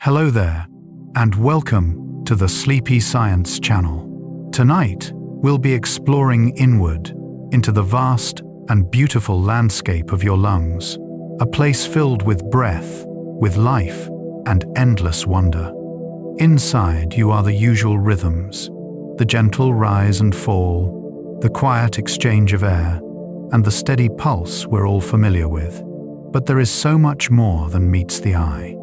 Hello there, and welcome to the Sleepy Science channel. Tonight, we'll be exploring inward into the vast and beautiful landscape of your lungs, a place filled with breath, with life, and endless wonder. Inside you are the usual rhythms, the gentle rise and fall, the quiet exchange of air, and the steady pulse we're all familiar with. But there is so much more than meets the eye.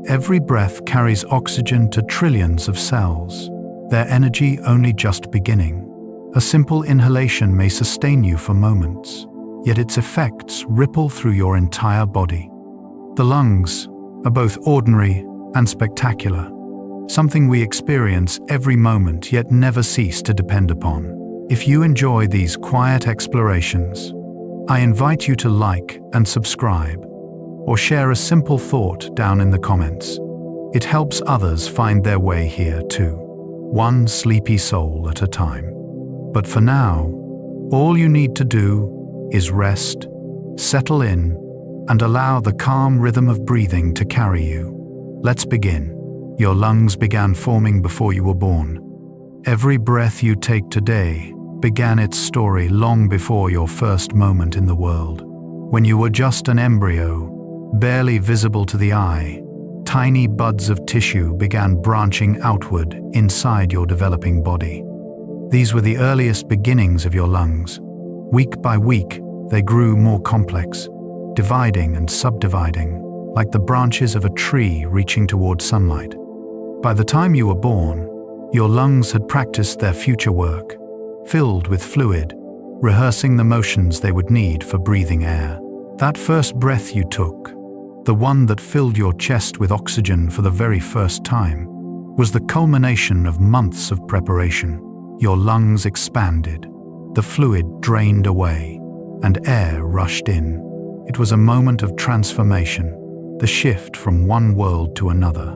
Every breath carries oxygen to trillions of cells, their energy only just beginning. A simple inhalation may sustain you for moments, yet its effects ripple through your entire body. The lungs are both ordinary and spectacular, something we experience every moment yet never cease to depend upon. If you enjoy these quiet explorations, I invite you to like and subscribe, or share a simple thought down in the comments. It helps others find their way here too, one sleepy soul at a time. But for now, all you need to do is rest, settle in, and allow the calm rhythm of breathing to carry you. Let's begin. Your lungs began forming before you were born. Every breath you take today began its story long before your first moment in the world. When you were just an embryo, barely visible to the eye, tiny buds of tissue began branching outward inside your developing body. These were the earliest beginnings of your lungs. Week by week, they grew more complex, dividing and subdividing, like the branches of a tree reaching toward sunlight. By the time you were born, your lungs had practiced their future work, filled with fluid, rehearsing the motions they would need for breathing air. That first breath you took, the one that filled your chest with oxygen for the very first time, was the culmination of months of preparation. Your lungs expanded, the fluid drained away, and air rushed in. It was a moment of transformation, the shift from one world to another.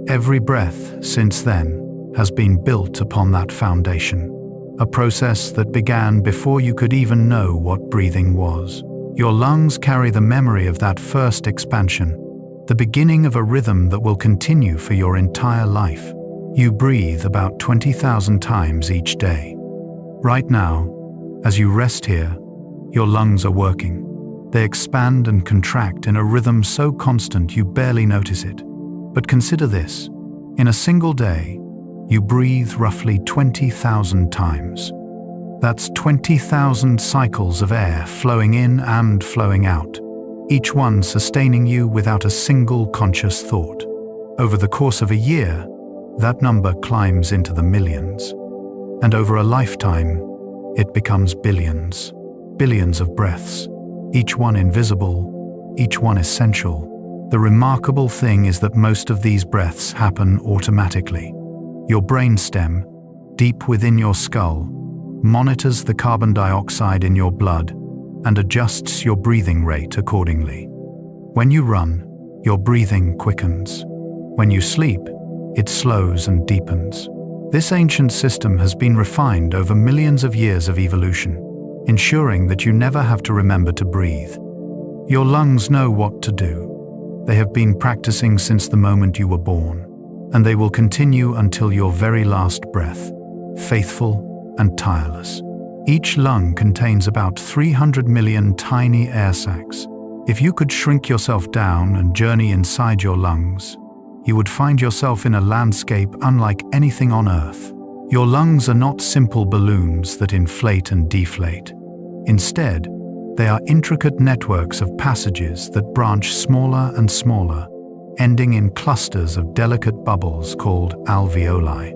Every breath since then has been built upon that foundation, a process that began before you could even know what breathing was. Your lungs carry the memory of that first expansion, the beginning of a rhythm that will continue for your entire life. You breathe about 20,000 times each day. Right now, as you rest here, your lungs are working. They expand and contract in a rhythm so constant you barely notice it. But consider this: in a single day, you breathe roughly 20,000 times. That's 20,000 cycles of air flowing in and flowing out, each one sustaining you without a single conscious thought. Over the course of a year, that number climbs into the millions. And over a lifetime, it becomes billions. Billions of breaths, each one invisible, each one essential. The remarkable thing is that most of these breaths happen automatically. Your brainstem, deep within your skull, monitors the carbon dioxide in your blood and adjusts your breathing rate accordingly. When you run, your breathing quickens. When you sleep, it slows and deepens. This ancient system has been refined over millions of years of evolution, ensuring that you never have to remember to breathe. Your lungs know what to do. They have been practicing since the moment you were born, and they will continue until your very last breath, faithful and tireless. Each lung contains about 300 million tiny air sacs. If you could shrink yourself down and journey inside your lungs, you would find yourself in a landscape unlike anything on Earth. Your lungs are not simple balloons that inflate and deflate. Instead, they are intricate networks of passages that branch smaller and smaller, ending in clusters of delicate bubbles called alveoli.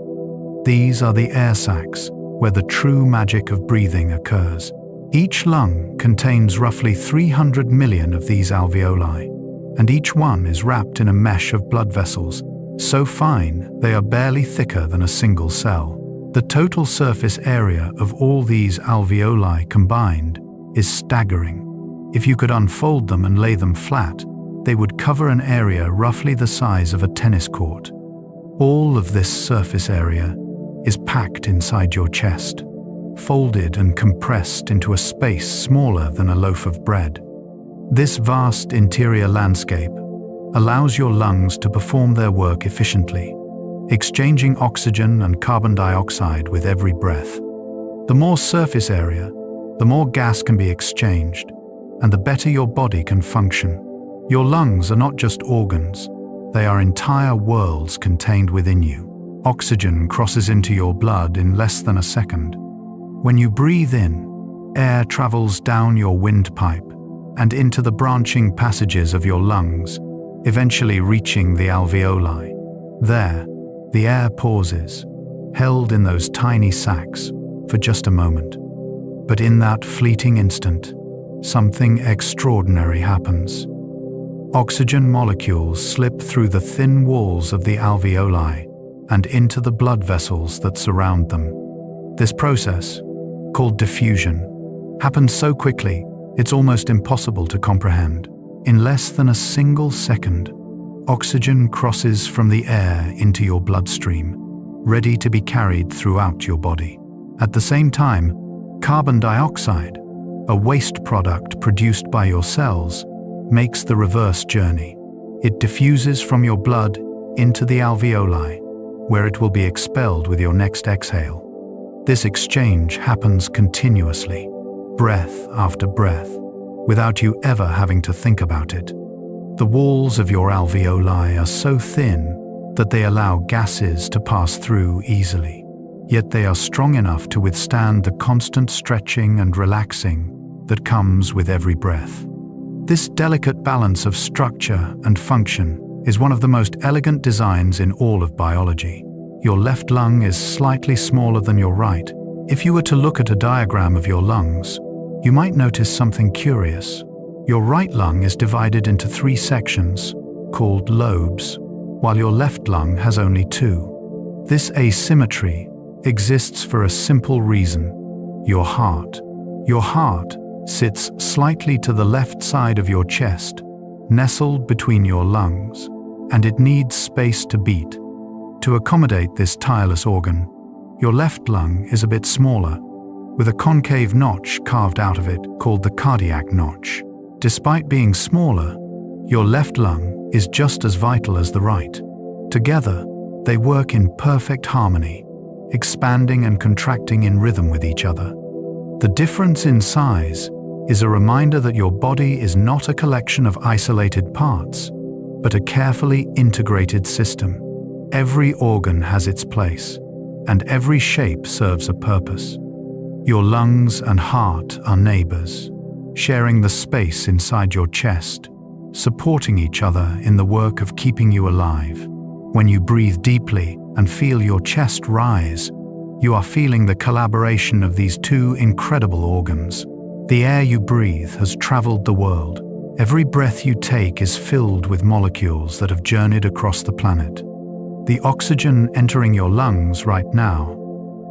These are the air sacs where the true magic of breathing occurs. Each lung contains roughly 300 million of these alveoli, and each one is wrapped in a mesh of blood vessels, so fine they are barely thicker than a single cell. The total surface area of all these alveoli combined is staggering. If you could unfold them and lay them flat, they would cover an area roughly the size of a tennis court. All of this surface area is packed inside your chest, folded and compressed into a space smaller than a loaf of bread. This vast interior landscape, allows your lungs to perform their work efficiently, exchanging oxygen and carbon dioxide with every breath. The more surface area, the more gas can be exchanged, and the better your body can function. Your lungs are not just organs, they are entire worlds contained within you. Oxygen crosses into your blood in less than a second. When you breathe in, air travels down your windpipe and into the branching passages of your lungs, eventually reaching the alveoli. There, the air pauses, held in those tiny sacs, for just a moment. But in that fleeting instant, something extraordinary happens. Oxygen molecules slip through the thin walls of the alveoli and into the blood vessels that surround them. This process, called diffusion, happens so quickly it's almost impossible to comprehend. In less than a single second, oxygen crosses from the air into your bloodstream, ready to be carried throughout your body. At the same time, carbon dioxide, a waste product produced by your cells, makes the reverse journey. It diffuses from your blood into the alveoli, where it will be expelled with your next exhale. This exchange happens continuously, breath after breath, without you ever having to think about it. The walls of your alveoli are so thin that they allow gases to pass through easily, yet they are strong enough to withstand the constant stretching and relaxing that comes with every breath. This delicate balance of structure and function is one of the most elegant designs in all of biology. Your left lung is slightly smaller than your right. If you were to look at a diagram of your lungs, you might notice something curious. Your right lung is divided into 3 sections, called lobes, while your left lung has only 2. This asymmetry exists for a simple reason: your heart. Your heart sits slightly to the left side of your chest, nestled between your lungs, and it needs space to beat. To accommodate this tireless organ, your left lung is a bit smaller, with a concave notch carved out of it called the cardiac notch. Despite being smaller, your left lung is just as vital as the right. Together, they work in perfect harmony, expanding and contracting in rhythm with each other. The difference in size is a reminder that your body is not a collection of isolated parts, but a carefully integrated system. Every organ has its place, and every shape serves a purpose. Your lungs and heart are neighbors, sharing the space inside your chest, supporting each other in the work of keeping you alive. When you breathe deeply and feel your chest rise, you are feeling the collaboration of these 2 incredible organs. The air you breathe has traveled the world. Every breath you take is filled with molecules that have journeyed across the planet. The oxygen entering your lungs right now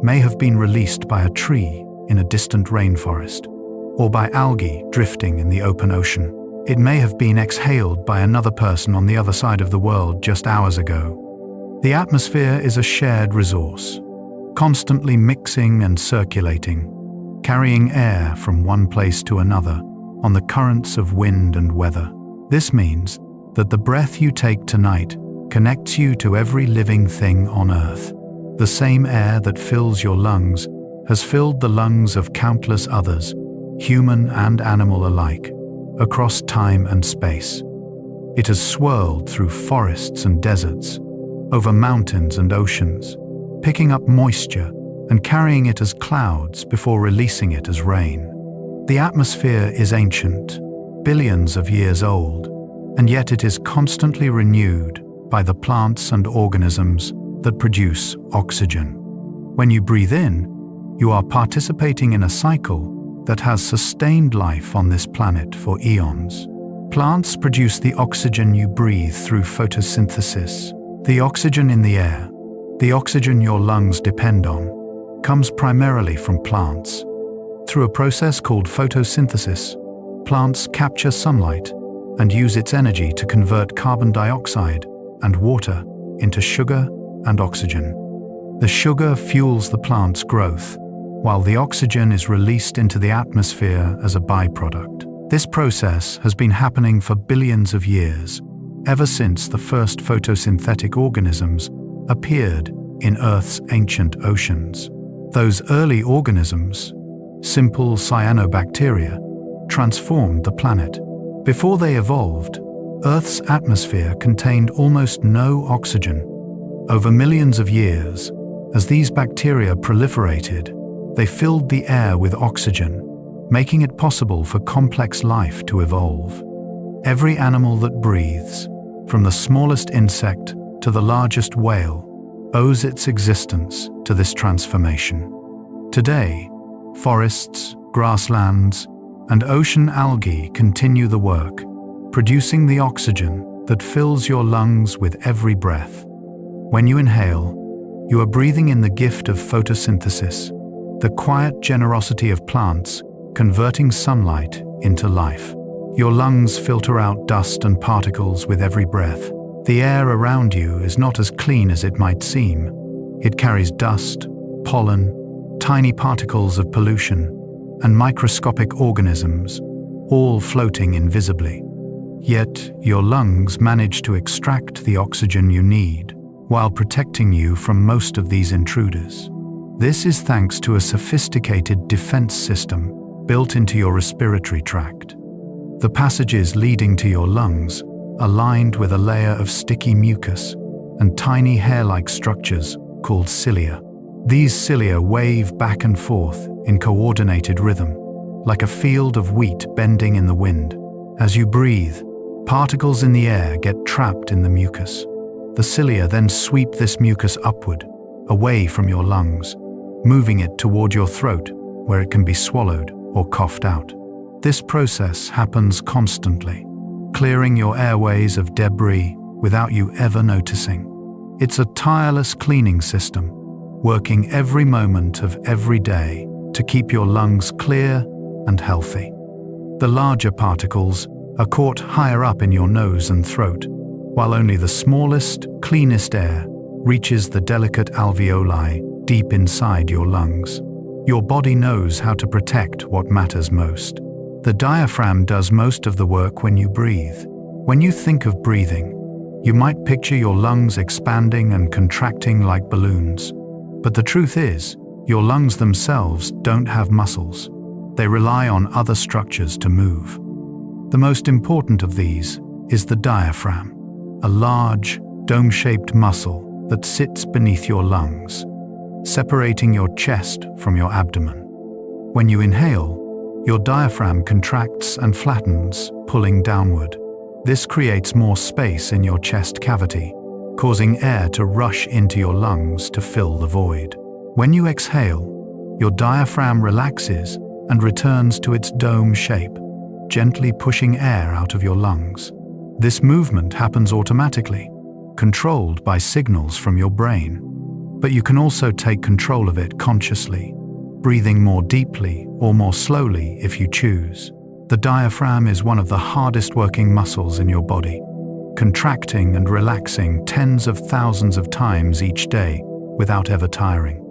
may have been released by a tree in a distant rainforest, or by algae drifting in the open ocean. It may have been exhaled by another person on the other side of the world just hours ago. The atmosphere is a shared resource, constantly mixing and circulating, carrying air from one place to another on the currents of wind and weather. This means that the breath you take tonight connects you to every living thing on Earth. The same air that fills your lungs has filled the lungs of countless others, human and animal alike, across time and space. It has swirled through forests and deserts, over mountains and oceans, picking up moisture and carrying it as clouds before releasing it as rain. The atmosphere is ancient, billions of years old, and yet it is constantly renewed by the plants and organisms that produce oxygen. When you breathe in, you are participating in a cycle that has sustained life on this planet for eons. Plants produce the oxygen you breathe through photosynthesis. The oxygen in the air, the oxygen your lungs depend on, comes primarily from plants. Through a process called photosynthesis, plants capture sunlight and use its energy to convert carbon dioxide and water into sugar and oxygen. The sugar fuels the plant's growth, while the oxygen is released into the atmosphere as a byproduct. This process has been happening for billions of years, ever since the first photosynthetic organisms appeared in Earth's ancient oceans. Those early organisms, simple cyanobacteria, transformed the planet. Before they evolved, Earth's atmosphere contained almost no oxygen. Over millions of years, as these bacteria proliferated, they filled the air with oxygen, making it possible for complex life to evolve. Every animal that breathes, from the smallest insect to the largest whale, owes its existence to this transformation. Today, forests, grasslands, and ocean algae continue the work, producing the oxygen that fills your lungs with every breath. When you inhale, you are breathing in the gift of photosynthesis, the quiet generosity of plants converting sunlight into life. Your lungs filter out dust and particles with every breath. The air around you is not as clean as it might seem. It carries dust, pollen, tiny particles of pollution, and microscopic organisms, all floating invisibly. Yet, your lungs manage to extract the oxygen you need, while protecting you from most of these intruders. This is thanks to a sophisticated defense system built into your respiratory tract. The passages leading to your lungs are lined with a layer of sticky mucus and tiny hair-like structures called cilia. These cilia wave back and forth in coordinated rhythm, like a field of wheat bending in the wind. As you breathe, particles in the air get trapped in the mucus. The cilia then sweep this mucus upward, away from your lungs, moving it toward your throat, where it can be swallowed or coughed out. This process happens constantly, clearing your airways of debris without you ever noticing. It's a tireless cleaning system, working every moment of every day to keep your lungs clear and healthy. The larger particles are caught higher up in your nose and throat, while only the smallest, cleanest air reaches the delicate alveoli deep inside your lungs. Your body knows how to protect what matters most. The diaphragm does most of the work when you breathe. When you think of breathing, you might picture your lungs expanding and contracting like balloons. But the truth is, your lungs themselves don't have muscles. They rely on other structures to move. The most important of these is the diaphragm, a large, dome-shaped muscle that sits beneath your lungs, separating your chest from your abdomen. When you inhale, your diaphragm contracts and flattens, pulling downward. This creates more space in your chest cavity, causing air to rush into your lungs to fill the void. When you exhale, your diaphragm relaxes and returns to its dome shape, gently pushing air out of your lungs. This movement happens automatically, controlled by signals from your brain. But you can also take control of it consciously, breathing more deeply or more slowly if you choose. The diaphragm is one of the hardest working muscles in your body, contracting and relaxing tens of thousands of times each day without ever tiring.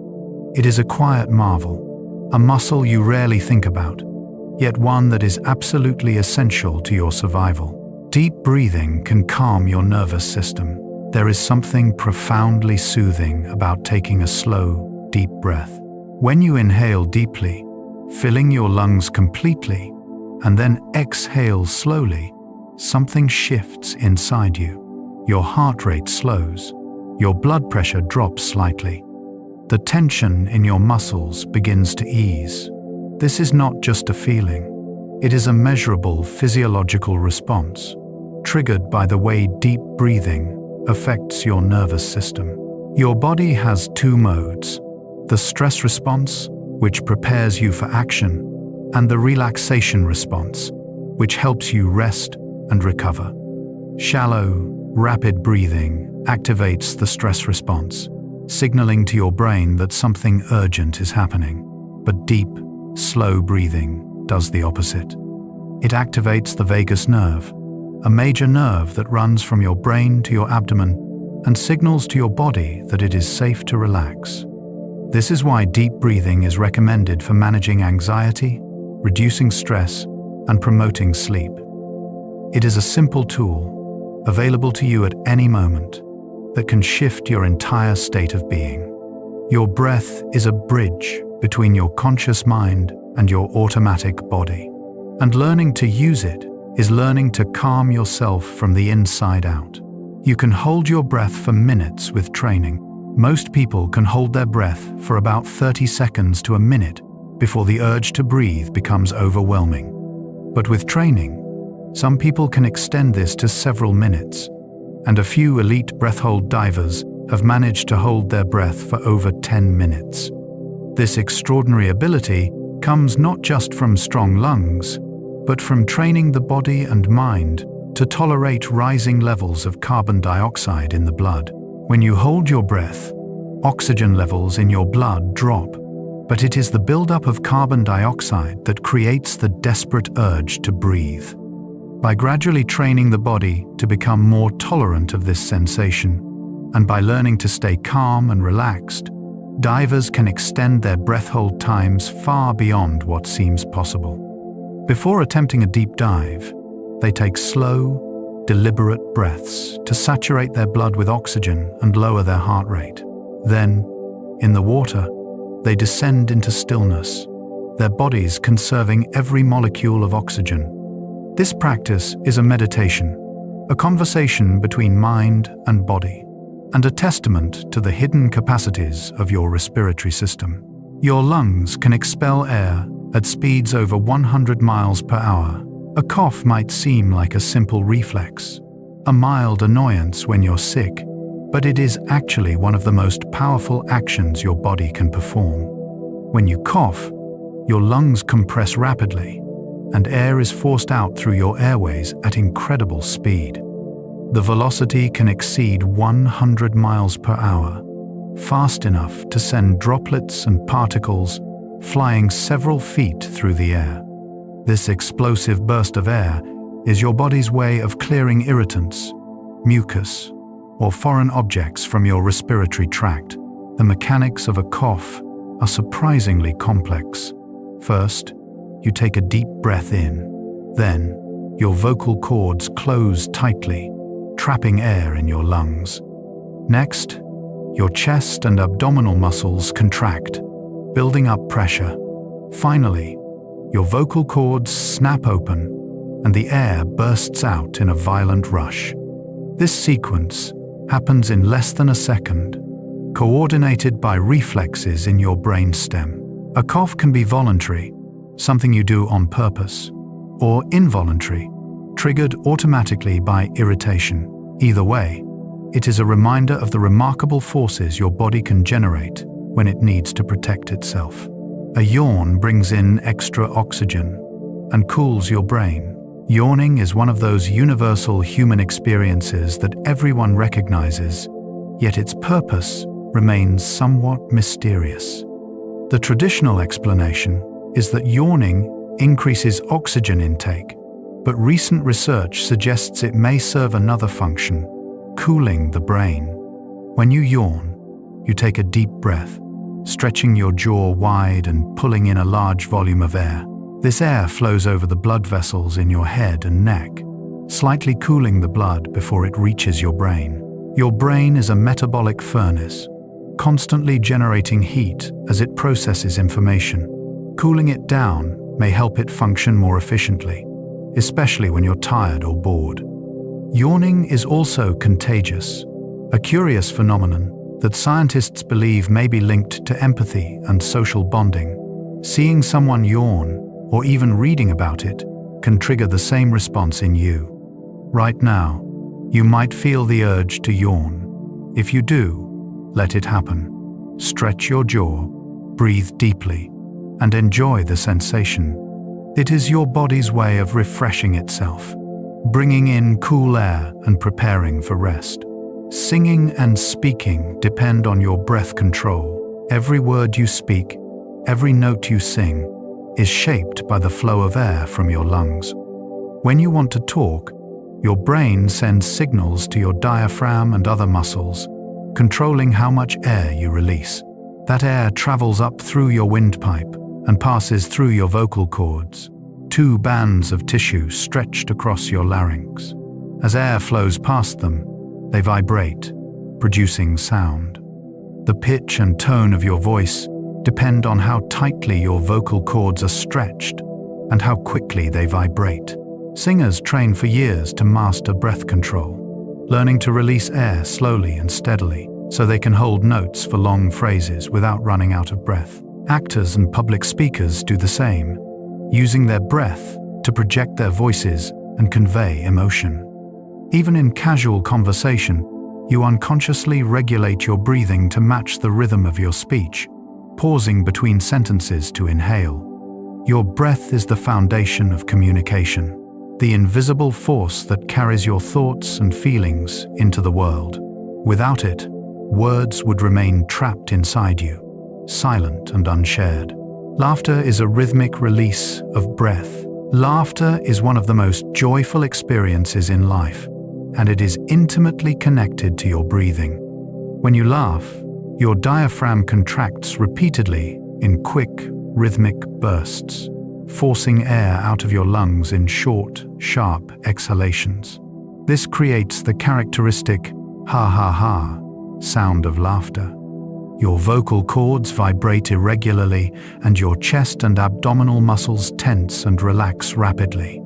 It is a quiet marvel, a muscle you rarely think about, yet one that is absolutely essential to your survival. Deep breathing can calm your nervous system. There is something profoundly soothing about taking a slow, deep breath. When you inhale deeply, filling your lungs completely, and then exhale slowly, something shifts inside you. Your heart rate slows, your blood pressure drops slightly. The tension in your muscles begins to ease. This is not just a feeling. It is a measurable physiological response, triggered by the way deep breathing affects your nervous system. Your body has two modes: the stress response, which prepares you for action, and the relaxation response, which helps you rest and recover. Shallow, rapid breathing activates the stress response, signaling to your brain that something urgent is happening. But deep, slow breathing does the opposite. It activates the vagus nerve, a major nerve that runs from your brain to your abdomen and signals to your body that it is safe to relax. This is why deep breathing is recommended for managing anxiety, reducing stress, and promoting sleep. It is a simple tool, available to you at any moment, that can shift your entire state of being. Your breath is a bridge between your conscious mind and your automatic body. And learning to use it is learning to calm yourself from the inside out. You can hold your breath for minutes with training. Most people can hold their breath for about 30 seconds to a minute before the urge to breathe becomes overwhelming. But with training, some people can extend this to several minutes, and a few elite breath-hold divers have managed to hold their breath for over 10 minutes. This extraordinary ability comes not just from strong lungs, but from training the body and mind to tolerate rising levels of carbon dioxide in the blood. When you hold your breath, oxygen levels in your blood drop, but it is the buildup of carbon dioxide that creates the desperate urge to breathe. By gradually training the body to become more tolerant of this sensation, and by learning to stay calm and relaxed, divers can extend their breath hold times far beyond what seems possible. Before attempting a deep dive, they take slow, deliberate breaths to saturate their blood with oxygen and lower their heart rate. Then, in the water, they descend into stillness, their bodies conserving every molecule of oxygen. This practice is a meditation, a conversation between mind and body, and a testament to the hidden capacities of your respiratory system. Your lungs can expel air at speeds over 100 miles per hour. A cough might seem like a simple reflex, a mild annoyance when you're sick, but it is actually one of the most powerful actions your body can perform. When you cough, your lungs compress rapidly, and air is forced out through your airways at incredible speed. The velocity can exceed 100 miles per hour, fast enough to send droplets and particles flying several feet through the air. This explosive burst of air is your body's way of clearing irritants, mucus, or foreign objects from your respiratory tract. The mechanics of a cough are surprisingly complex. First, you take a deep breath in. Then, your vocal cords close tightly, trapping air in your lungs. Next, your chest and abdominal muscles contract, building up pressure. Finally, your vocal cords snap open, and the air bursts out in a violent rush. This sequence happens in less than a second, coordinated by reflexes in your brainstem. A cough can be voluntary, something you do on purpose, or involuntary, triggered automatically by irritation. Either way, it is a reminder of the remarkable forces your body can generate when it needs to protect itself. A yawn brings in extra oxygen and cools your brain. Yawning is one of those universal human experiences that everyone recognizes, yet its purpose remains somewhat mysterious. The traditional explanation is that yawning increases oxygen intake, but recent research suggests it may serve another function: cooling the brain. When you yawn, you take a deep breath, stretching your jaw wide and pulling in a large volume of air. This air flows over the blood vessels in your head and neck, slightly cooling the blood before it reaches your brain. Your brain is a metabolic furnace, constantly generating heat as it processes information. Cooling it down may help it function more efficiently, especially when you're tired or bored. Yawning is also contagious, a curious phenomenon that scientists believe may be linked to empathy and social bonding. Seeing someone yawn, or even reading about it, can trigger the same response in you. Right now, you might feel the urge to yawn. If you do, let it happen. Stretch your jaw, breathe deeply, and enjoy the sensation. It is your body's way of refreshing itself, bringing in cool air and preparing for rest. Singing and speaking depend on your breath control. Every word you speak, every note you sing, is shaped by the flow of air from your lungs. When you want to talk, your brain sends signals to your diaphragm and other muscles, controlling how much air you release. That air travels up through your windpipe and passes through your vocal cords, two bands of tissue stretched across your larynx. As air flows past them, they vibrate, producing sound. The pitch and tone of your voice depend on how tightly your vocal cords are stretched and how quickly they vibrate. Singers train for years to master breath control, learning to release air slowly and steadily so they can hold notes for long phrases without running out of breath. Actors and public speakers do the same, using their breath to project their voices and convey emotion. Even in casual conversation, you unconsciously regulate your breathing to match the rhythm of your speech, pausing between sentences to inhale. Your breath is the foundation of communication, the invisible force that carries your thoughts and feelings into the world. Without it, words would remain trapped inside you, silent and unshared. Laughter is a rhythmic release of breath. Laughter is one of the most joyful experiences in life, and it is intimately connected to your breathing. When you laugh, your diaphragm contracts repeatedly in quick, rhythmic bursts, forcing air out of your lungs in short, sharp exhalations. This creates the characteristic ha ha ha sound of laughter. Your vocal cords vibrate irregularly, and your chest and abdominal muscles tense and relax rapidly.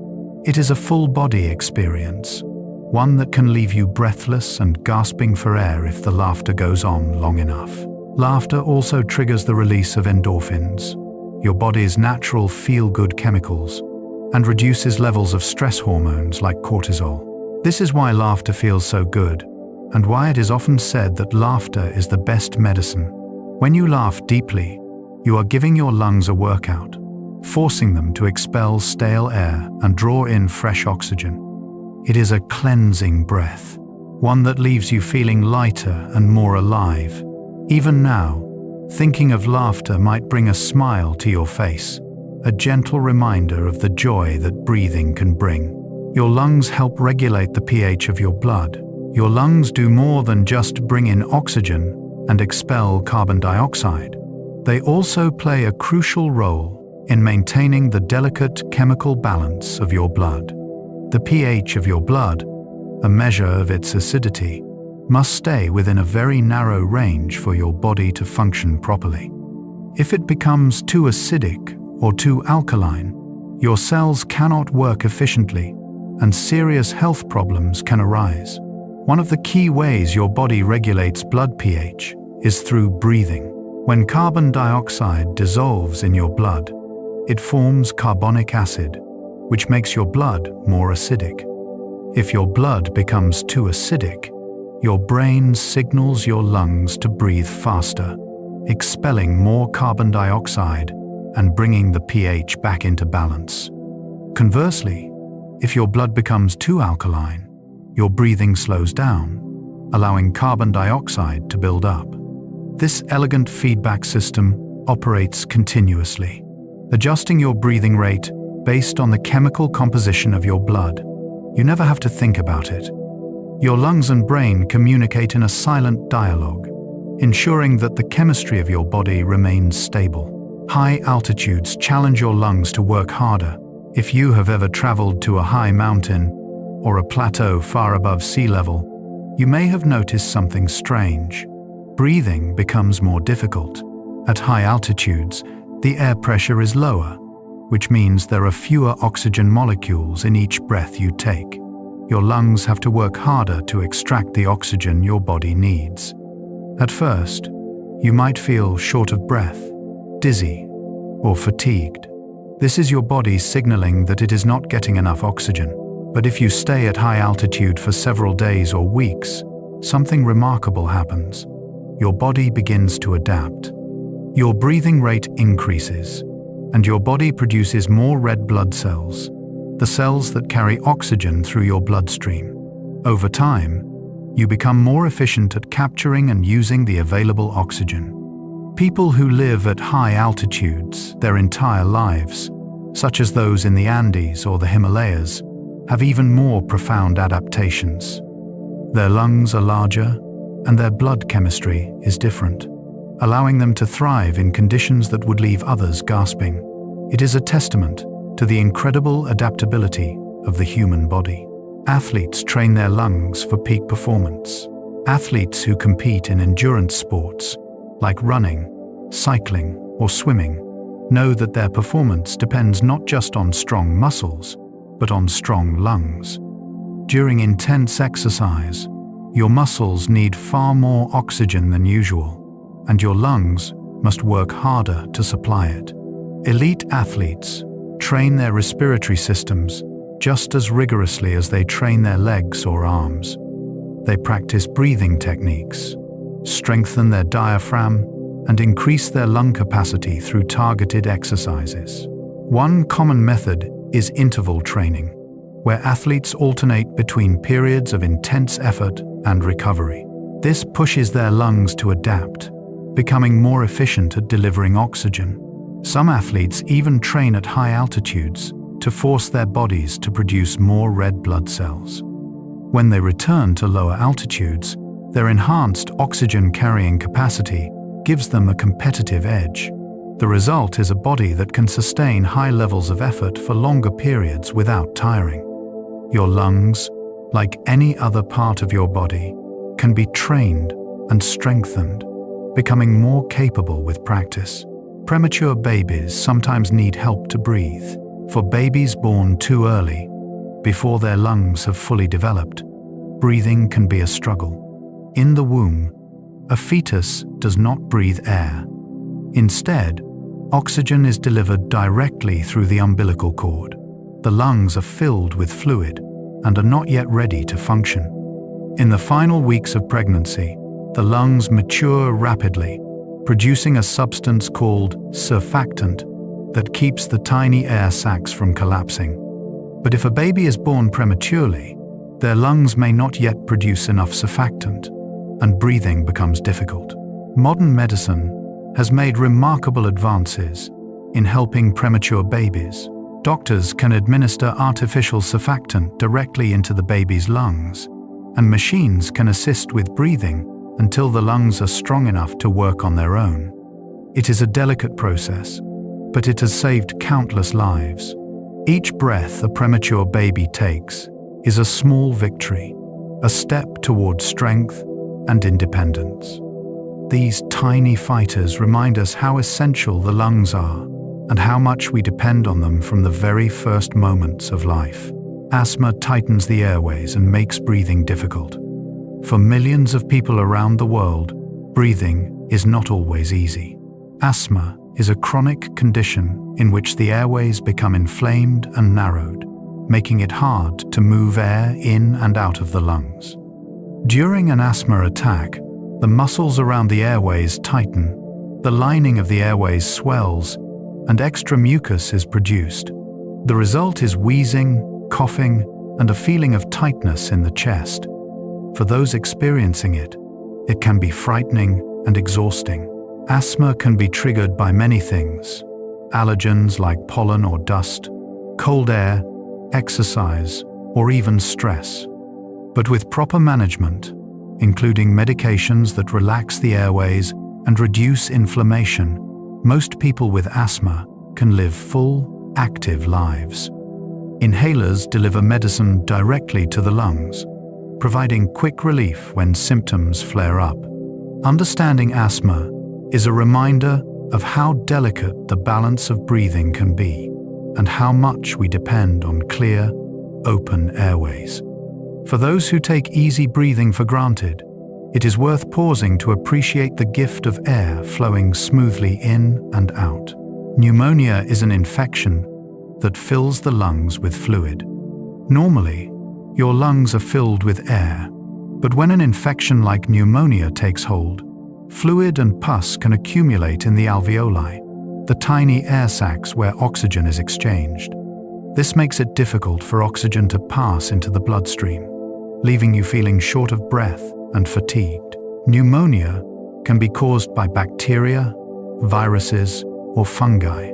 It is a full-body experience, one that can leave you breathless and gasping for air if the laughter goes on long enough. Laughter also triggers the release of endorphins, your body's natural feel-good chemicals, and reduces levels of stress hormones like cortisol. This is why laughter feels so good, and why it is often said that laughter is the best medicine. When you laugh deeply, you are giving your lungs a workout, forcing them to expel stale air and draw in fresh oxygen. It is a cleansing breath, one that leaves you feeling lighter and more alive. Even now, thinking of laughter might bring a smile to your face, a gentle reminder of the joy that breathing can bring. Your lungs help regulate the pH of your blood. Your lungs do more than just bring in oxygen and expel carbon dioxide. They also play a crucial role in maintaining the delicate chemical balance of your blood. The pH of your blood, a measure of its acidity, must stay within a very narrow range for your body to function properly. If it becomes too acidic or too alkaline, your cells cannot work efficiently, and serious health problems can arise. One of the key ways your body regulates blood pH is through breathing. When carbon dioxide dissolves in your blood, it forms carbonic acid, which makes your blood more acidic. If your blood becomes too acidic, your brain signals your lungs to breathe faster, expelling more carbon dioxide and bringing the pH back into balance. Conversely, if your blood becomes too alkaline, your breathing slows down, allowing carbon dioxide to build up. This elegant feedback system operates continuously, adjusting your breathing rate based on the chemical composition of your blood. You never have to think about it. Your lungs and brain communicate in a silent dialogue, ensuring that the chemistry of your body remains stable. High altitudes challenge your lungs to work harder. If you have ever traveled to a high mountain or a plateau far above sea level, you may have noticed something strange. Breathing becomes more difficult. At high altitudes, the air pressure is lower, which means there are fewer oxygen molecules in each breath you take. Your lungs have to work harder to extract the oxygen your body needs. At first, you might feel short of breath, dizzy, or fatigued. This is your body signaling that it is not getting enough oxygen. But if you stay at high altitude for several days or weeks, something remarkable happens. Your body begins to adapt. Your breathing rate increases, and your body produces more red blood cells, the cells that carry oxygen through your bloodstream. Over time, you become more efficient at capturing and using the available oxygen. People who live at high altitudes their entire lives, such as those in the Andes or the Himalayas, have even more profound adaptations. Their lungs are larger, and their blood chemistry is different, allowing them to thrive in conditions that would leave others gasping. It is a testament to the incredible adaptability of the human body. Athletes train their lungs for peak performance. Athletes who compete in endurance sports, like running, cycling, or swimming, know that their performance depends not just on strong muscles, but on strong lungs. During intense exercise, your muscles need far more oxygen than usual, and your lungs must work harder to supply it. Elite athletes train their respiratory systems just as rigorously as they train their legs or arms. They practice breathing techniques, strengthen their diaphragm, and increase their lung capacity through targeted exercises. One common method is interval training, where athletes alternate between periods of intense effort and recovery. This pushes their lungs to adapt, becoming more efficient at delivering oxygen. Some athletes even train at high altitudes to force their bodies to produce more red blood cells. When they return to lower altitudes, their enhanced oxygen-carrying capacity gives them a competitive edge. The result is a body that can sustain high levels of effort for longer periods without tiring. Your lungs, like any other part of your body, can be trained and strengthened, becoming more capable with practice. Premature babies sometimes need help to breathe. For babies born too early, before their lungs have fully developed, breathing can be a struggle. In the womb, a fetus does not breathe air. Instead, oxygen is delivered directly through the umbilical cord. The lungs are filled with fluid and are not yet ready to function. In the final weeks of pregnancy, the lungs mature rapidly, producing a substance called surfactant that keeps the tiny air sacs from collapsing. But if a baby is born prematurely, their lungs may not yet produce enough surfactant, and breathing becomes difficult. Modern medicine has made remarkable advances in helping premature babies. Doctors can administer artificial surfactant directly into the baby's lungs, and machines can assist with breathing until the lungs are strong enough to work on their own. It is a delicate process, but it has saved countless lives. Each breath a premature baby takes is a small victory, a step toward strength and independence. These tiny fighters remind us how essential the lungs are and how much we depend on them from the very first moments of life. Asthma tightens the airways and makes breathing difficult. For millions of people around the world, breathing is not always easy. Asthma is a chronic condition in which the airways become inflamed and narrowed, making it hard to move air in and out of the lungs. During an asthma attack, the muscles around the airways tighten, the lining of the airways swells, and extra mucus is produced. The result is wheezing, coughing, and a feeling of tightness in the chest. For those experiencing it, it can be frightening and exhausting. Asthma can be triggered by many things: allergens like pollen or dust, cold air, exercise, or even stress. But with proper management, including medications that relax the airways and reduce inflammation, most people with asthma can live full, active lives. Inhalers deliver medicine directly to the lungs, providing quick relief when symptoms flare up. Understanding asthma is a reminder of how delicate the balance of breathing can be and how much we depend on clear, open airways. For those who take easy breathing for granted, it is worth pausing to appreciate the gift of air flowing smoothly in and out. Pneumonia is an infection that fills the lungs with fluid. Normally, your lungs are filled with air, but when an infection like pneumonia takes hold, fluid and pus can accumulate in the alveoli, the tiny air sacs where oxygen is exchanged. This makes it difficult for oxygen to pass into the bloodstream, leaving you feeling short of breath and fatigued. Pneumonia can be caused by bacteria, viruses, or fungi,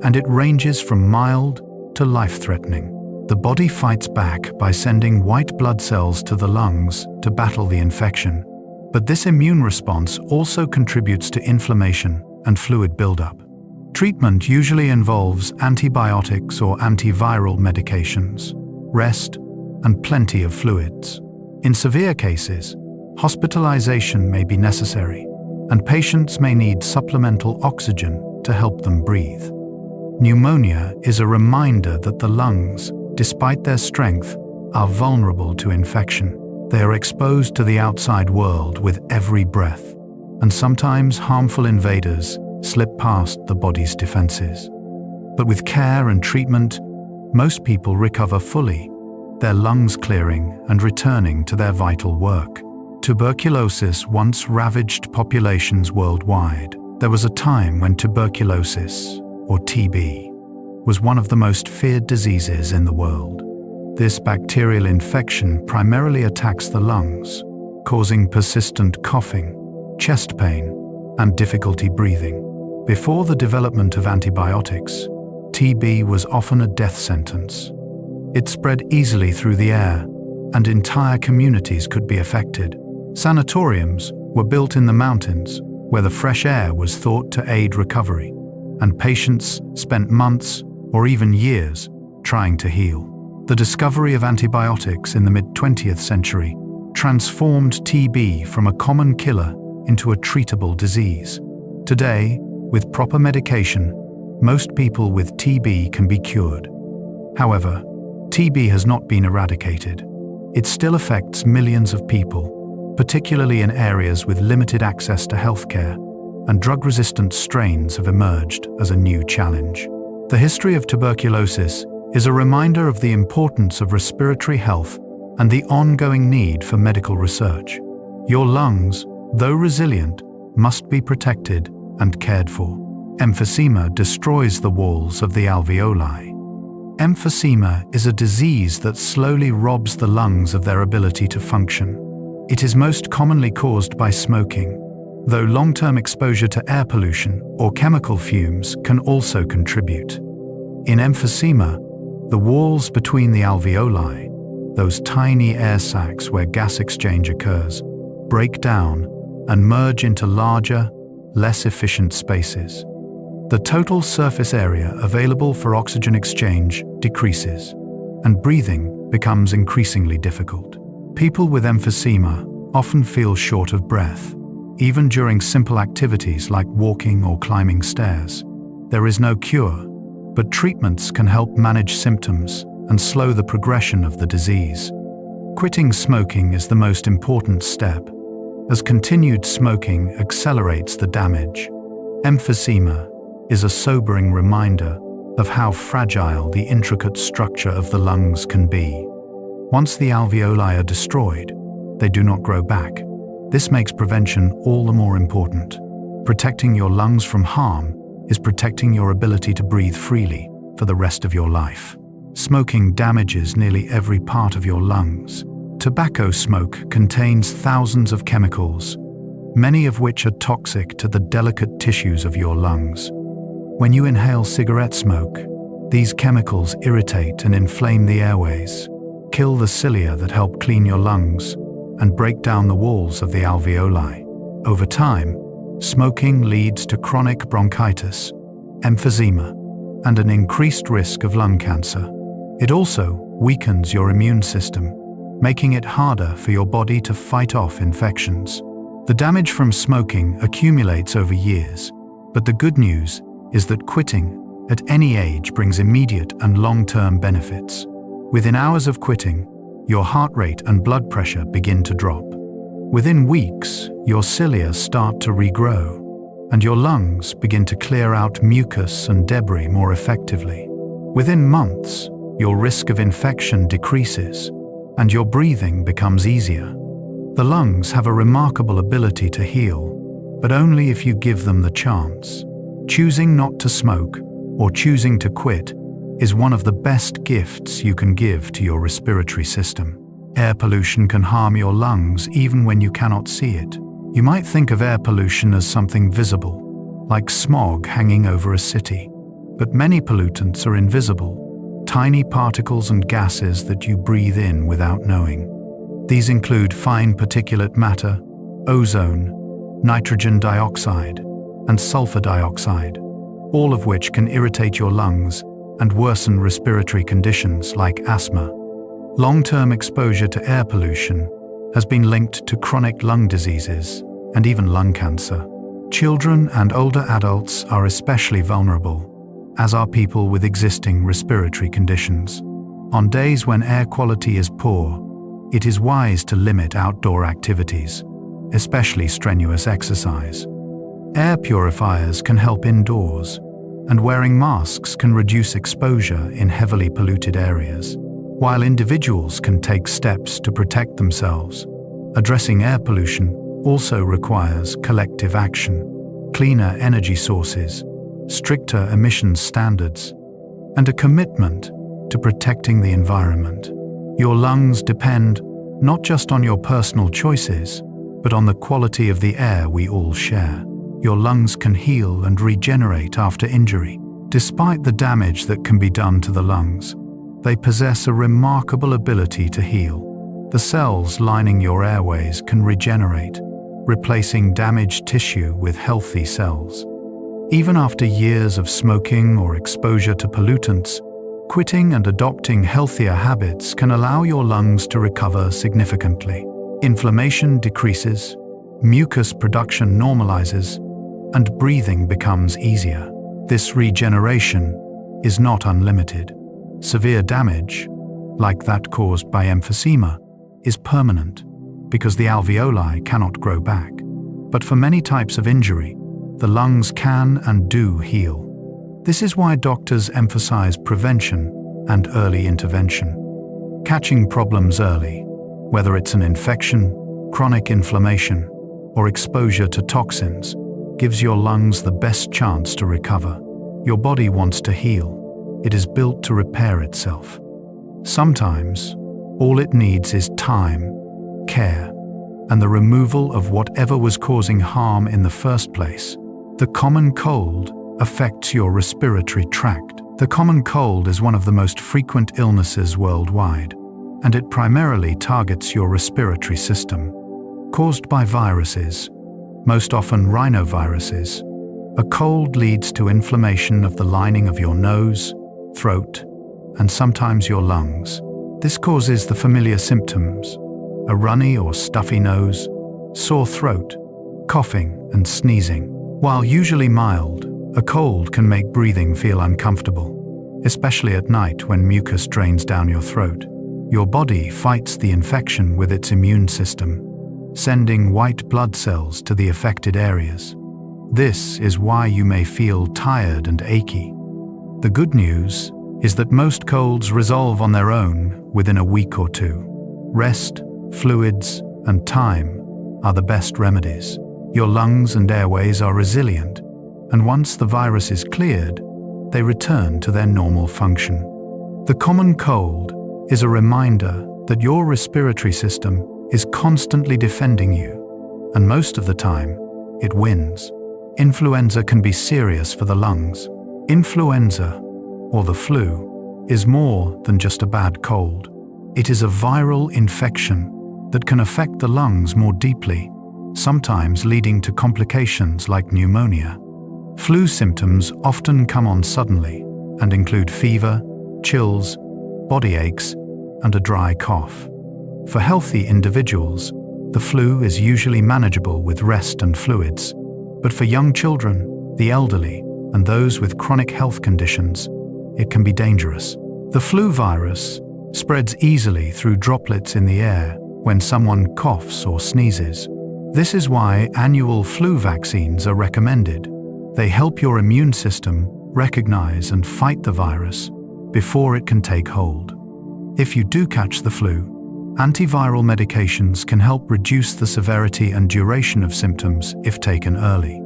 and it ranges from mild to life-threatening. The body fights back by sending white blood cells to the lungs to battle the infection, but this immune response also contributes to inflammation and fluid buildup. Treatment usually involves antibiotics or antiviral medications, rest, and plenty of fluids. In severe cases, hospitalization may be necessary, and patients may need supplemental oxygen to help them breathe. Pneumonia is a reminder that the lungs, despite their strength, are vulnerable to infection. They are exposed to the outside world with every breath, and sometimes harmful invaders slip past the body's defenses. But with care and treatment, most people recover fully, their lungs clearing and returning to their vital work. Tuberculosis once ravaged populations worldwide. There was a time when tuberculosis, or TB, was one of the most feared diseases in the world. This bacterial infection primarily attacks the lungs, causing persistent coughing, chest pain, and difficulty breathing. Before the development of antibiotics, TB was often a death sentence. It spread easily through the air, and entire communities could be affected. Sanatoriums were built in the mountains, where the fresh air was thought to aid recovery, and patients spent months or even years trying to heal. The discovery of antibiotics in the mid-20th century transformed TB from a common killer into a treatable disease. Today, with proper medication, most people with TB can be cured. However, TB has not been eradicated. It still affects millions of people, particularly in areas with limited access to healthcare, and drug-resistant strains have emerged as a new challenge. The history of tuberculosis is a reminder of the importance of respiratory health and the ongoing need for medical research. Your lungs, though resilient, must be protected and cared for. Emphysema destroys the walls of the alveoli. Emphysema is a disease that slowly robs the lungs of their ability to function. It is most commonly caused by smoking, though long-term exposure to air pollution or chemical fumes can also contribute. In emphysema, the walls between the alveoli, those tiny air sacs where gas exchange occurs, break down and merge into larger, less efficient spaces. The total surface area available for oxygen exchange decreases, and breathing becomes increasingly difficult. People with emphysema often feel short of breath, even during simple activities like walking or climbing stairs. There is no cure, but treatments can help manage symptoms and slow the progression of the disease. Quitting smoking is the most important step, as continued smoking accelerates the damage. Emphysema is a sobering reminder of how fragile the intricate structure of the lungs can be. Once the alveoli are destroyed, they do not grow back. This makes prevention all the more important. Protecting your lungs from harm is protecting your ability to breathe freely for the rest of your life. Smoking damages nearly every part of your lungs. Tobacco smoke contains thousands of chemicals, many of which are toxic to the delicate tissues of your lungs. When you inhale cigarette smoke, these chemicals irritate and inflame the airways, kill the cilia that help clean your lungs, and break down the walls of the alveoli. Over time, smoking leads to chronic bronchitis, emphysema, and an increased risk of lung cancer. It also weakens your immune system, making it harder for your body to fight off infections. The damage from smoking accumulates over years, but the good news is that quitting at any age brings immediate and long-term benefits. Within hours of quitting, your heart rate and blood pressure begin to drop. Within weeks, your cilia start to regrow, and your lungs begin to clear out mucus and debris more effectively. Within months, your risk of infection decreases, and your breathing becomes easier. The lungs have a remarkable ability to heal, but only if you give them the chance. Choosing not to smoke or choosing to quit is one of the best gifts you can give to your respiratory system. Air pollution can harm your lungs even when you cannot see it. You might think of air pollution as something visible, like smog hanging over a city. But many pollutants are invisible, tiny particles and gases that you breathe in without knowing. These include fine particulate matter, ozone, nitrogen dioxide, and sulfur dioxide, all of which can irritate your lungs and worsen respiratory conditions like asthma. Long-term exposure to air pollution has been linked to chronic lung diseases and even lung cancer. Children and older adults are especially vulnerable, as are people with existing respiratory conditions. On days when air quality is poor, it is wise to limit outdoor activities, especially strenuous exercise. Air purifiers can help indoors, and wearing masks can reduce exposure in heavily polluted areas. While individuals can take steps to protect themselves, addressing air pollution also requires collective action, cleaner energy sources, stricter emissions standards, and a commitment to protecting the environment. Your lungs depend not just on your personal choices, but on the quality of the air we all share. Your lungs can heal and regenerate after injury. Despite the damage that can be done to the lungs, they possess a remarkable ability to heal. The cells lining your airways can regenerate, replacing damaged tissue with healthy cells. Even after years of smoking or exposure to pollutants, quitting and adopting healthier habits can allow your lungs to recover significantly. Inflammation decreases, mucus production normalizes, and breathing becomes easier. This regeneration is not unlimited. Severe damage, like that caused by emphysema, is permanent because the alveoli cannot grow back. But for many types of injury, the lungs can and do heal. This is why doctors emphasize prevention and early intervention. Catching problems early, whether it's an infection, chronic inflammation, or exposure to toxins, gives your lungs the best chance to recover. Your body wants to heal. It is built to repair itself. Sometimes, all it needs is time, care, and the removal of whatever was causing harm in the first place. The common cold affects your respiratory tract. The common cold is one of the most frequent illnesses worldwide, and it primarily targets your respiratory system. Caused by viruses, most often rhinoviruses, a cold leads to inflammation of the lining of your nose, throat, and sometimes your lungs. This causes the familiar symptoms: a runny or stuffy nose, sore throat, coughing, and sneezing. While usually mild, a cold can make breathing feel uncomfortable, especially at night when mucus drains down your throat. Your body fights the infection with its immune system, sending white blood cells to the affected areas. This is why you may feel tired and achy. The good news is that most colds resolve on their own within a week or two. Rest, fluids, and time are the best remedies. Your lungs and airways are resilient, and once the virus is cleared, they return to their normal function. The common cold is a reminder that your respiratory system is constantly defending you, and most of the time, it wins. Influenza can be serious for the lungs. Influenza, or the flu, is more than just a bad cold. It is a viral infection that can affect the lungs more deeply, sometimes leading to complications like pneumonia. Flu symptoms often come on suddenly and include fever, chills, body aches, and a dry cough. For healthy individuals, the flu is usually manageable with rest and fluids, but for young children, the elderly, and those with chronic health conditions, it can be dangerous. The flu virus spreads easily through droplets in the air when someone coughs or sneezes. This is why annual flu vaccines are recommended. They help your immune system recognize and fight the virus before it can take hold. If you do catch the flu, antiviral medications can help reduce the severity and duration of symptoms if taken early.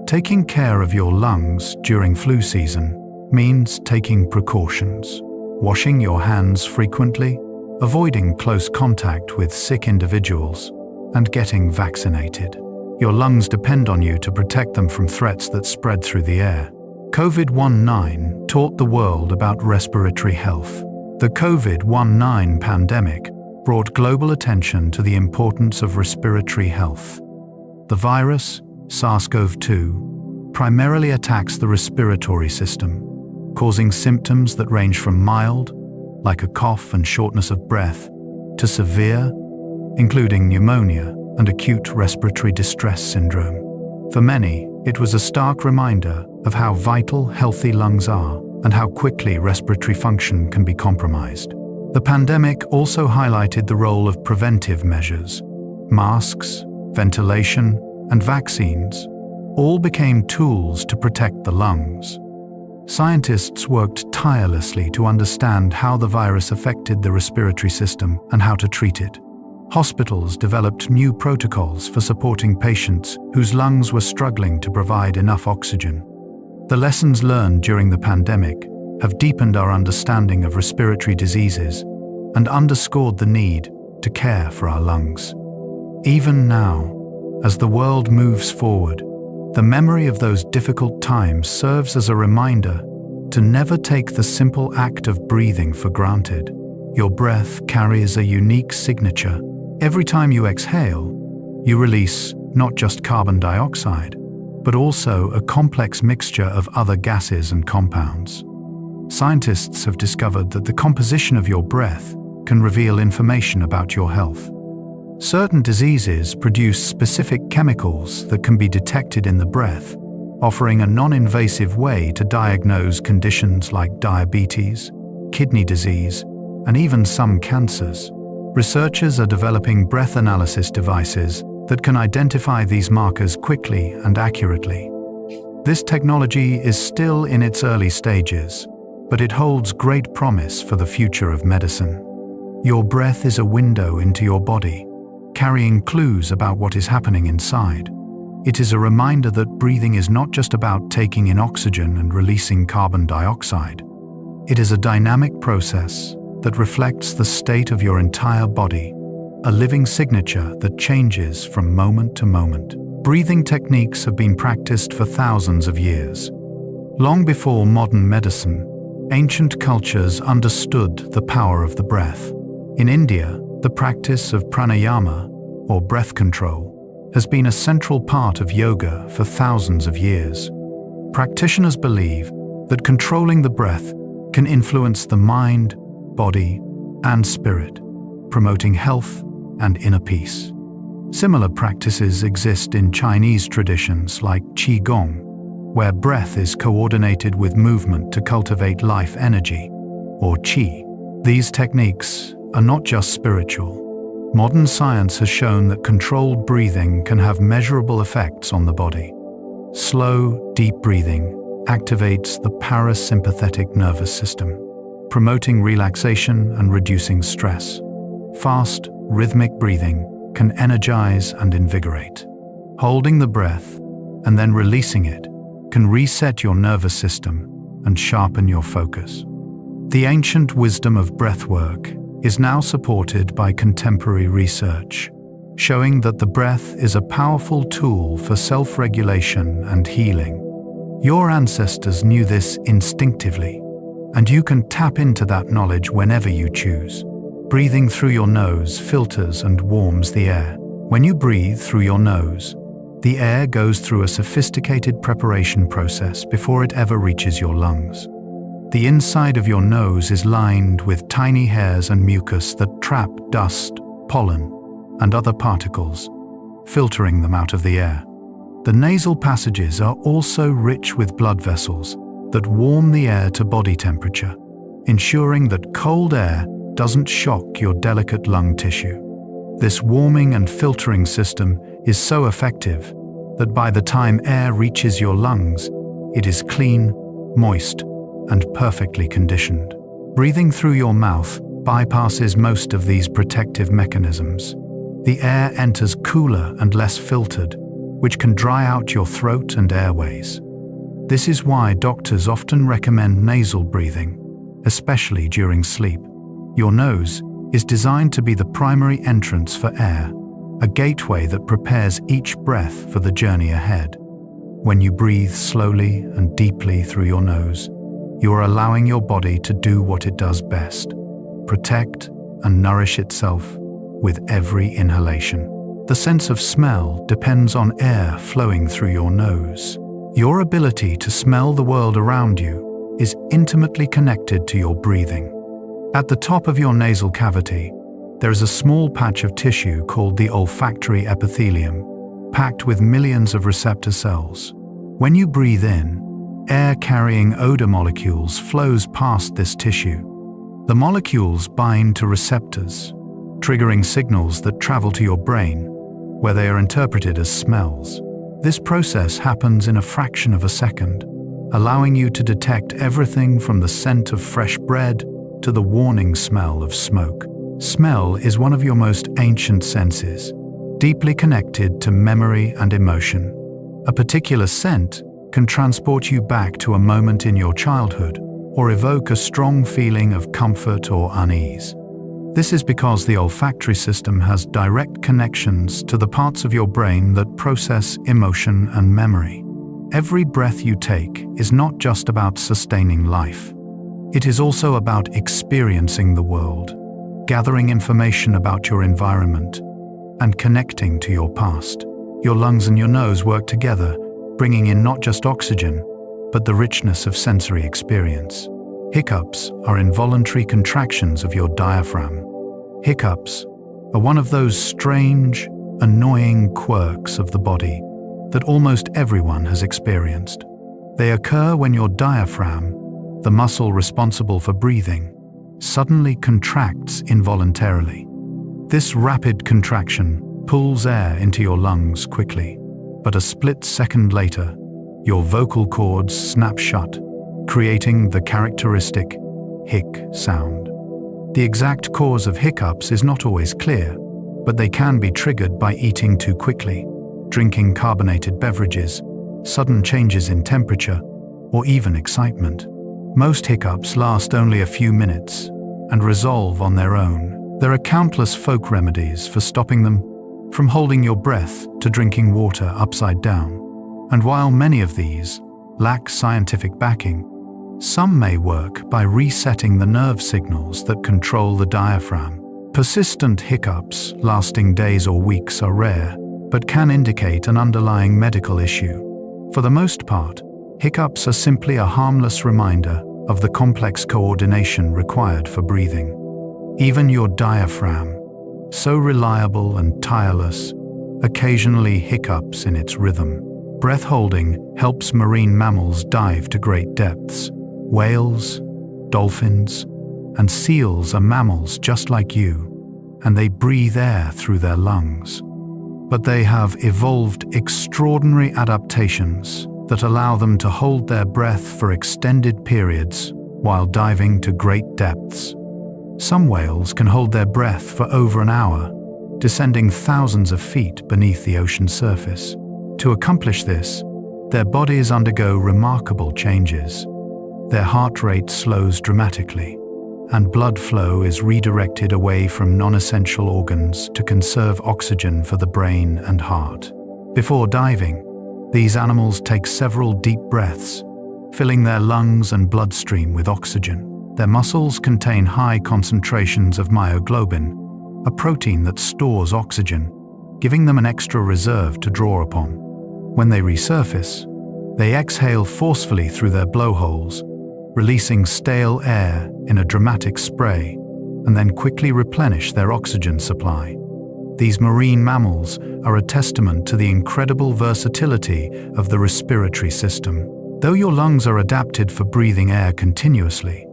Taking care of your lungs during flu season means taking precautions, washing your hands frequently, avoiding close contact with sick individuals, and getting vaccinated. Your lungs depend on you to protect them from threats that spread through the air. COVID-19 taught the world about respiratory health. The COVID-19 pandemic brought global attention to the importance of respiratory health. The virus, SARS-CoV-2, primarily attacks the respiratory system, causing symptoms that range from mild like a cough and shortness of breath, to severe, including pneumonia and acute respiratory distress syndrome. For many, it was a stark reminder of how vital healthy lungs are and how quickly respiratory function can be compromised. The pandemic also highlighted the role of preventive measures. Masks, ventilation, and vaccines all became tools to protect the lungs. Scientists worked tirelessly to understand how the virus affected the respiratory system and how to treat it. Hospitals developed new protocols for supporting patients whose lungs were struggling to provide enough oxygen. The lessons learned during the pandemic have deepened our understanding of respiratory diseases and underscored the need to care for our lungs. Even now, as the world moves forward, the memory of those difficult times serves as a reminder to never take the simple act of breathing for granted. Your breath carries a unique signature. Every time you exhale, you release not just carbon dioxide, but also a complex mixture of other gases and compounds. Scientists have discovered that the composition of your breath can reveal information about your health. Certain diseases produce specific chemicals that can be detected in the breath, offering a non-invasive way to diagnose conditions like diabetes, kidney disease, and even some cancers. Researchers are developing breath analysis devices that can identify these markers quickly and accurately. This technology is still in its early stages, but it holds great promise for the future of medicine. Your breath is a window into your body, carrying clues about what is happening inside. It is a reminder that breathing is not just about taking in oxygen and releasing carbon dioxide. It is a dynamic process that reflects the state of your entire body, a living signature that changes from moment to moment. Breathing techniques have been practiced for thousands of years. Long before modern medicine, ancient cultures understood the power of the breath. In India, the practice of pranayama, or breath control, has been a central part of yoga for thousands of years. Practitioners believe that controlling the breath can influence the mind, body, and spirit, promoting health and inner peace. Similar practices exist in Chinese traditions like Qigong, where breath is coordinated with movement to cultivate life energy, or Qi. These techniques are not just spiritual. Modern science has shown that controlled breathing can have measurable effects on the body. Slow, deep breathing activates the parasympathetic nervous system, promoting relaxation and reducing stress. Fast, rhythmic breathing can energize and invigorate. Holding the breath and then releasing it can reset your nervous system and sharpen your focus. The ancient wisdom of breathwork is now supported by contemporary research, showing that the breath is a powerful tool for self-regulation and healing. Your ancestors knew this instinctively, and you can tap into that knowledge whenever you choose. Breathing through your nose filters and warms the air. When you breathe through your nose, the air goes through a sophisticated preparation process before it ever reaches your lungs. The inside of your nose is lined with tiny hairs and mucus that trap dust, pollen, and other particles, filtering them out of the air. The nasal passages are also rich with blood vessels that warm the air to body temperature, ensuring that cold air doesn't shock your delicate lung tissue. This warming and filtering system is so effective that by the time air reaches your lungs, it is clean, moist, and perfectly conditioned. Breathing through your mouth bypasses most of these protective mechanisms. The air enters cooler and less filtered, which can dry out your throat and airways. This is why doctors often recommend nasal breathing, especially during sleep. Your nose is designed to be the primary entrance for air, a gateway that prepares each breath for the journey ahead. When you breathe slowly and deeply through your nose, you are allowing your body to do what it does best: protect and nourish itself with every inhalation. The sense of smell depends on air flowing through your nose. Your ability to smell the world around you is intimately connected to your breathing. At the top of your nasal cavity, there is a small patch of tissue called the olfactory epithelium, packed with millions of receptor cells. When you breathe in, air carrying odor molecules flows past this tissue. The molecules bind to receptors, triggering signals that travel to your brain, where they are interpreted as smells. This process happens in a fraction of a second, allowing you to detect everything from the scent of fresh bread to the warning smell of smoke. Smell is one of your most ancient senses, deeply connected to memory and emotion. A particular scent can transport you back to a moment in your childhood or evoke a strong feeling of comfort or unease. This is because the olfactory system has direct connections to the parts of your brain that process emotion and memory. Every breath you take is not just about sustaining life. It is also about experiencing the world, gathering information about your environment, and connecting to your past. Your lungs and your nose work together, bringing in not just oxygen, but the richness of sensory experience. Hiccups are involuntary contractions of your diaphragm. Hiccups are one of those strange, annoying quirks of the body that almost everyone has experienced. They occur when your diaphragm, the muscle responsible for breathing, suddenly contracts involuntarily. This rapid contraction pulls air into your lungs quickly, but a split second later, your vocal cords snap shut, creating the characteristic hic sound. The exact cause of hiccups is not always clear, but they can be triggered by eating too quickly, drinking carbonated beverages, sudden changes in temperature, or even excitement. Most hiccups last only a few minutes and resolve on their own. There are countless folk remedies for stopping them, from holding your breath to drinking water upside down. And while many of these lack scientific backing, some may work by resetting the nerve signals that control the diaphragm. Persistent hiccups lasting days or weeks are rare, but can indicate an underlying medical issue. For the most part, hiccups are simply a harmless reminder of the complex coordination required for breathing. Even your diaphragm, so reliable and tireless, occasionally hiccups in its rhythm. Breath holding helps marine mammals dive to great depths. Whales, dolphins, and seals are mammals just like you, and they breathe air through their lungs. But they have evolved extraordinary adaptations that allow them to hold their breath for extended periods while diving to great depths. Some whales can hold their breath for over an hour, descending thousands of feet beneath the ocean surface. To accomplish this, their bodies undergo remarkable changes. Their heart rate slows dramatically, and blood flow is redirected away from non-essential organs to conserve oxygen for the brain and heart. Before diving, these animals take several deep breaths, filling their lungs and bloodstream with oxygen. Their muscles contain high concentrations of myoglobin, a protein that stores oxygen, giving them an extra reserve to draw upon. When they resurface, they exhale forcefully through their blowholes, releasing stale air in a dramatic spray, and then quickly replenish their oxygen supply. These marine mammals are a testament to the incredible versatility of the respiratory system. Though your lungs are adapted for breathing air continuously,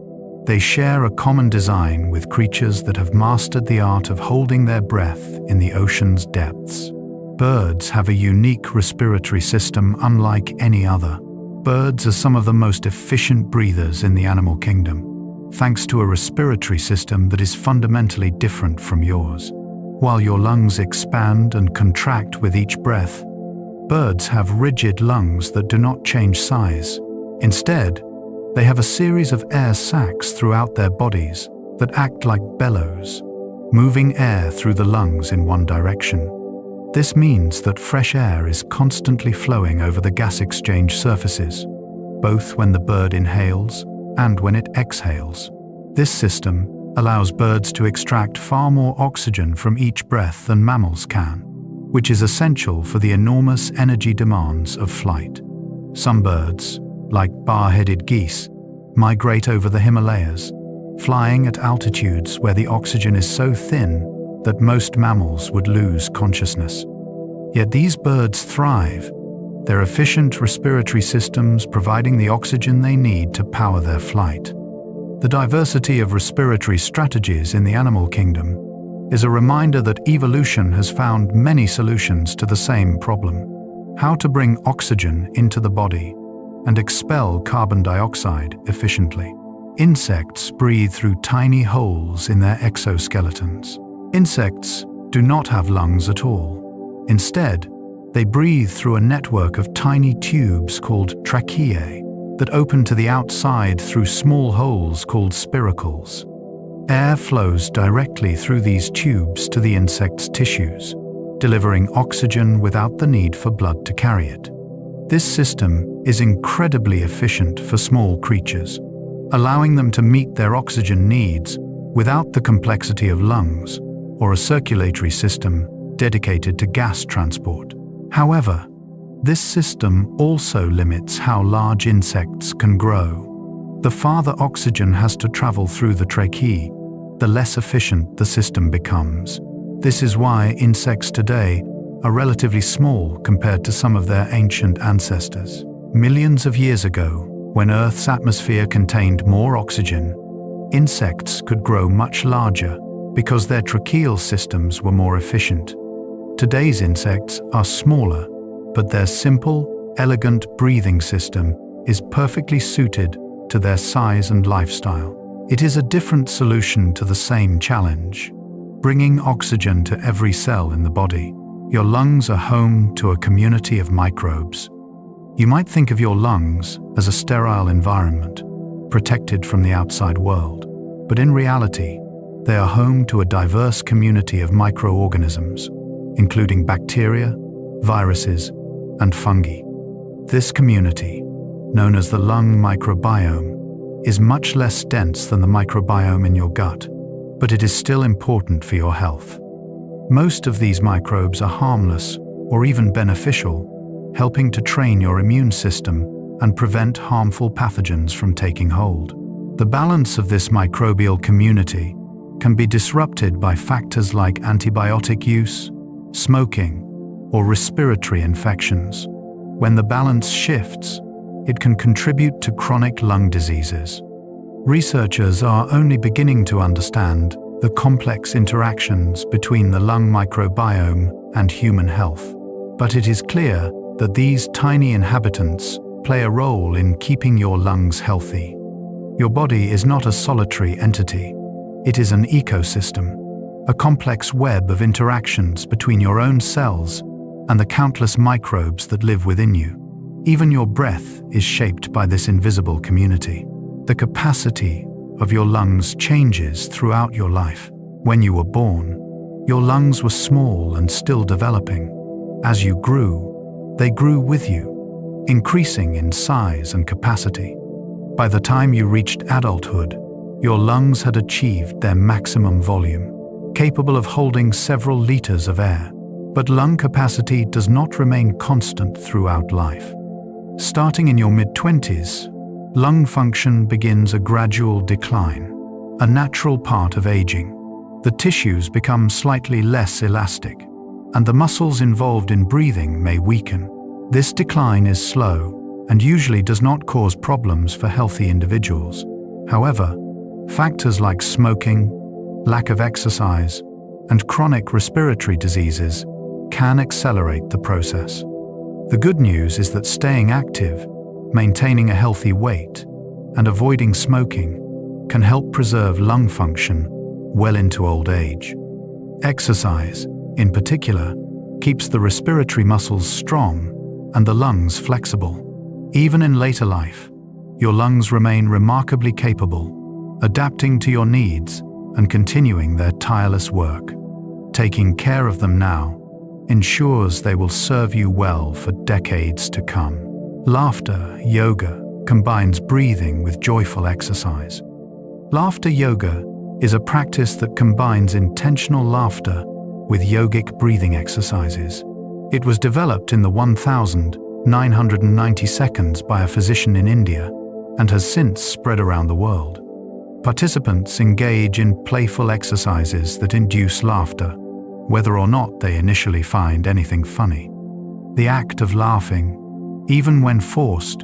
they share a common design with creatures that have mastered the art of holding their breath in the ocean's depths. Birds have a unique respiratory system unlike any other. Birds are some of the most efficient breathers in the animal kingdom, thanks to a respiratory system that is fundamentally different from yours. While your lungs expand and contract with each breath, birds have rigid lungs that do not change size. Instead, they have a series of air sacs throughout their bodies that act like bellows, moving air through the lungs in one direction. This means that fresh air is constantly flowing over the gas exchange surfaces, both when the bird inhales and when it exhales. This system allows birds to extract far more oxygen from each breath than mammals can, which is essential for the enormous energy demands of flight. Some birds, like bar-headed geese, migrate over the Himalayas, flying at altitudes where the oxygen is so thin that most mammals would lose consciousness. Yet these birds thrive, their efficient respiratory systems providing the oxygen they need to power their flight. The diversity of respiratory strategies in the animal kingdom is a reminder that evolution has found many solutions to the same problem: how to bring oxygen into the body and expel carbon dioxide efficiently. Insects breathe through tiny holes in their exoskeletons. Insects do not have lungs at all. Instead, they breathe through a network of tiny tubes called tracheae that open to the outside through small holes called spiracles. Air flows directly through these tubes to the insect's tissues, delivering oxygen without the need for blood to carry it. This system is incredibly efficient for small creatures, allowing them to meet their oxygen needs without the complexity of lungs or a circulatory system dedicated to gas transport. However, this system also limits how large insects can grow. The farther oxygen has to travel through the tracheae, the less efficient the system becomes. This is why insects today are relatively small compared to some of their ancient ancestors. Millions of years ago, when Earth's atmosphere contained more oxygen, insects could grow much larger because their tracheal systems were more efficient. Today's insects are smaller, but their simple, elegant breathing system is perfectly suited to their size and lifestyle. It is a different solution to the same challenge, bringing oxygen to every cell in the body. Your lungs are home to a community of microbes. You might think of your lungs as a sterile environment, protected from the outside world, but in reality, they are home to a diverse community of microorganisms, including bacteria, viruses, and fungi. This community, known as the lung microbiome, is much less dense than the microbiome in your gut, but it is still important for your health. Most of these microbes are harmless or even beneficial, helping to train your immune system and prevent harmful pathogens from taking hold. The balance of this microbial community can be disrupted by factors like antibiotic use, smoking, or respiratory infections. When the balance shifts, it can contribute to chronic lung diseases. Researchers are only beginning to understand the complex interactions between the lung microbiome and human health, but it is clear that these tiny inhabitants play a role in keeping your lungs healthy. Your body is not a solitary entity. It is an ecosystem, a complex web of interactions between your own cells and the countless microbes that live within you. Even your breath is shaped by this invisible community. The capacity of your lungs changes throughout your life. When you were born, your lungs were small and still developing. As you grew, they grew with you, increasing in size and capacity. By the time you reached adulthood, your lungs had achieved their maximum volume, capable of holding several liters of air. But lung capacity does not remain constant throughout life. Starting in your mid-20s, lung function begins a gradual decline, a natural part of aging. The tissues become slightly less elastic, and the muscles involved in breathing may weaken. This decline is slow and usually does not cause problems for healthy individuals. However, factors like smoking, lack of exercise, and chronic respiratory diseases can accelerate the process. The good news is that staying active, maintaining a healthy weight, and avoiding smoking can help preserve lung function well into old age. Exercise, in particular, keeps the respiratory muscles strong and the lungs flexible. Even in later life, your lungs remain remarkably capable, adapting to your needs and continuing their tireless work. Taking care of them now ensures they will serve you well for decades to come. Laughter yoga combines breathing with joyful exercise. Laughter yoga is a practice that combines intentional laughter with yogic breathing exercises. It was developed in the 1990 seconds by a physician in India and has since spread around the world. Participants engage in playful exercises that induce laughter, whether or not they initially find anything funny. The act of laughing, even when forced,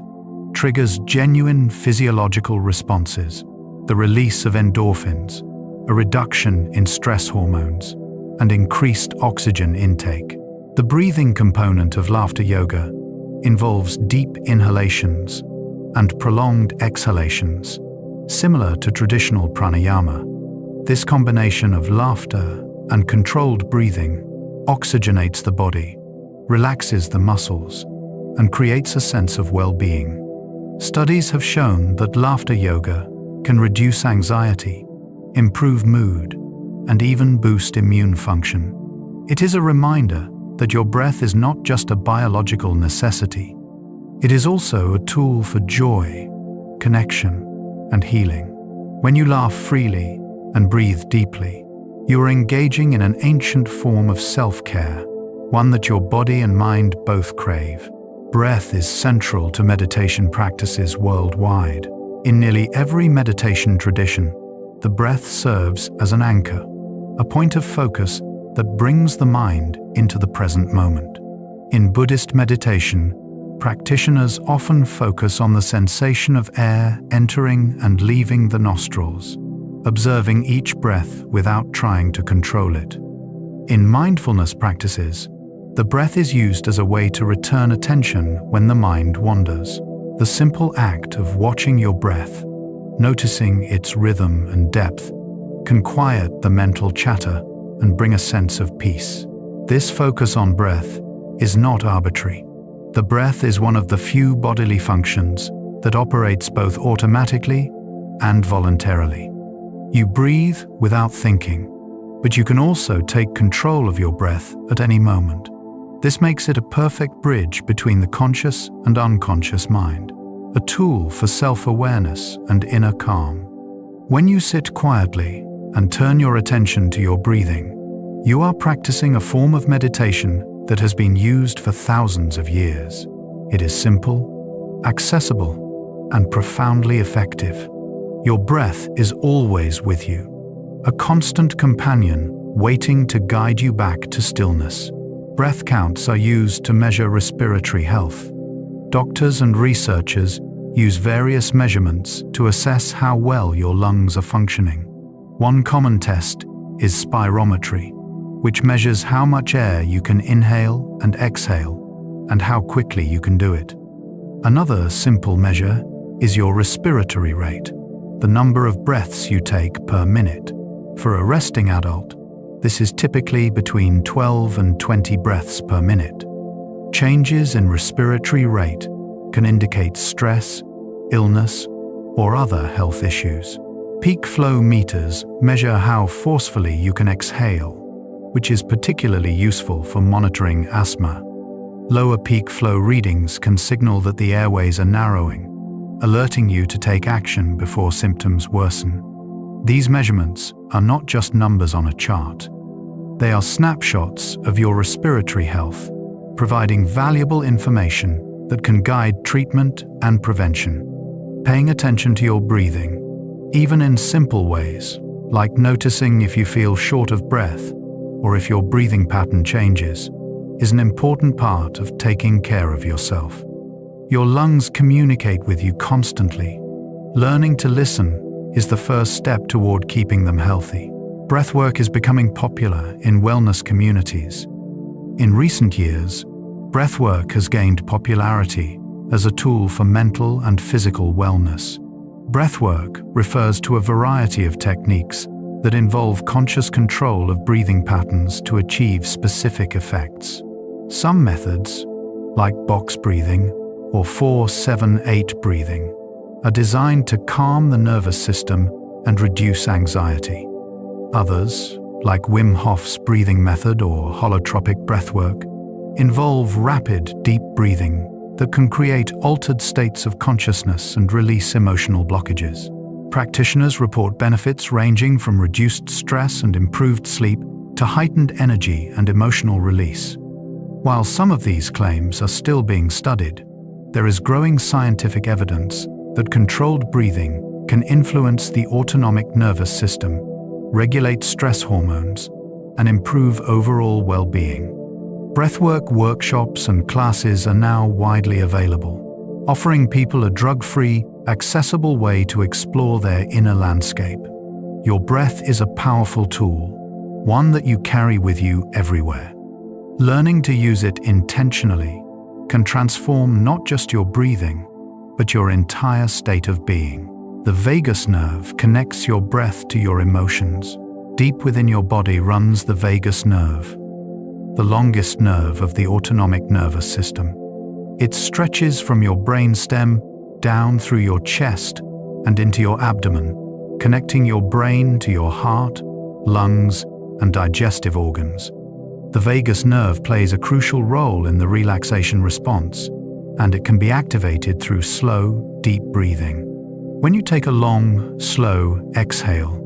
triggers genuine physiological responses, the release of endorphins, a reduction in stress hormones, and increased oxygen intake. The breathing component of laughter yoga involves deep inhalations and prolonged exhalations, similar to traditional pranayama. This combination of laughter and controlled breathing oxygenates the body, relaxes the muscles, and creates a sense of well-being. Studies have shown that laughter yoga can reduce anxiety, improve mood, and even boost immune function. It is a reminder that your breath is not just a biological necessity. It is also a tool for joy, connection, and healing. When you laugh freely and breathe deeply, you are engaging in an ancient form of self-care, one that your body and mind both crave. Breath is central to meditation practices worldwide. In nearly every meditation tradition, the breath serves as an anchor, a point of focus that brings the mind into the present moment. In Buddhist meditation, practitioners often focus on the sensation of air entering and leaving the nostrils, observing each breath without trying to control it. In mindfulness practices, the breath is used as a way to return attention when the mind wanders. The simple act of watching your breath, noticing its rhythm and depth, can quiet the mental chatter and bring a sense of peace. This focus on breath is not arbitrary. The breath is one of the few bodily functions that operates both automatically and voluntarily. You breathe without thinking, but you can also take control of your breath at any moment. This makes it a perfect bridge between the conscious and unconscious mind, a tool for self-awareness and inner calm. When you sit quietly and turn your attention to your breathing, you are practicing a form of meditation that has been used for thousands of years. It is simple, accessible, and profoundly effective. Your breath is always with you, a constant companion waiting to guide you back to stillness. Breath counts are used to measure respiratory health. Doctors and researchers use various measurements to assess how well your lungs are functioning. One common test is spirometry, which measures how much air you can inhale and exhale, and how quickly you can do it. Another simple measure is your respiratory rate, the number of breaths you take per minute. For a resting adult, this is typically between 12 and 20 breaths per minute. Changes in respiratory rate can indicate stress, illness, or other health issues. Peak flow meters measure how forcefully you can exhale, which is particularly useful for monitoring asthma. Lower peak flow readings can signal that the airways are narrowing, alerting you to take action before symptoms worsen. These measurements are not just numbers on a chart. They are snapshots of your respiratory health, providing valuable information that can guide treatment and prevention. Paying attention to your breathing, even in simple ways, like noticing if you feel short of breath or if your breathing pattern changes, is an important part of taking care of yourself. Your lungs communicate with you constantly. Learning to listen is the first step toward keeping them healthy. Breathwork is becoming popular in wellness communities. In recent years, breathwork has gained popularity as a tool for mental and physical wellness. Breathwork refers to a variety of techniques that involve conscious control of breathing patterns to achieve specific effects. Some methods, like box breathing or 4-7-8 breathing, are designed to calm the nervous system and reduce anxiety. Others, like Wim Hof's breathing method or holotropic breathwork, involve rapid, deep breathing that can create altered states of consciousness and release emotional blockages. Practitioners report benefits ranging from reduced stress and improved sleep to heightened energy and emotional release. While some of these claims are still being studied, there is growing scientific evidence that controlled breathing can influence the autonomic nervous system, regulate stress hormones, and improve overall well-being. Breathwork workshops and classes are now widely available, offering people a drug-free, accessible way to explore their inner landscape. Your breath is a powerful tool, one that you carry with you everywhere. Learning to use it intentionally can transform not just your breathing, but your entire state of being. The vagus nerve connects your breath to your emotions. Deep within your body runs the vagus nerve, the longest nerve of the autonomic nervous system. It stretches from your brainstem down through your chest and into your abdomen, connecting your brain to your heart, lungs, and digestive organs. The vagus nerve plays a crucial role in the relaxation response, and it can be activated through slow, deep breathing. When you take a long, slow exhale,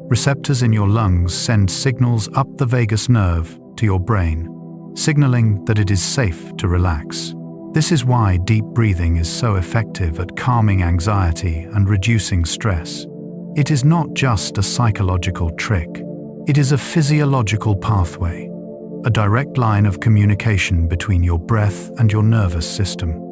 receptors in your lungs send signals up the vagus nerve to your brain, signaling that it is safe to relax. This is why deep breathing is so effective at calming anxiety and reducing stress. It is not just a psychological trick. It is a physiological pathway, a direct line of communication between your breath and your nervous system.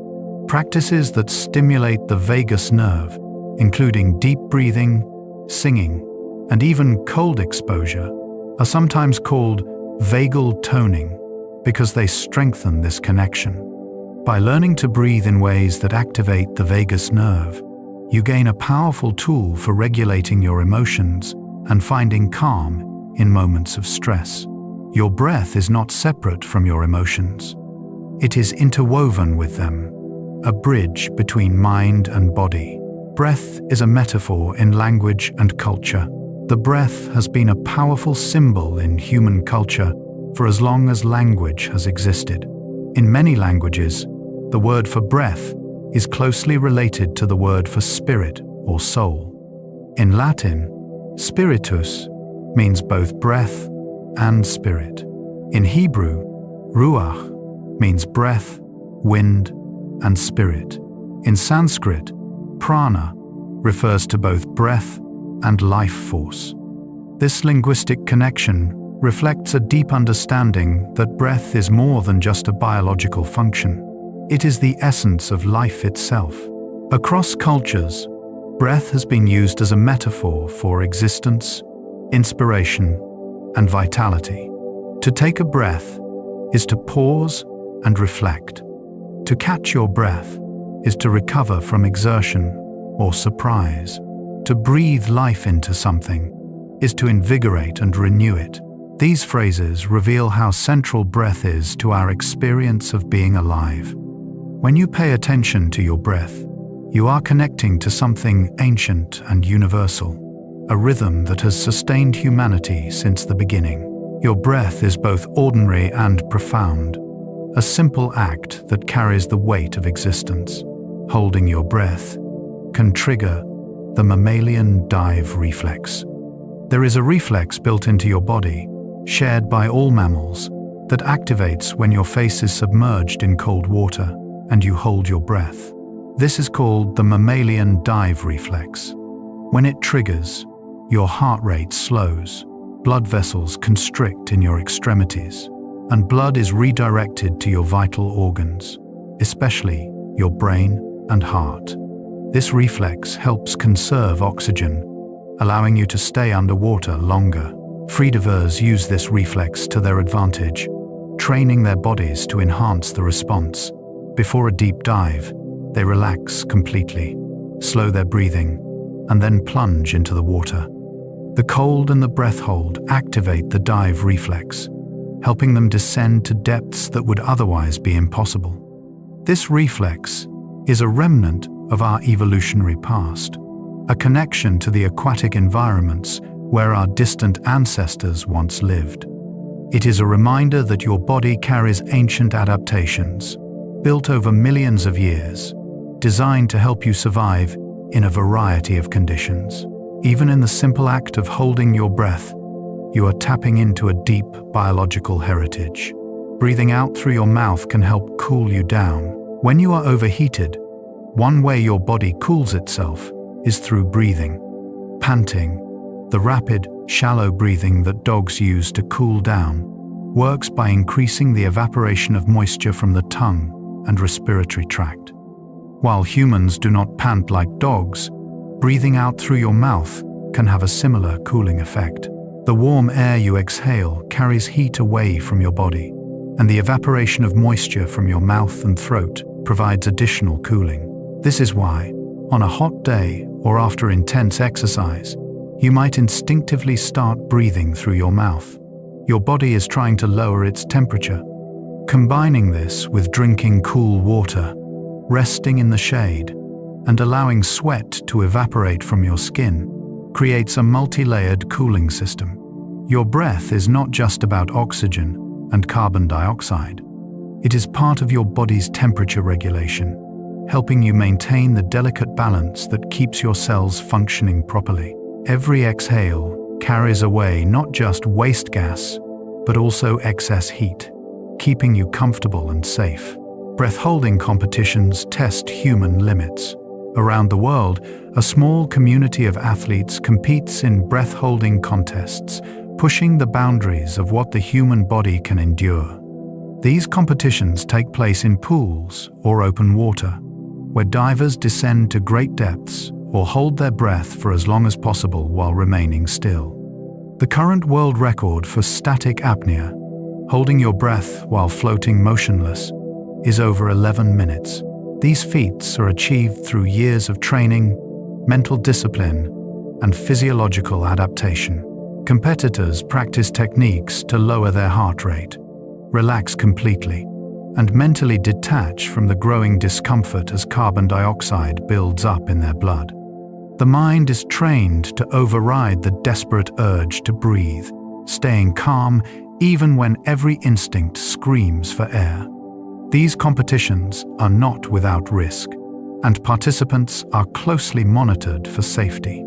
Practices that stimulate the vagus nerve, including deep breathing, singing, and even cold exposure, are sometimes called vagal toning because they strengthen this connection. By learning to breathe in ways that activate the vagus nerve, you gain a powerful tool for regulating your emotions and finding calm in moments of stress. Your breath is not separate from your emotions. It is interwoven with them, a bridge between mind and body. Breath is a metaphor in language and culture. The breath has been a powerful symbol in human culture for as long as language has existed. In many languages, the word for breath is closely related to the word for spirit or soul. In Latin, spiritus means both breath and spirit. In Hebrew, ruach means breath, wind, and spirit. In Sanskrit, prana refers to both breath and life force. This linguistic connection reflects a deep understanding that breath is more than just a biological function. It is the essence of life itself. Across cultures, breath has been used as a metaphor for existence, inspiration, and vitality. To take a breath is to pause and reflect. To catch your breath is to recover from exertion or surprise. To breathe life into something is to invigorate and renew it. These phrases reveal how central breath is to our experience of being alive. When you pay attention to your breath, you are connecting to something ancient and universal, a rhythm that has sustained humanity since the beginning. Your breath is both ordinary and profound, a simple act that carries the weight of existence. Holding your breath can trigger the mammalian dive reflex. There is a reflex built into your body, shared by all mammals, that activates when your face is submerged in cold water and you hold your breath. This is called the mammalian dive reflex. When it triggers, your heart rate slows, blood vessels constrict in your extremities, and blood is redirected to your vital organs, especially your brain and heart. This reflex helps conserve oxygen, allowing you to stay underwater longer. Freedivers use this reflex to their advantage, training their bodies to enhance the response. Before a deep dive, they relax completely, slow their breathing, and then plunge into the water. The cold and the breath hold activate the dive reflex, helping them descend to depths that would otherwise be impossible. This reflex is a remnant of our evolutionary past, a connection to the aquatic environments where our distant ancestors once lived. It is a reminder that your body carries ancient adaptations, built over millions of years, designed to help you survive in a variety of conditions. Even in the simple act of holding your breath, you are tapping into a deep biological heritage. Breathing out through your mouth can help cool you down. When you are overheated, one way your body cools itself is through breathing. Panting, the rapid, shallow breathing that dogs use to cool down, works by increasing the evaporation of moisture from the tongue and respiratory tract. While humans do not pant like dogs, breathing out through your mouth can have a similar cooling effect. The warm air you exhale carries heat away from your body, and the evaporation of moisture from your mouth and throat provides additional cooling. This is why, on a hot day or after intense exercise, you might instinctively start breathing through your mouth. Your body is trying to lower its temperature. Combining this with drinking cool water, resting in the shade, and allowing sweat to evaporate from your skin creates a multi-layered cooling system. Your breath is not just about oxygen and carbon dioxide. It is part of your body's temperature regulation, helping you maintain the delicate balance that keeps your cells functioning properly. Every exhale carries away not just waste gas, but also excess heat, keeping you comfortable and safe. Breath-holding competitions test human limits. Around the world, a small community of athletes competes in breath-holding contests, pushing the boundaries of what the human body can endure. These competitions take place in pools or open water, where divers descend to great depths or hold their breath for as long as possible while remaining still. The current world record for static apnea, holding your breath while floating motionless, is over 11 minutes. These feats are achieved through years of training, mental discipline, and physiological adaptation. Competitors practice techniques to lower their heart rate, relax completely, and mentally detach from the growing discomfort as carbon dioxide builds up in their blood. The mind is trained to override the desperate urge to breathe, staying calm even when every instinct screams for air. These competitions are not without risk, and participants are closely monitored for safety.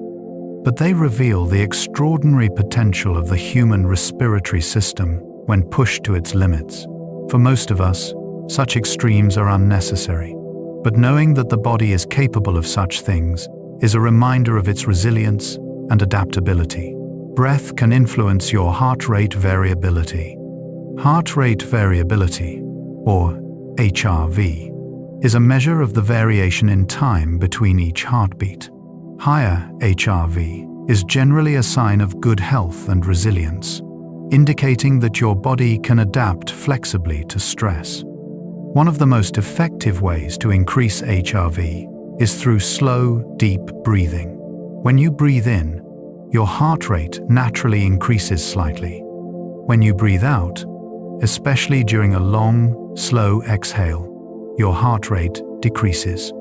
But they reveal the extraordinary potential of the human respiratory system when pushed to its limits. For most of us, such extremes are unnecessary, but knowing that the body is capable of such things is a reminder of its resilience and adaptability. Breath can influence your heart rate variability. Heart rate variability, or HRV, is a measure of the variation in time between each heartbeat. Higher HRV is generally a sign of good health and resilience, indicating that your body can adapt flexibly to stress. One of the most effective ways to increase HRV is through slow, deep breathing. When you breathe in, your heart rate naturally increases slightly. When you breathe out, especially during a long, slow exhale, your heart rate decreases.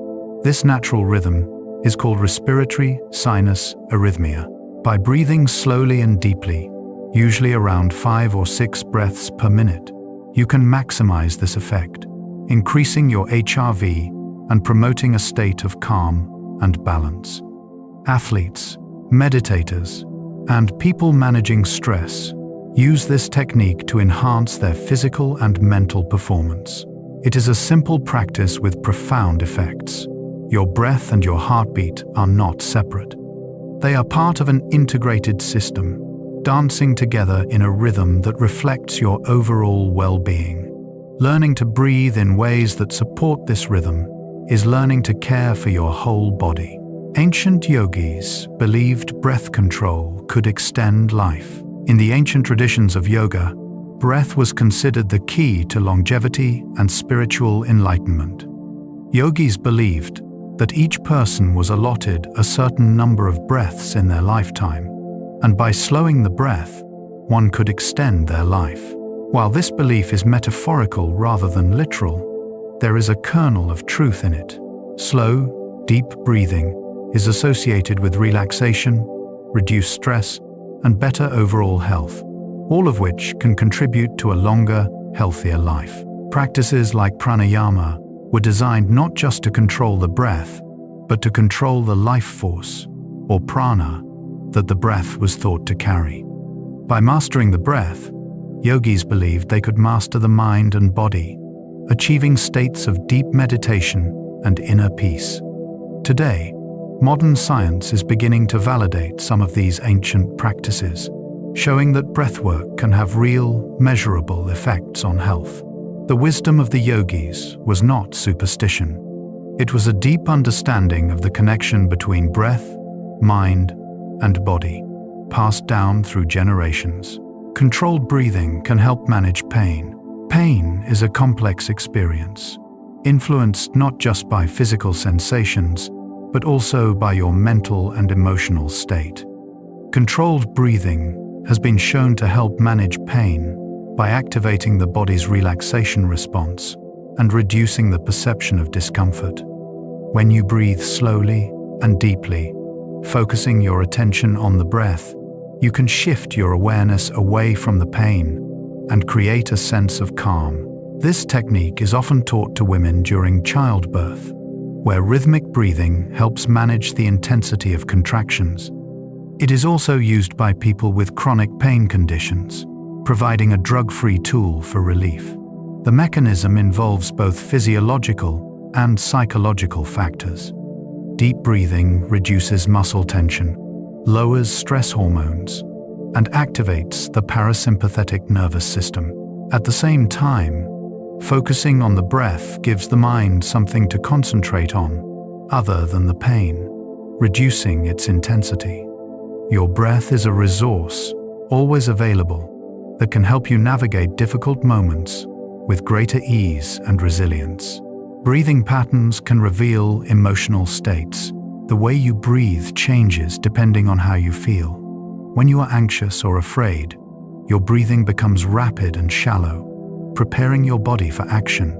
This natural rhythm is called respiratory sinus arrhythmia. By breathing slowly and deeply, usually around 5 or 6 breaths per minute, you can maximize this effect, increasing your HRV and promoting a state of calm and balance. Athletes, meditators, and people managing stress use this technique to enhance their physical and mental performance. It is a simple practice with profound effects. Your breath and your heartbeat are not separate. They are part of an integrated system, dancing together in a rhythm that reflects your overall well-being. Learning to breathe in ways that support this rhythm is learning to care for your whole body. Ancient yogis believed breath control could extend life. In the ancient traditions of yoga, breath was considered the key to longevity and spiritual enlightenment. Yogis believed that each person was allotted a certain number of breaths in their lifetime, and by slowing the breath, one could extend their life. While this belief is metaphorical rather than literal, there is a kernel of truth in it. Slow, deep breathing is associated with relaxation, reduced stress, and better overall health, all of which can contribute to a longer, healthier life. Practices like pranayama were designed not just to control the breath, but to control the life force, or prana, that the breath was thought to carry. By mastering the breath, yogis believed they could master the mind and body, achieving states of deep meditation and inner peace. Today, Modern science is beginning to validate some of these ancient practices, showing that breathwork can have real, measurable effects on health. The wisdom of the yogis was not superstition. It was a deep understanding of the connection between breath, mind, and body, passed down through generations. Controlled breathing can help manage pain. Pain is a complex experience, influenced not just by physical sensations, but also by your mental and emotional state. Controlled breathing has been shown to help manage pain by activating the body's relaxation response and reducing the perception of discomfort. When you breathe slowly and deeply, focusing your attention on the breath, you can shift your awareness away from the pain and create a sense of calm. This technique is often taught to women during childbirth, where rhythmic breathing helps manage the intensity of contractions. It is also used by people with chronic pain conditions, providing a drug-free tool for relief. The mechanism involves both physiological and psychological factors. Deep breathing reduces muscle tension, lowers stress hormones, and activates the parasympathetic nervous system. At the same time, focusing on the breath gives the mind something to concentrate on, other than the pain, reducing its intensity. Your breath is a resource, always available, that can help you navigate difficult moments with greater ease and resilience. Breathing patterns can reveal emotional states. The way you breathe changes depending on how you feel. When you are anxious or afraid, your breathing becomes rapid and shallow, preparing your body for action.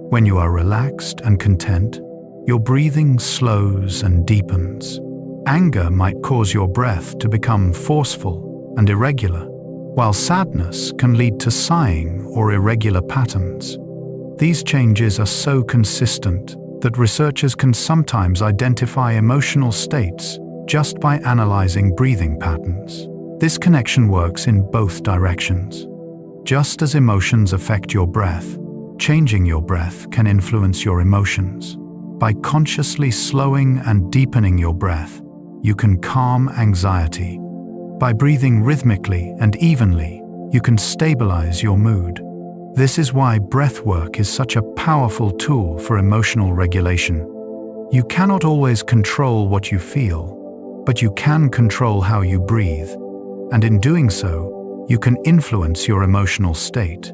When you are relaxed and content, your breathing slows and deepens. Anger might cause your breath to become forceful and irregular, while sadness can lead to sighing or irregular patterns. These changes are so consistent that researchers can sometimes identify emotional states just by analyzing breathing patterns. This connection works in both directions. Just as emotions affect your breath, changing your breath can influence your emotions. By consciously slowing and deepening your breath, you can calm anxiety. By breathing rhythmically and evenly, you can stabilize your mood. This is why breathwork is such a powerful tool for emotional regulation. You cannot always control what you feel, but you can control how you breathe, and in doing so, you can influence your emotional state.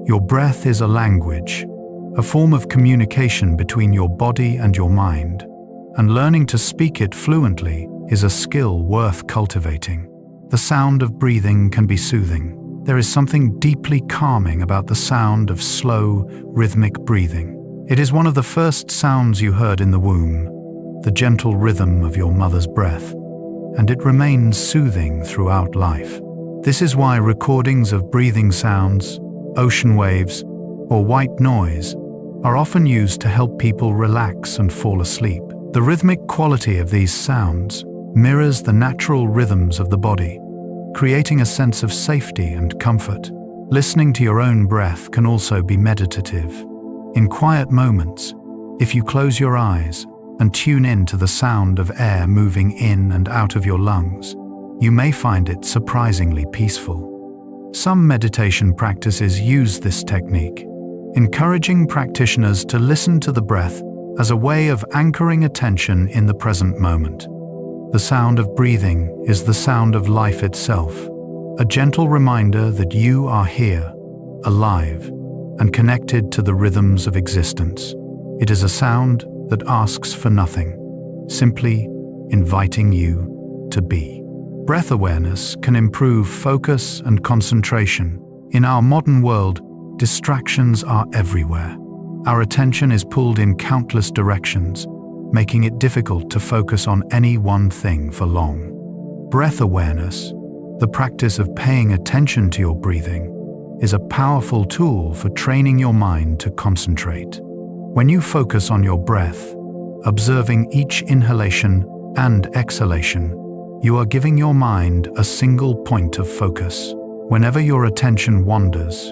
Your breath is a language, a form of communication between your body and your mind, and learning to speak it fluently is a skill worth cultivating. The sound of breathing can be soothing. There is something deeply calming about the sound of slow, rhythmic breathing. It is one of the first sounds you heard in the womb, the gentle rhythm of your mother's breath, and it remains soothing throughout life. This is why recordings of breathing sounds, ocean waves, or white noise are often used to help people relax and fall asleep. The rhythmic quality of these sounds mirrors the natural rhythms of the body, creating a sense of safety and comfort. Listening to your own breath can also be meditative. In quiet moments, if you close your eyes and tune in to the sound of air moving in and out of your lungs, you may find it surprisingly peaceful. Some meditation practices use this technique, encouraging practitioners to listen to the breath as a way of anchoring attention in the present moment. The sound of breathing is the sound of life itself, a gentle reminder that you are here, alive, and connected to the rhythms of existence. It is a sound that asks for nothing, simply inviting you to be. Breath awareness can improve focus and concentration. In our modern world, distractions are everywhere. Our attention is pulled in countless directions, making it difficult to focus on any one thing for long. Breath awareness, the practice of paying attention to your breathing, is a powerful tool for training your mind to concentrate. When you focus on your breath, observing each inhalation and exhalation, you are giving your mind a single point of focus. Whenever your attention wanders,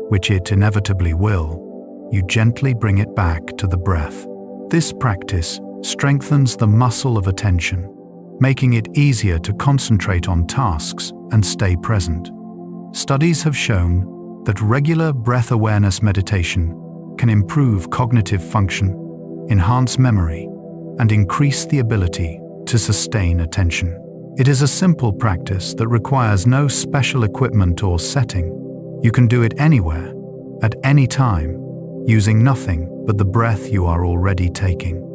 which it inevitably will, you gently bring it back to the breath. This practice strengthens the muscle of attention, making it easier to concentrate on tasks and stay present. Studies have shown that regular breath awareness meditation can improve cognitive function, enhance memory, and increase the ability to sustain attention. It is a simple practice that requires no special equipment or setting. You can do it anywhere, at any time, using nothing but the breath you are already taking.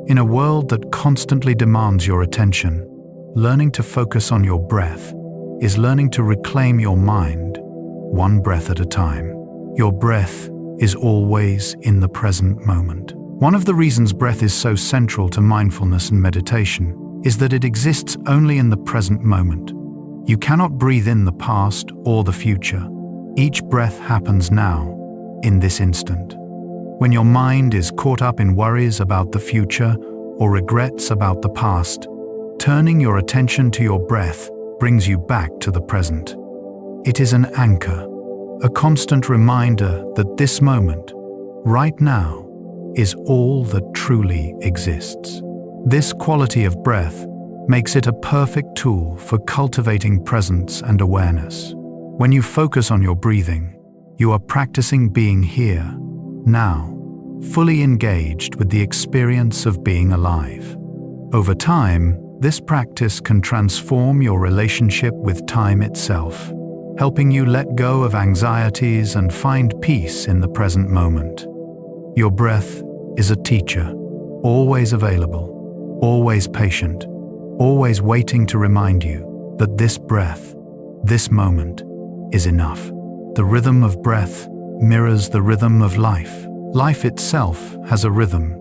In a world that constantly demands your attention, learning to focus on your breath is learning to reclaim your mind, one breath at a time. Your breath is always in the present moment. One of the reasons breath is so central to mindfulness and meditation is that it exists only in the present moment. You cannot breathe in the past or the future. Each breath happens now, in this instant. When your mind is caught up in worries about the future or regrets about the past, turning your attention to your breath brings you back to the present. It is an anchor, a constant reminder that this moment, right now, is all that truly exists. This quality of breath makes it a perfect tool for cultivating presence and awareness. When you focus on your breathing, you are practicing being here, now, fully engaged with the experience of being alive. Over time, this practice can transform your relationship with time itself, helping you let go of anxieties and find peace in the present moment. Your breath is a teacher, always available, always patient, always waiting to remind you that this breath, this moment, is enough. The rhythm of breath mirrors the rhythm of life. Life itself has a rhythm,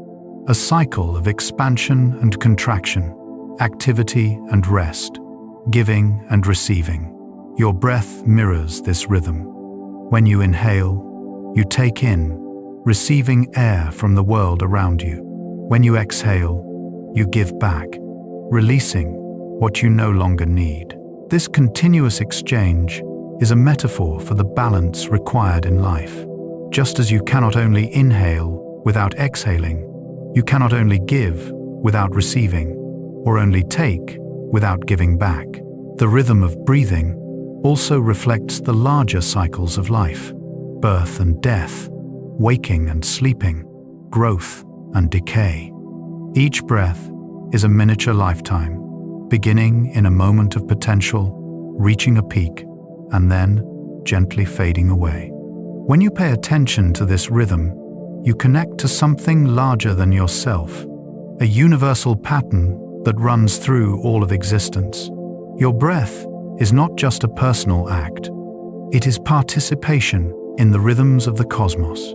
a cycle of expansion and contraction, activity and rest, giving and receiving. Your breath mirrors this rhythm. When you inhale, you take in, receiving air from the world around you. When you exhale, you give back, releasing what you no longer need. This continuous exchange is a metaphor for the balance required in life. Just as you cannot only inhale without exhaling, you cannot only give without receiving, or only take without giving back. The rhythm of breathing also reflects the larger cycles of life: birth and death, waking and sleeping, growth and decay. Each breath is a miniature lifetime, beginning in a moment of potential, reaching a peak, and then gently fading away. When you pay attention to this rhythm, you connect to something larger than yourself, a universal pattern that runs through all of existence. Your breath is not just a personal act. It is participation in the rhythms of the cosmos,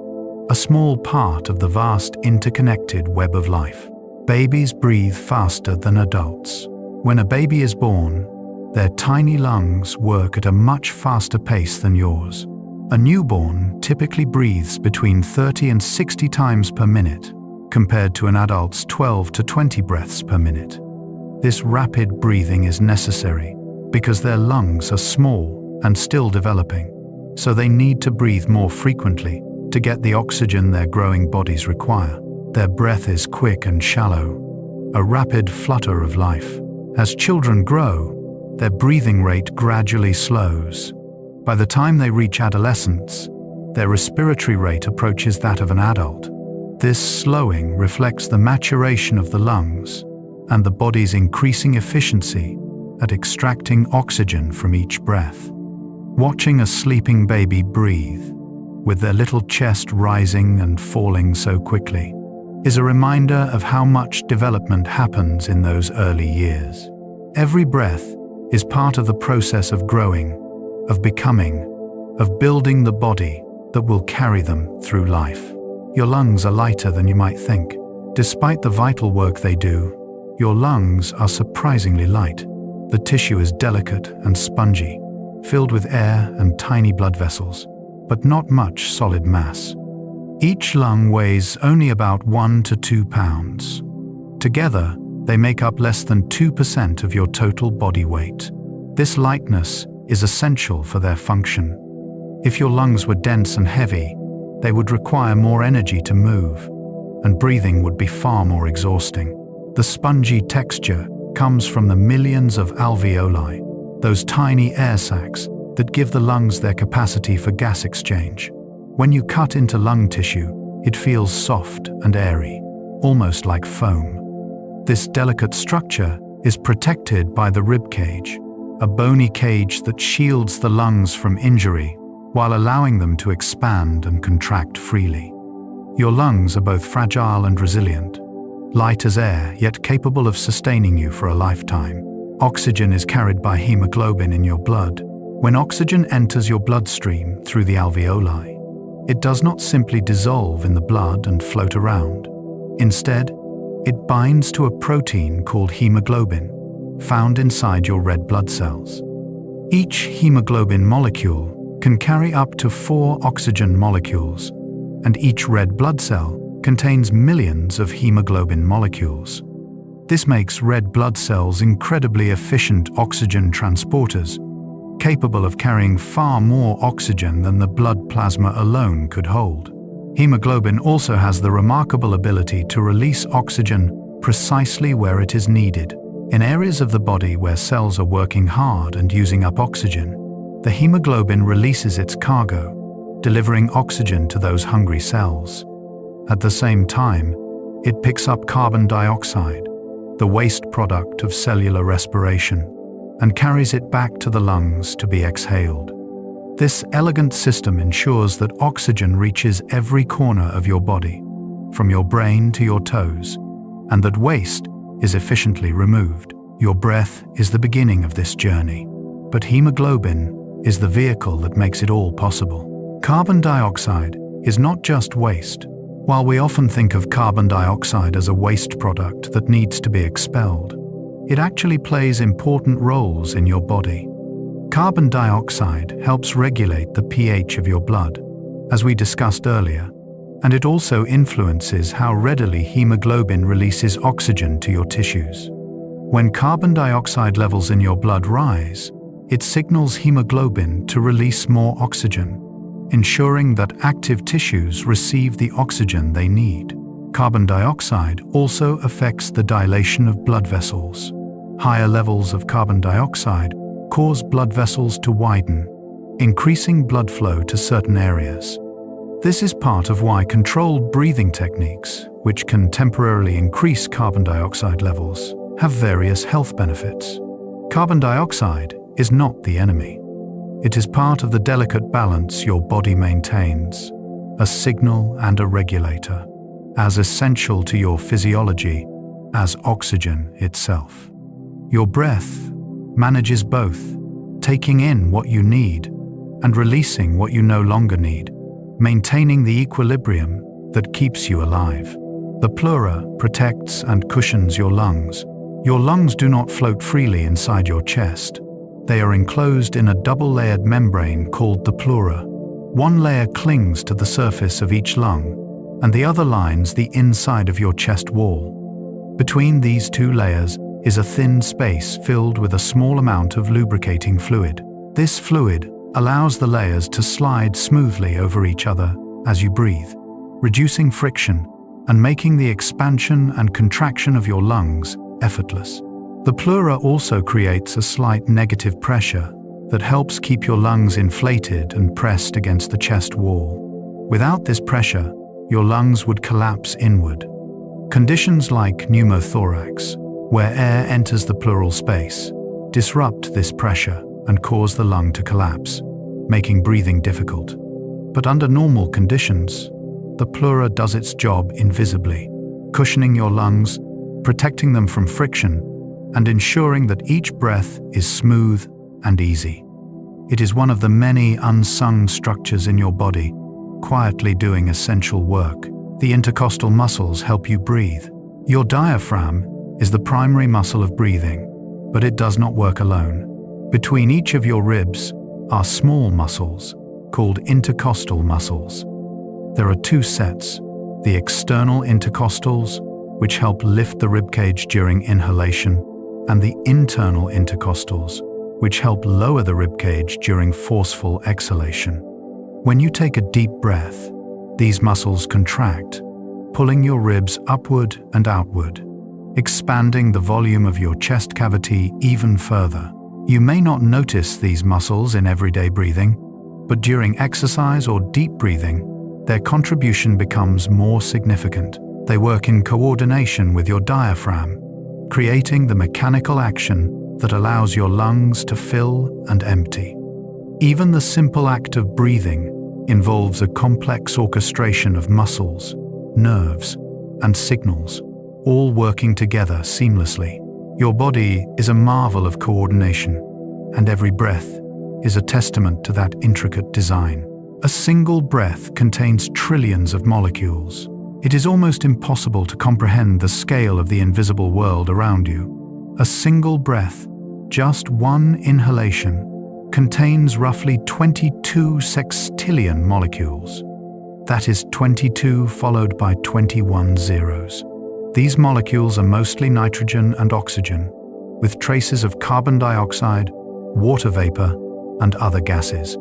a small part of the vast interconnected web of life. Babies breathe faster than adults. When a baby is born, their tiny lungs work at a much faster pace than yours. A newborn typically breathes between 30 and 60 times per minute, compared to an adult's 12 to 20 breaths per minute. This rapid breathing is necessary because their lungs are small and still developing, so they need to breathe more frequently to get the oxygen their growing bodies require. Their breath is quick and shallow, a rapid flutter of life. As children grow, their breathing rate gradually slows. By the time they reach adolescence, their respiratory rate approaches that of an adult. This slowing reflects the maturation of the lungs and the body's increasing efficiency at extracting oxygen from each breath. Watching a sleeping baby breathe, with their little chest rising and falling so quickly, is a reminder of how much development happens in those early years. Every breath is part of the process of growing, of becoming, of building the body that will carry them through life. Your lungs are lighter than you might think. Despite the vital work they do, your lungs are surprisingly light. The tissue is delicate and spongy, filled with air and tiny blood vessels, but not much solid mass. Each lung weighs only about 1 to 2 pounds. Together, they make up less than 2% of your total body weight. This lightness is essential for their function. If your lungs were dense and heavy, they would require more energy to move. and breathing would be far more exhausting. The spongy texture comes from the millions of alveoli, those tiny air sacs that give the lungs their capacity for gas exchange. When you cut into lung tissue, it feels soft and airy, almost like foam. This delicate structure is protected by the rib cage, a bony cage that shields the lungs from injury while allowing them to expand and contract freely. Your lungs are both fragile and resilient, light as air, yet capable of sustaining you for a lifetime. Oxygen is carried by hemoglobin in your blood. When oxygen enters your bloodstream through the alveoli, it does not simply dissolve in the blood and float around. Instead, it binds to a protein called hemoglobin, found inside your red blood cells. Each hemoglobin molecule can carry up to 4 oxygen molecules, and each red blood cell contains millions of hemoglobin molecules. This makes red blood cells incredibly efficient oxygen transporters, capable of carrying far more oxygen than the blood plasma alone could hold. Hemoglobin also has the remarkable ability to release oxygen precisely where it is needed. In areas of the body where cells are working hard and using up oxygen, the hemoglobin releases its cargo, delivering oxygen to those hungry cells. At the same time, it picks up carbon dioxide, the waste product of cellular respiration, and carries it back to the lungs to be exhaled. This elegant system ensures that oxygen reaches every corner of your body, from your brain to your toes, and that waste is efficiently removed. Your breath is the beginning of this journey, but hemoglobin is the vehicle that makes it all possible. Carbon dioxide is not just waste. While we often think of carbon dioxide as a waste product that needs to be expelled, it actually plays important roles in your body. Carbon dioxide helps regulate the pH of your blood, as we discussed earlier, and it also influences how readily hemoglobin releases oxygen to your tissues. When carbon dioxide levels in your blood rise, it signals hemoglobin to release more oxygen, ensuring that active tissues receive the oxygen they need. Carbon dioxide also affects the dilation of blood vessels. Higher levels of carbon dioxide cause blood vessels to widen, increasing blood flow to certain areas. This is part of why controlled breathing techniques, which can temporarily increase carbon dioxide levels, have various health benefits. Carbon dioxide is not the enemy. It is part of the delicate balance your body maintains, a signal and a regulator, as essential to your physiology as oxygen itself. Your breath manages both, taking in what you need and releasing what you no longer need, maintaining the equilibrium that keeps you alive. The pleura protects and cushions your lungs. Your lungs do not float freely inside your chest. They are enclosed in a double-layered membrane called the pleura. One layer clings to the surface of each lung, and the other lines the inside of your chest wall. Between these two layers is a thin space filled with a small amount of lubricating fluid. This fluid allows the layers to slide smoothly over each other as you breathe, reducing friction and making the expansion and contraction of your lungs effortless. The pleura also creates a slight negative pressure that helps keep your lungs inflated and pressed against the chest wall. Without this pressure, your lungs would collapse inward. Conditions like pneumothorax, where air enters the pleural space, disrupt this pressure and cause the lung to collapse, making breathing difficult. But under normal conditions, the pleura does its job invisibly, cushioning your lungs, protecting them from friction, and ensuring that each breath is smooth and easy. It is one of the many unsung structures in your body, quietly doing essential work. The intercostal muscles help you breathe. Your diaphragm is the primary muscle of breathing, but it does not work alone. Between each of your ribs are small muscles called intercostal muscles. There are 2 sets: the external intercostals, which help lift the ribcage during inhalation, and the internal intercostals, which help lower the ribcage during forceful exhalation. When you take a deep breath, these muscles contract, pulling your ribs upward and outward, expanding the volume of your chest cavity even further. You may not notice these muscles in everyday breathing, but during exercise or deep breathing, their contribution becomes more significant. They work in coordination with your diaphragm, creating the mechanical action that allows your lungs to fill and empty. Even the simple act of breathing involves a complex orchestration of muscles, nerves, and signals, all working together seamlessly. Your body is a marvel of coordination, and every breath is a testament to that intricate design. A single breath contains trillions of molecules. It is almost impossible to comprehend the scale of the invisible world around you. A single breath, just one inhalation, contains roughly 22 sextillion molecules. That is 22 followed by 21 zeros. These molecules are mostly nitrogen and oxygen, with traces of carbon dioxide, water vapor, and other gases.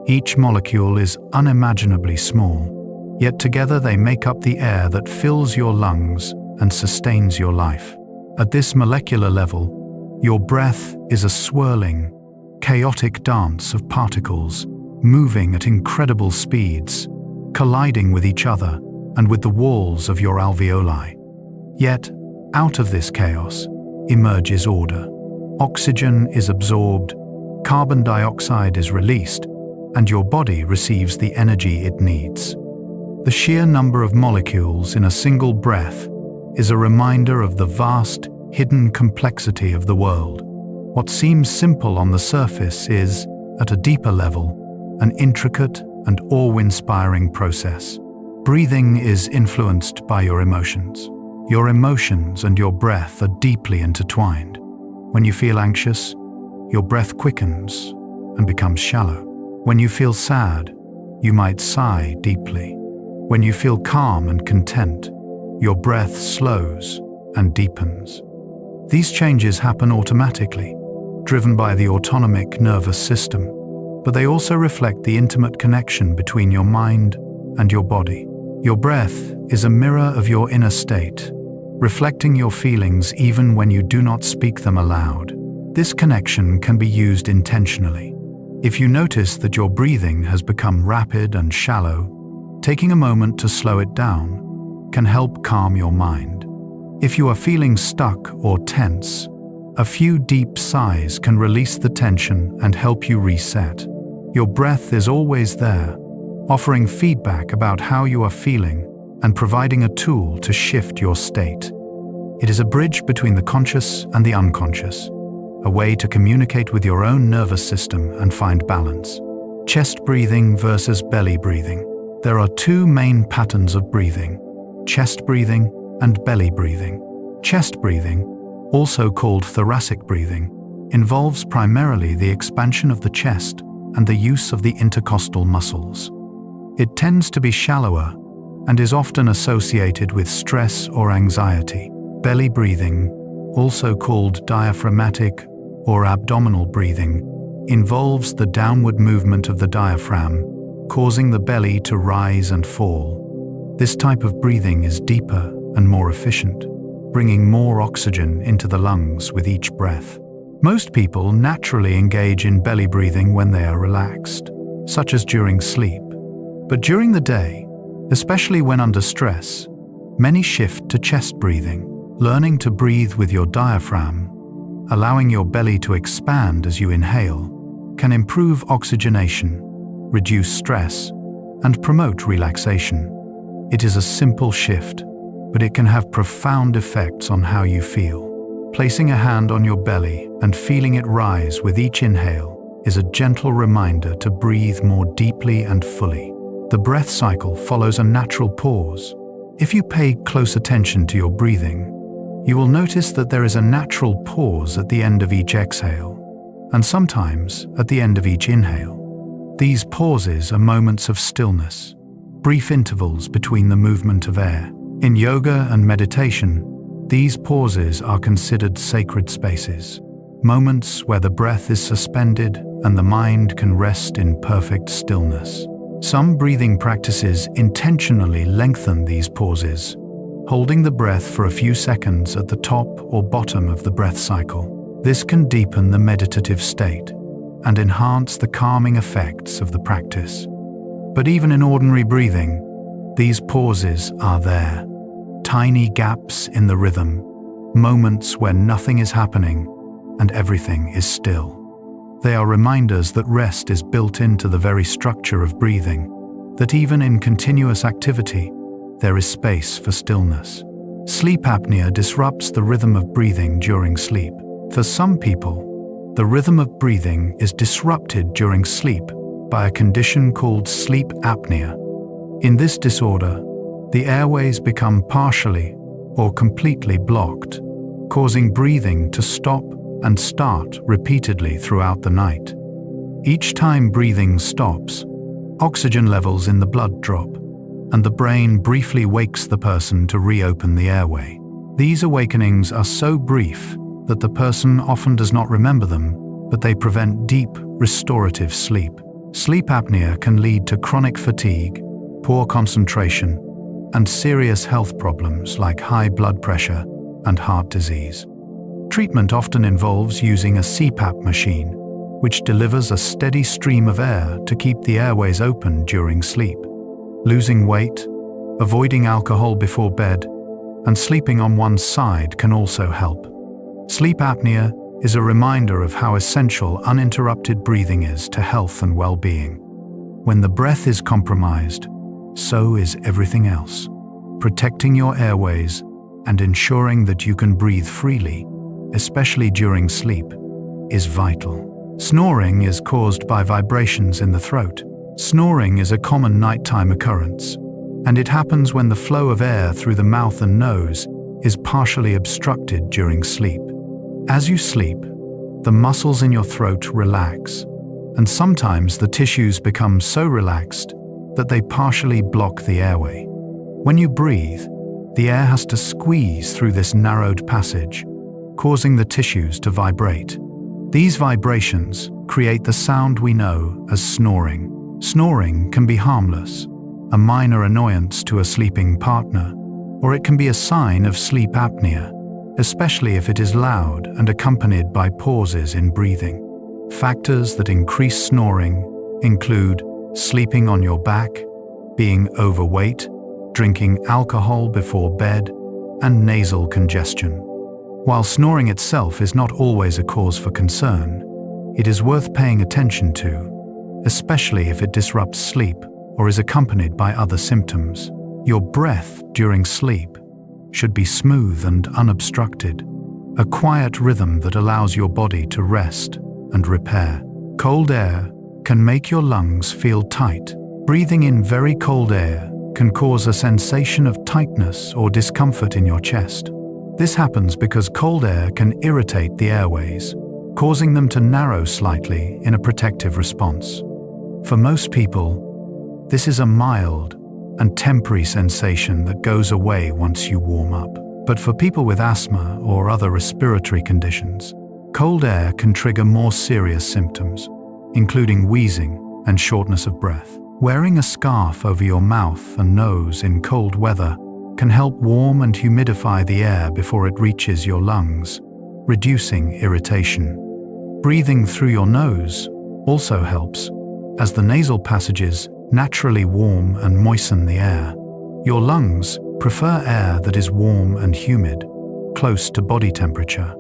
Each molecule is unimaginably small, yet together they make up the air that fills your lungs and sustains your life. At this molecular level, your breath is a swirling, chaotic dance of particles, moving at incredible speeds, colliding with each other and with the walls of your alveoli. Yet, out of this chaos emerges order. Oxygen is absorbed, carbon dioxide is released, and your body receives the energy it needs. The sheer number of molecules in a single breath is a reminder of the vast, hidden complexity of the world. What seems simple on the surface is, at a deeper level, an intricate and awe-inspiring process. Breathing is influenced by your emotions. Your emotions and your breath are deeply intertwined. When you feel anxious, your breath quickens and becomes shallow. When you feel sad, you might sigh deeply. When you feel calm and content, your breath slows and deepens. These changes happen automatically, driven by the autonomic nervous system, but they also reflect the intimate connection between your mind and your body. Your breath is a mirror of your inner state, reflecting your feelings even when you do not speak them aloud. This connection can be used intentionally. If you notice that your breathing has become rapid and shallow, taking a moment to slow it down can help calm your mind. If you are feeling stuck or tense, a few deep sighs can release the tension and help you reset. Your breath is always there, offering feedback about how you are feeling and providing a tool to shift your state. It is a bridge between the conscious and the unconscious, a way to communicate with your own nervous system and find balance. Chest breathing versus belly breathing. There are two main patterns of breathing: chest breathing and belly breathing. Chest breathing, also called thoracic breathing, involves primarily the expansion of the chest and the use of the intercostal muscles. It tends to be shallower and is often associated with stress or anxiety. Belly breathing, also called diaphragmatic or abdominal breathing, involves the downward movement of the diaphragm, causing the belly to rise and fall. This type of breathing is deeper and more efficient, bringing more oxygen into the lungs with each breath. Most people naturally engage in belly breathing when they are relaxed, such as during sleep. But during the day, especially when under stress, many shift to chest breathing. Learning to breathe with your diaphragm, allowing your belly to expand as you inhale, can improve oxygenation, reduce stress, and promote relaxation. It is a simple shift, but it can have profound effects on how you feel. Placing a hand on your belly and feeling it rise with each inhale is a gentle reminder to breathe more deeply and fully. The breath cycle follows a natural pause. If you pay close attention to your breathing, you will notice that there is a natural pause at the end of each exhale, and sometimes at the end of each inhale. These pauses are moments of stillness, brief intervals between the movement of air. In yoga and meditation, these pauses are considered sacred spaces, moments where the breath is suspended and the mind can rest in perfect stillness. Some breathing practices intentionally lengthen these pauses, holding the breath for a few seconds at the top or bottom of the breath cycle. This can deepen the meditative state and enhance the calming effects of the practice. But even in ordinary breathing, these pauses are there. Tiny gaps in the rhythm, moments where nothing is happening and everything is still. They are reminders that rest is built into the very structure of breathing, that even in continuous activity, there is space for stillness. Sleep apnea disrupts the rhythm of breathing during sleep. For some people, the rhythm of breathing is disrupted during sleep by a condition called sleep apnea. In this disorder, the airways become partially or completely blocked, causing breathing to stop and start repeatedly throughout the night. Each time breathing stops, oxygen levels in the blood drop, and the brain briefly wakes the person to reopen the airway. These awakenings are so brief that the person often does not remember them, but they prevent deep, restorative sleep. Sleep apnea can lead to chronic fatigue, poor concentration, and serious health problems like high blood pressure and heart disease. Treatment often involves using a CPAP machine, which delivers a steady stream of air to keep the airways open during sleep. Losing weight, avoiding alcohol before bed, and sleeping on one side can also help. Sleep apnea is a reminder of how essential uninterrupted breathing is to health and well-being. When the breath is compromised, so is everything else. Protecting your airways and ensuring that you can breathe freely, especially during sleep, is vital. Snoring is caused by vibrations in the throat. Snoring is a common nighttime occurrence, and it happens when the flow of air through the mouth and nose is partially obstructed during sleep. As you sleep, the muscles in your throat relax, and sometimes the tissues become so relaxed that they partially block the airway. When you breathe, the air has to squeeze through this narrowed passage, causing the tissues to vibrate. These vibrations create the sound we know as snoring. Snoring can be harmless, a minor annoyance to a sleeping partner, or it can be a sign of sleep apnea, especially if it is loud and accompanied by pauses in breathing. Factors that increase snoring include sleeping on your back, being overweight, drinking alcohol before bed, and nasal congestion. While snoring itself is not always a cause for concern, it is worth paying attention to, especially if it disrupts sleep or is accompanied by other symptoms. Your breath during sleep should be smooth and unobstructed, a quiet rhythm that allows your body to rest and repair. Cold air can make your lungs feel tight. Breathing in very cold air can cause a sensation of tightness or discomfort in your chest. This happens because cold air can irritate the airways, causing them to narrow slightly in a protective response. For most people, this is a mild and temporary sensation that goes away once you warm up. But for people with asthma or other respiratory conditions, cold air can trigger more serious symptoms, including wheezing and shortness of breath. Wearing a scarf over your mouth and nose in cold weather can help warm and humidify the air before it reaches your lungs, reducing irritation. Breathing through your nose also helps, as the nasal passages naturally warm and moisten the air. Your lungs prefer air that is warm and humid, close to body temperature.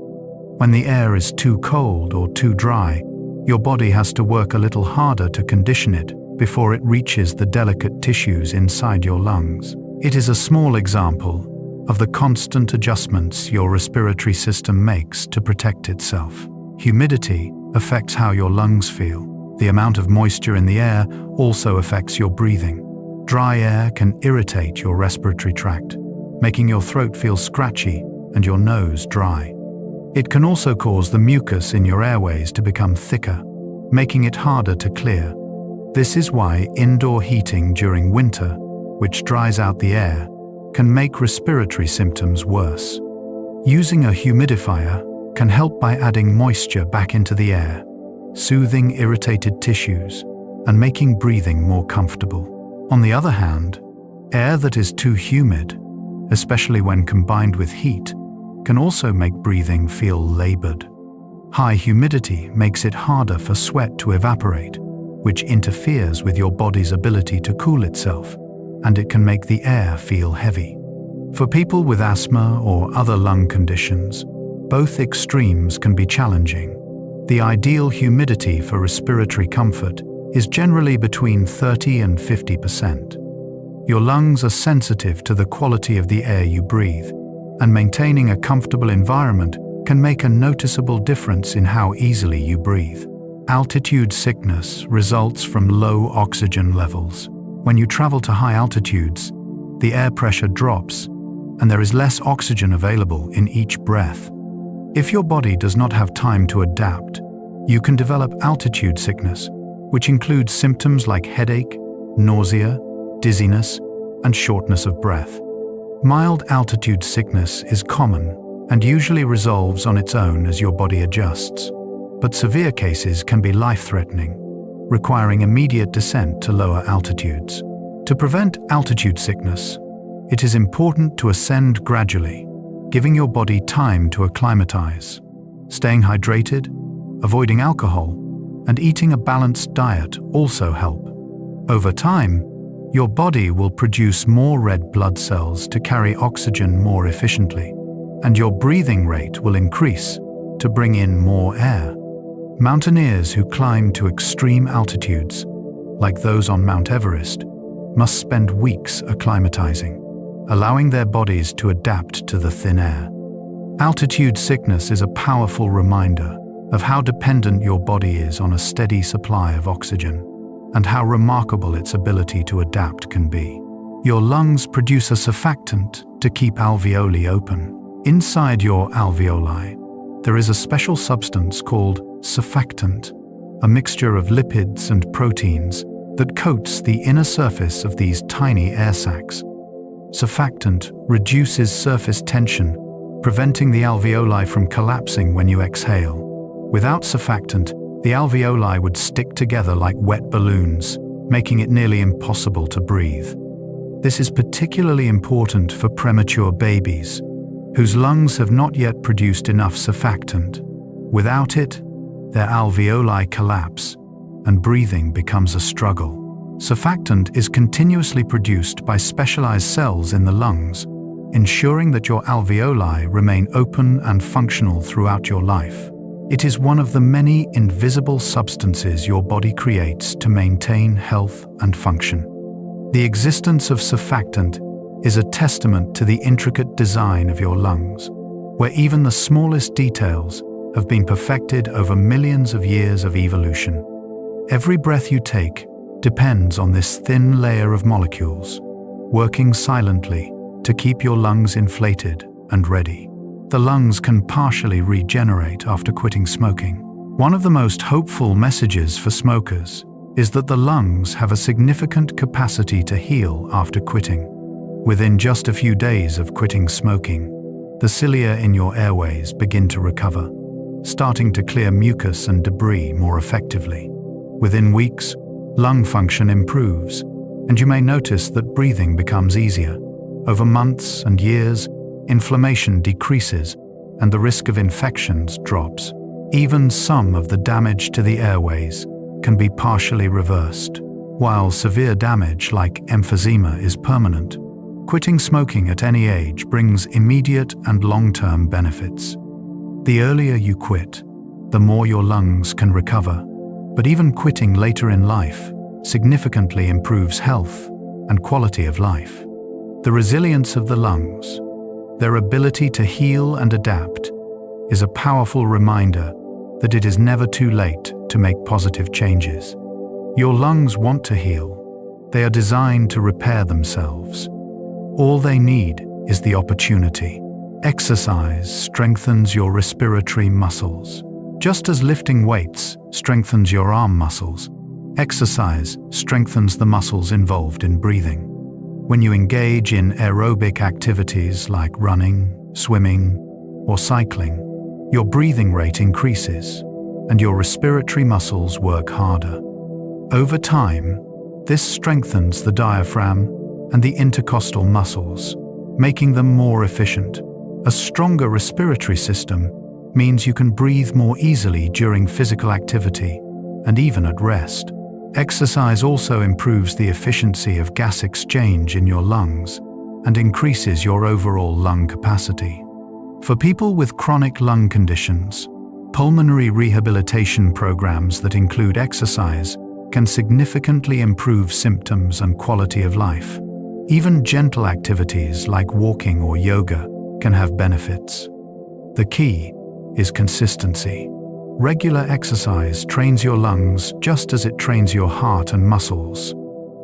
When the air is too cold or too dry, your body has to work a little harder to condition it before it reaches the delicate tissues inside your lungs. It is a small example of the constant adjustments your respiratory system makes to protect itself. Humidity affects how your lungs feel. The amount of moisture in the air also affects your breathing. Dry air can irritate your respiratory tract, making your throat feel scratchy and your nose dry. It can also cause the mucus in your airways to become thicker, making it harder to clear. This is why indoor heating during winter, which dries out the air, can make respiratory symptoms worse. Using a humidifier can help by adding moisture back into the air, soothing irritated tissues and making breathing more comfortable. On the other hand, air that is too humid, especially when combined with heat, can also make breathing feel labored. High humidity makes it harder for sweat to evaporate, which interferes with your body's ability to cool itself, and it can make the air feel heavy. For people with asthma or other lung conditions, both extremes can be challenging. The ideal humidity for respiratory comfort is generally between 30 and 50%. Your lungs are sensitive to the quality of the air you breathe, and maintaining a comfortable environment can make a noticeable difference in how easily you breathe. Altitude sickness results from low oxygen levels. When you travel to high altitudes, the air pressure drops, and there is less oxygen available in each breath. If your body does not have time to adapt, you can develop altitude sickness, which includes symptoms like headache, nausea, dizziness, and shortness of breath. Mild altitude sickness is common and usually resolves on its own as your body adjusts, but severe cases can be life-threatening, requiring immediate descent to lower altitudes. To prevent altitude sickness, it is important to ascend gradually, giving your body time to acclimatize. Staying hydrated, avoiding alcohol, and eating a balanced diet also help. Over time, your body will produce more red blood cells to carry oxygen more efficiently, and your breathing rate will increase to bring in more air. Mountaineers who climb to extreme altitudes, like those on Mount Everest, must spend weeks acclimatizing, allowing their bodies to adapt to the thin air. Altitude sickness is a powerful reminder of how dependent your body is on a steady supply of oxygen, and how remarkable its ability to adapt can be. Your lungs produce a surfactant to keep alveoli open. Inside your alveoli, there is a special substance called surfactant, a mixture of lipids and proteins that coats the inner surface of these tiny air sacs. Surfactant reduces surface tension, preventing the alveoli from collapsing when you exhale. Without surfactant, the alveoli would stick together like wet balloons, making it nearly impossible to breathe. This is particularly important for premature babies, whose lungs have not yet produced enough surfactant. Without it, their alveoli collapse, and breathing becomes a struggle. Surfactant is continuously produced by specialized cells in the lungs, ensuring that your alveoli remain open and functional throughout your life. It is one of the many invisible substances your body creates to maintain health and function. The existence of surfactant is a testament to the intricate design of your lungs, where even the smallest details have been perfected over millions of years of evolution. Every breath you take depends on this thin layer of molecules, working silently to keep your lungs inflated and ready. The lungs can partially regenerate after quitting smoking. One of the most hopeful messages for smokers is that the lungs have a significant capacity to heal after quitting. Within just a few days of quitting smoking, the cilia in your airways begin to recover, starting to clear mucus and debris more effectively. Within weeks, lung function improves, and you may notice that breathing becomes easier. Over months and years, inflammation decreases and the risk of infections drops. Even some of the damage to the airways can be partially reversed, while severe damage like emphysema is permanent. Quitting smoking at any age brings immediate and long-term benefits. The earlier you quit, the more your lungs can recover, but even quitting later in life significantly improves health and quality of life. The resilience of the lungs, their ability to heal and adapt, is a powerful reminder that it is never too late to make positive changes. Your lungs want to heal. They are designed to repair themselves. All they need is the opportunity. Exercise strengthens your respiratory muscles. Just as lifting weights strengthens your arm muscles, exercise strengthens the muscles involved in breathing. When you engage in aerobic activities like running, swimming, or cycling, your breathing rate increases and your respiratory muscles work harder. Over time, this strengthens the diaphragm and the intercostal muscles, making them more efficient. A stronger respiratory system means you can breathe more easily during physical activity and even at rest. Exercise also improves the efficiency of gas exchange in your lungs and increases your overall lung capacity. For people with chronic lung conditions, pulmonary rehabilitation programs that include exercise can significantly improve symptoms and quality of life. Even gentle activities like walking or yoga can have benefits. The key is consistency. Regular exercise trains your lungs just as it trains your heart and muscles,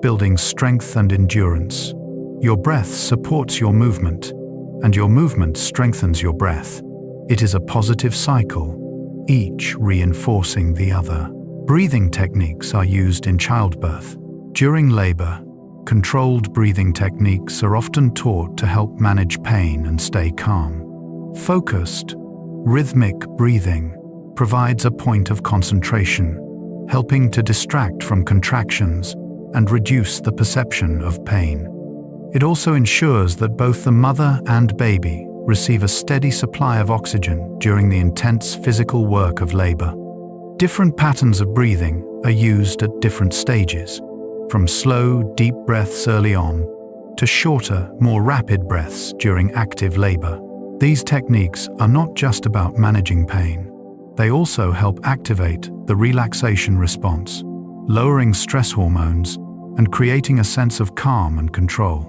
building strength and endurance. Your breath supports your movement, and your movement strengthens your breath. It is a positive cycle, each reinforcing the other. Breathing techniques are used in childbirth. During labor, controlled breathing techniques are often taught to help manage pain and stay calm. Focused, rhythmic breathing provides a point of concentration, helping to distract from contractions and reduce the perception of pain. It also ensures that both the mother and baby receive a steady supply of oxygen during the intense physical work of labor. Different patterns of breathing are used at different stages, from slow, deep breaths early on to shorter, more rapid breaths during active labor. These techniques are not just about managing pain. They also help activate the relaxation response, lowering stress hormones and creating a sense of calm and control.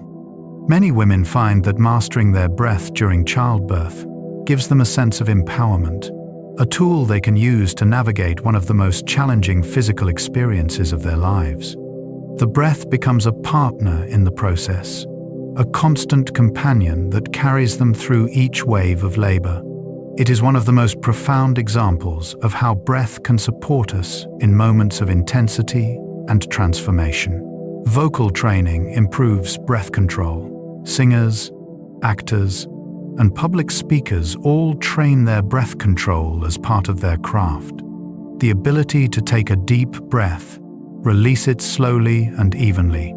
Many women find that mastering their breath during childbirth gives them a sense of empowerment, a tool they can use to navigate one of the most challenging physical experiences of their lives. The breath becomes a partner in the process, a constant companion that carries them through each wave of labor. It is one of the most profound examples of how breath can support us in moments of intensity and transformation. Vocal training improves breath control. Singers, actors, and public speakers all train their breath control as part of their craft. The ability to take a deep breath, release it slowly and evenly,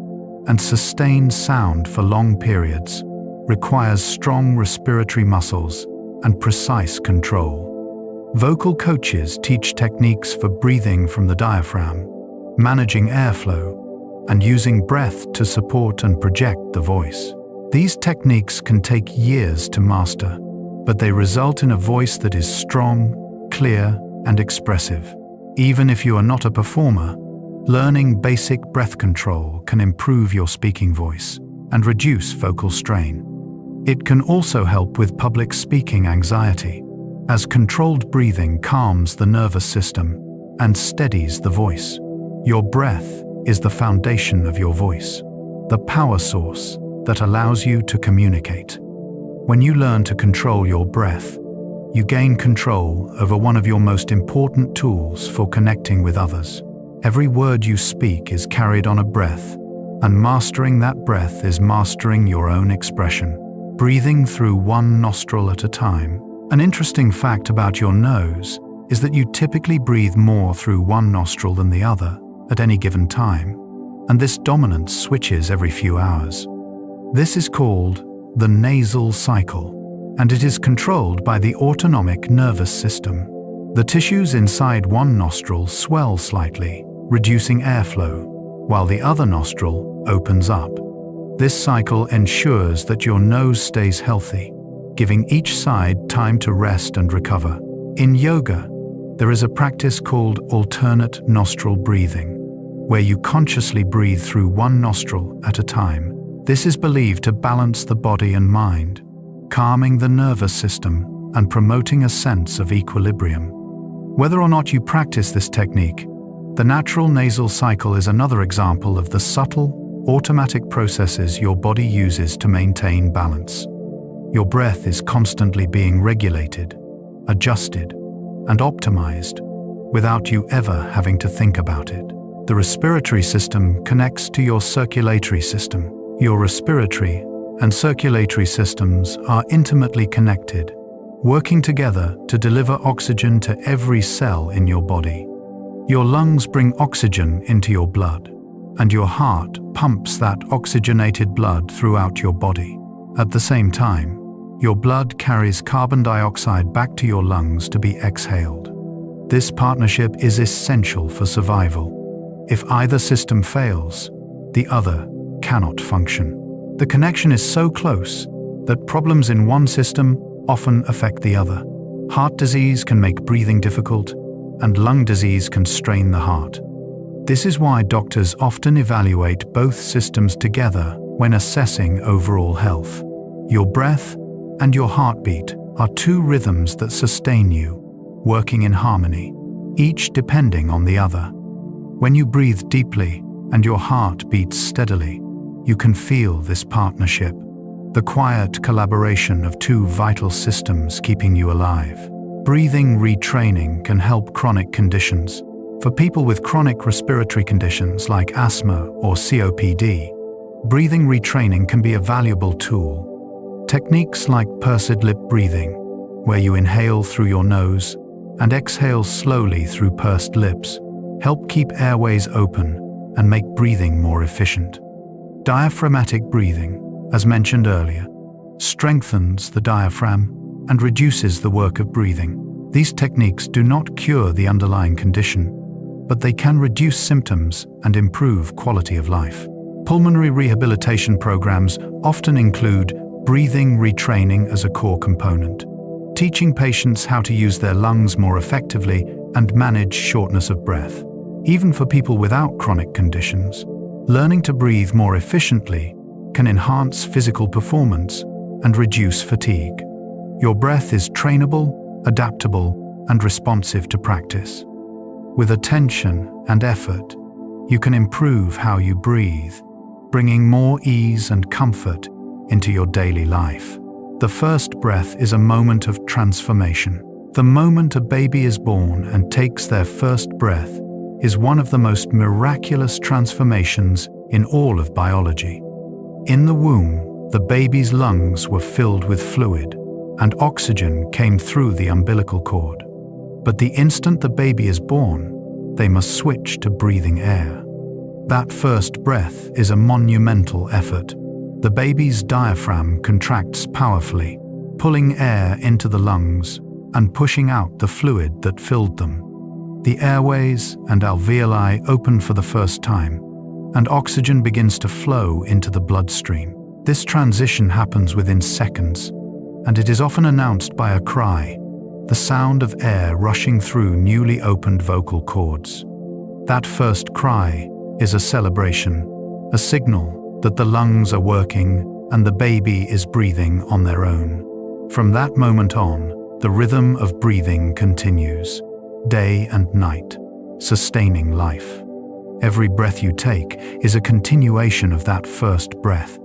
and sustain sound for long periods requires strong respiratory muscles and precise control. Vocal coaches teach techniques for breathing from the diaphragm, managing airflow, and using breath to support and project the voice. These techniques can take years to master, but they result in a voice that is strong, clear, and expressive. Even if you are not a performer, learning basic breath control can improve your speaking voice and reduce vocal strain. It can also help with public speaking anxiety, as controlled breathing calms the nervous system and steadies the voice. Your breath is the foundation of your voice, the power source that allows you to communicate. When you learn to control your breath, you gain control over one of your most important tools for connecting with others. Every word you speak is carried on a breath, and mastering that breath is mastering your own expression. Breathing through one nostril at a time. An interesting fact about your nose is that you typically breathe more through one nostril than the other at any given time, and this dominance switches every few hours. This is called the nasal cycle, and it is controlled by the autonomic nervous system. The tissues inside one nostril swell slightly, reducing airflow, while the other nostril opens up. This cycle ensures that your nose stays healthy, giving each side time to rest and recover. In yoga, there is a practice called alternate nostril breathing, where you consciously breathe through one nostril at a time. This is believed to balance the body and mind, calming the nervous system and promoting a sense of equilibrium. Whether or not you practice this technique, the natural nasal cycle is another example of the subtle, automatic processes your body uses to maintain balance. Your breath is constantly being regulated, adjusted, and optimized without you ever having to think about it. The respiratory system connects to your circulatory system. Your respiratory and circulatory systems are intimately connected, working together to deliver oxygen to every cell in your body. Your lungs bring oxygen into your blood, and your heart pumps that oxygenated blood throughout your body. At the same time, your blood carries carbon dioxide back to your lungs to be exhaled. This partnership is essential for survival. If either system fails, the other cannot function. The connection is so close that problems in one system often affect the other. Heart disease can make breathing difficult, and lung disease can strain the heart. This is why doctors often evaluate both systems together when assessing overall health. Your breath and your heartbeat are two rhythms that sustain you, working in harmony, each depending on the other. When you breathe deeply and your heart beats steadily, you can feel this partnership, the quiet collaboration of two vital systems keeping you alive. Breathing retraining can help chronic conditions. For people with chronic respiratory conditions like asthma or COPD, breathing retraining can be a valuable tool. Techniques like pursed lip breathing, where you inhale through your nose and exhale slowly through pursed lips, help keep airways open and make breathing more efficient. Diaphragmatic breathing, as mentioned earlier, strengthens the diaphragm and reduces the work of breathing. These techniques do not cure the underlying condition, but they can reduce symptoms and improve quality of life. Pulmonary rehabilitation programs often include breathing retraining as a core component, teaching patients how to use their lungs more effectively and manage shortness of breath. Even for people without chronic conditions, learning to breathe more efficiently can enhance physical performance and reduce fatigue. Your breath is trainable, adaptable, and responsive to practice. With attention and effort, you can improve how you breathe, bringing more ease and comfort into your daily life. The first breath is a moment of transformation. The moment a baby is born and takes their first breath is one of the most miraculous transformations in all of biology. In the womb, the baby's lungs were filled with fluid, and oxygen came through the umbilical cord. But the instant the baby is born, they must switch to breathing air. That first breath is a monumental effort. The baby's diaphragm contracts powerfully, pulling air into the lungs and pushing out the fluid that filled them. The airways and alveoli open for the first time, and oxygen begins to flow into the bloodstream. This transition happens within seconds, and it is often announced by a cry, the sound of air rushing through newly opened vocal cords. That first cry is a celebration, a signal that the lungs are working and the baby is breathing on their own. From that moment on, the rhythm of breathing continues, day and night, sustaining life. Every breath you take is a continuation of that first breath,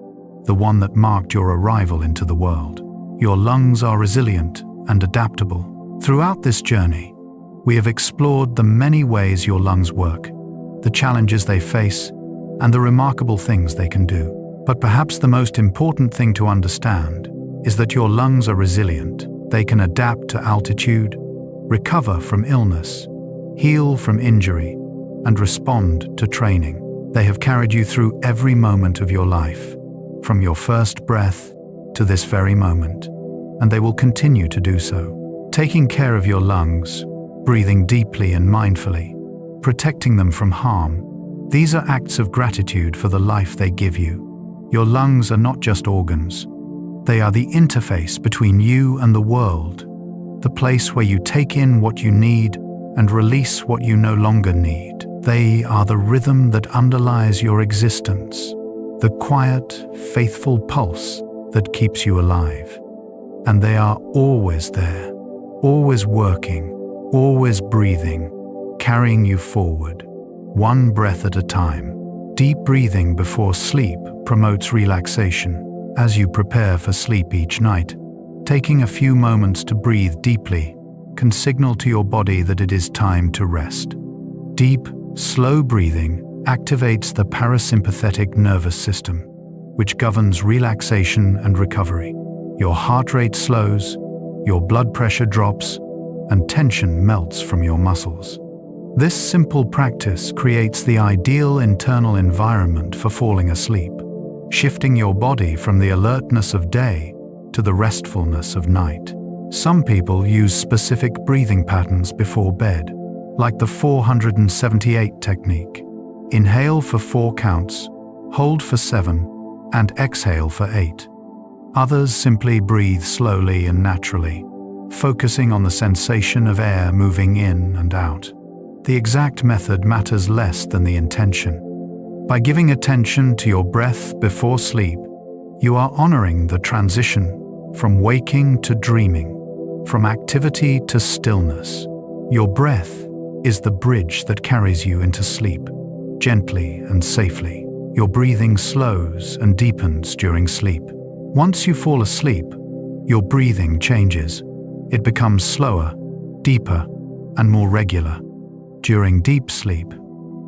the one that marked your arrival into the world. Your lungs are resilient and adaptable. Throughout this journey, we have explored the many ways your lungs work, the challenges they face, and the remarkable things they can do. But perhaps the most important thing to understand is that your lungs are resilient. They can adapt to altitude, recover from illness, heal from injury, and respond to training. They have carried you through every moment of your life, from your first breath to this very moment, and they will continue to do so. Taking care of your lungs, breathing deeply and mindfully, protecting them from harm, these are acts of gratitude for the life they give you. Your lungs are not just organs. They are the interface between you and the world, the place where you take in what you need and release what you no longer need. They are the rhythm that underlies your existence, the quiet, faithful pulse that keeps you alive. And they are always there, always working, always breathing, carrying you forward, one breath at a time. Deep breathing before sleep promotes relaxation. As you prepare for sleep each night, taking a few moments to breathe deeply can signal to your body that it is time to rest. Deep, slow breathing activates the parasympathetic nervous system, which governs relaxation and recovery. Your heart rate slows, your blood pressure drops, and tension melts from your muscles. This simple practice creates the ideal internal environment for falling asleep, shifting your body from the alertness of day to the restfulness of night. Some people use specific breathing patterns before bed, like the 478 technique. Inhale for 4 counts, hold for 7, and exhale for 8. Others simply breathe slowly and naturally, focusing on the sensation of air moving in and out. The exact method matters less than the intention. By giving attention to your breath before sleep, you are honoring the transition from waking to dreaming, from activity to stillness. Your breath is the bridge that carries you into sleep, gently and safely. Your breathing slows and deepens during sleep. Once you fall asleep, your breathing changes. It becomes slower, deeper, and more regular. During deep sleep,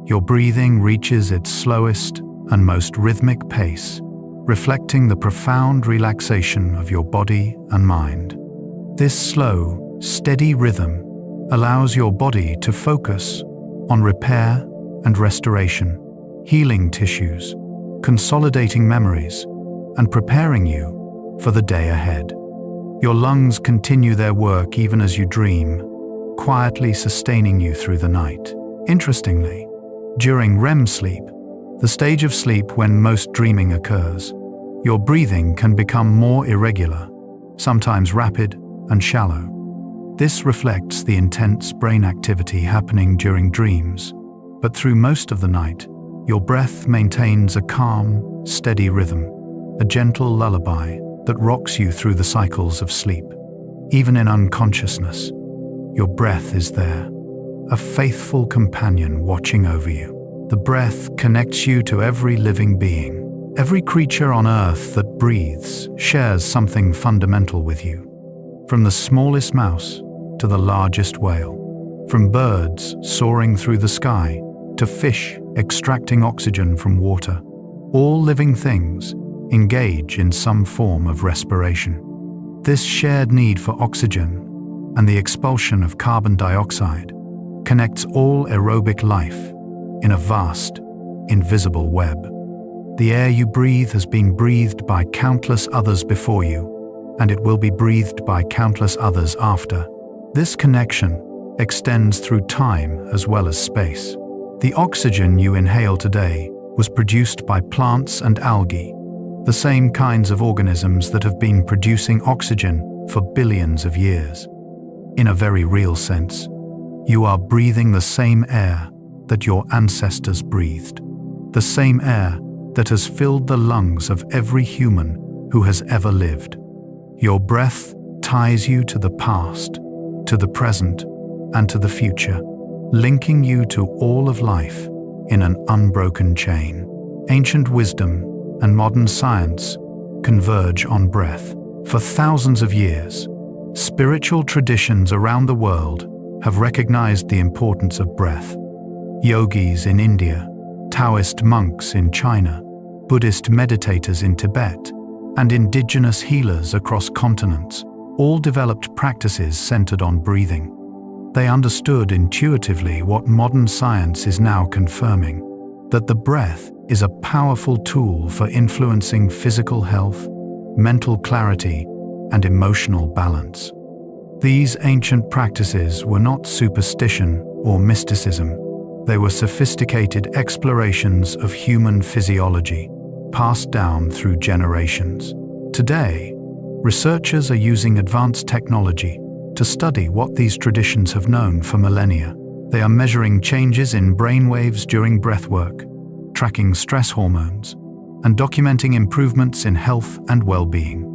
your breathing reaches its slowest and most rhythmic pace, reflecting the profound relaxation of your body and mind. This slow, steady rhythm allows your body to focus on repair and restoration, healing tissues, consolidating memories, and preparing you for the day ahead. Your lungs continue their work even as you dream, quietly sustaining you through the night. Interestingly, during REM sleep, the stage of sleep when most dreaming occurs, your breathing can become more irregular, sometimes rapid and shallow. This reflects the intense brain activity happening during dreams, but through most of the night, your breath maintains a calm, steady rhythm, a gentle lullaby that rocks you through the cycles of sleep. Even in unconsciousness, your breath is there, a faithful companion watching over you. The breath connects you to every living being. Every creature on earth that breathes shares something fundamental with you. From the smallest mouse to the largest whale, from birds soaring through the sky to fish extracting oxygen from water, all living things engage in some form of respiration. This shared need for oxygen and the expulsion of carbon dioxide connects all aerobic life in a vast, invisible web. The air you breathe has been breathed by countless others before you, and it will be breathed by countless others after. This connection extends through time as well as space. The oxygen you inhale today was produced by plants and algae, the same kinds of organisms that have been producing oxygen for billions of years. In a very real sense, you are breathing the same air that your ancestors breathed, the same air that has filled the lungs of every human who has ever lived. Your breath ties you to the past, to the present, and to the future, linking you to all of life in an unbroken chain. Ancient wisdom and modern science converge on breath. For thousands of years, spiritual traditions around the world have recognized the importance of breath. Yogis in India, Taoist monks in China, Buddhist meditators in Tibet, and indigenous healers across continents all developed practices centered on breathing. They understood intuitively what modern science is now confirming, that the breath is a powerful tool for influencing physical health, mental clarity, and emotional balance. These ancient practices were not superstition or mysticism. They were sophisticated explorations of human physiology, passed down through generations. Today, researchers are using advanced technology to study what these traditions have known for millennia. They are measuring changes in brainwaves during breathwork, tracking stress hormones, and documenting improvements in health and well-being.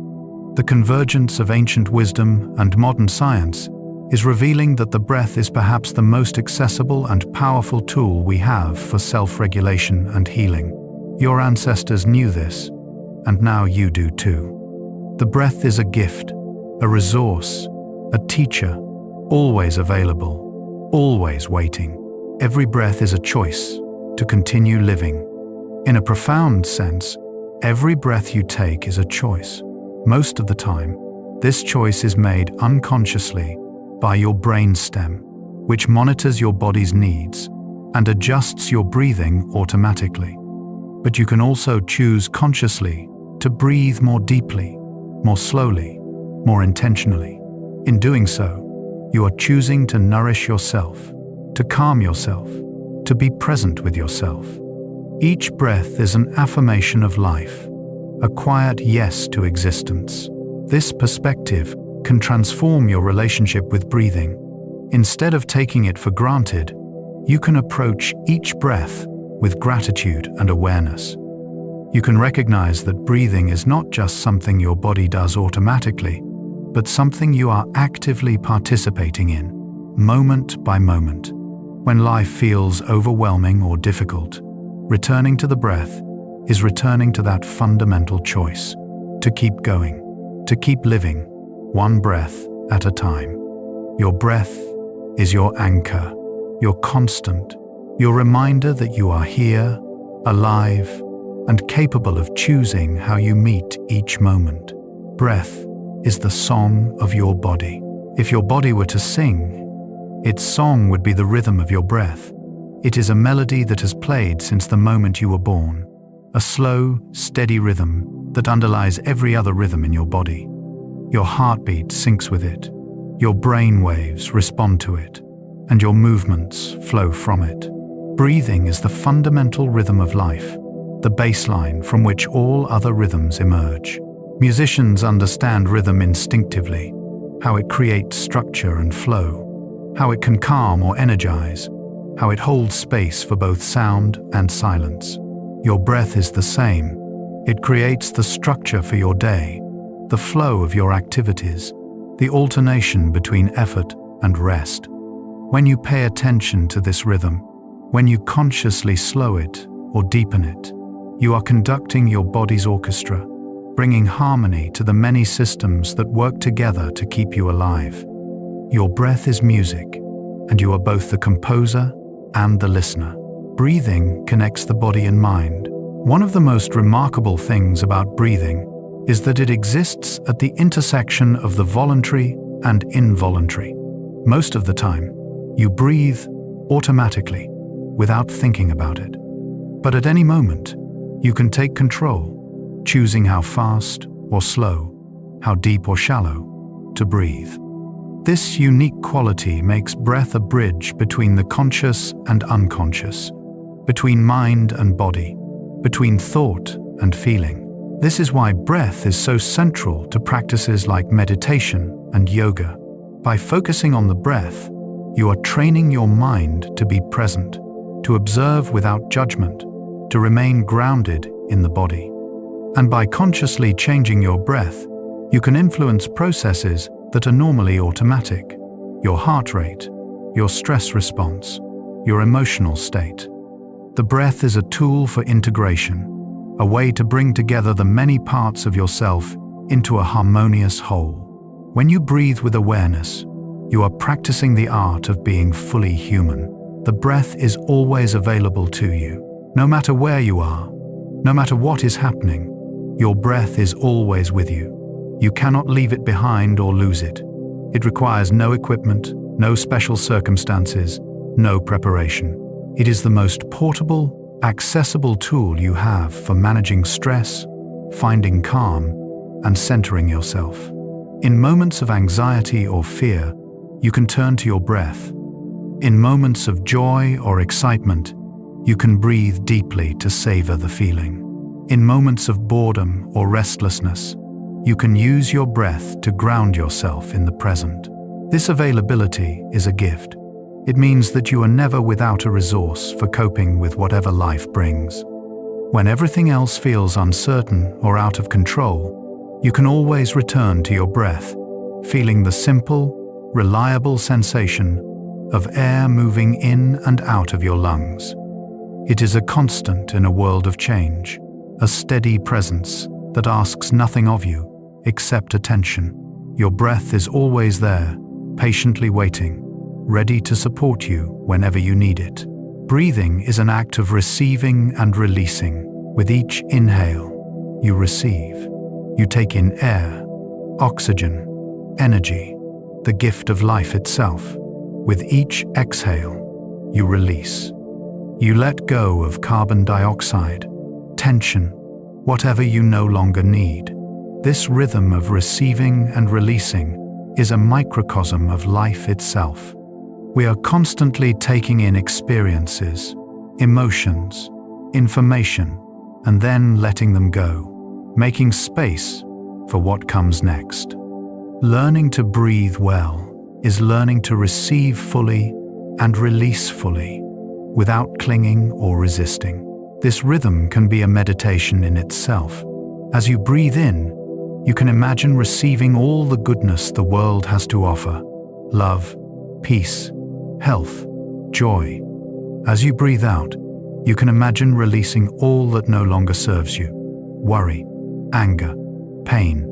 The convergence of ancient wisdom and modern science is revealing that the breath is perhaps the most accessible and powerful tool we have for self-regulation and healing. Your ancestors knew this, and now you do too. The breath is a gift, a resource, a teacher, always available, always waiting. Every breath is a choice to continue living. In a profound sense, every breath you take is a choice. Most of the time, this choice is made unconsciously by your brainstem, which monitors your body's needs and adjusts your breathing automatically. But you can also choose consciously to breathe more deeply, more slowly, more intentionally. In doing so, you are choosing to nourish yourself, to calm yourself, to be present with yourself. Each breath is an affirmation of life, a quiet yes to existence. This perspective can transform your relationship with breathing. Instead of taking it for granted, you can approach each breath with gratitude and awareness. You can recognize that breathing is not just something your body does automatically, but something you are actively participating in, moment by moment. When life feels overwhelming or difficult, returning to the breath is returning to that fundamental choice, to keep going, to keep living, one breath at a time. Your breath is your anchor, your constant, your reminder that you are here, alive, and capable of choosing how you meet each moment. Breath is the song of your body. If your body were to sing, its song would be the rhythm of your breath. It is a melody that has played since the moment you were born, a slow, steady rhythm that underlies every other rhythm in your body. Your heartbeat syncs with it, your brain waves respond to it, and your movements flow from it. Breathing is the fundamental rhythm of life, the baseline from which all other rhythms emerge. Musicians understand rhythm instinctively, how it creates structure and flow, how it can calm or energize, how it holds space for both sound and silence. Your breath is the same. It creates the structure for your day, the flow of your activities, the alternation between effort and rest. When you pay attention to this rhythm, when you consciously slow it or deepen it, you are conducting your body's orchestra, bringing harmony to the many systems that work together to keep you alive. Your breath is music, and you are both the composer and the listener. Breathing connects the body and mind. One of the most remarkable things about breathing is that it exists at the intersection of the voluntary and involuntary. Most of the time, you breathe automatically, without thinking about it. But at any moment, you can take control, choosing how fast or slow, how deep or shallow to breathe. This unique quality makes breath a bridge between the conscious and unconscious, between mind and body, between thought and feeling. This is why breath is so central to practices like meditation and yoga. By focusing on the breath, you are training your mind to be present, to observe without judgment, to remain grounded in the body. And by consciously changing your breath, you can influence processes that are normally automatic: your heart rate, your stress response, your emotional state. The breath is a tool for integration, a way to bring together the many parts of yourself into a harmonious whole. When you breathe with awareness, you are practicing the art of being fully human. The breath is always available to you. No matter where you are, no matter what is happening, your breath is always with you. You cannot leave it behind or lose it. It requires no equipment, no special circumstances, no preparation. It is the most portable, accessible tool you have for managing stress, finding calm, and centering yourself. In moments of anxiety or fear, you can turn to your breath. In moments of joy or excitement, you can breathe deeply to savor the feeling. In moments of boredom or restlessness, you can use your breath to ground yourself in the present. This availability is a gift. It means that you are never without a resource for coping with whatever life brings. When everything else feels uncertain or out of control, you can always return to your breath, feeling the simple, reliable sensation of air moving in and out of your lungs. It is a constant in a world of change, a steady presence that asks nothing of you except attention. Your breath is always there, patiently waiting, ready to support you whenever you need it. Breathing is an act of receiving and releasing. With each inhale, you receive. You take in air, oxygen, energy, the gift of life itself. With each exhale, you release. You let go of carbon dioxide, tension, whatever you no longer need. This rhythm of receiving and releasing is a microcosm of life itself. We are constantly taking in experiences, emotions, information, and then letting them go, making space for what comes next. Learning to breathe well is learning to receive fully and release fully, without clinging or resisting. This rhythm can be a meditation in itself. As you breathe in, you can imagine receiving all the goodness the world has to offer: love, peace, health, joy. As you breathe out, you can imagine releasing all that no longer serves you: worry, anger, pain,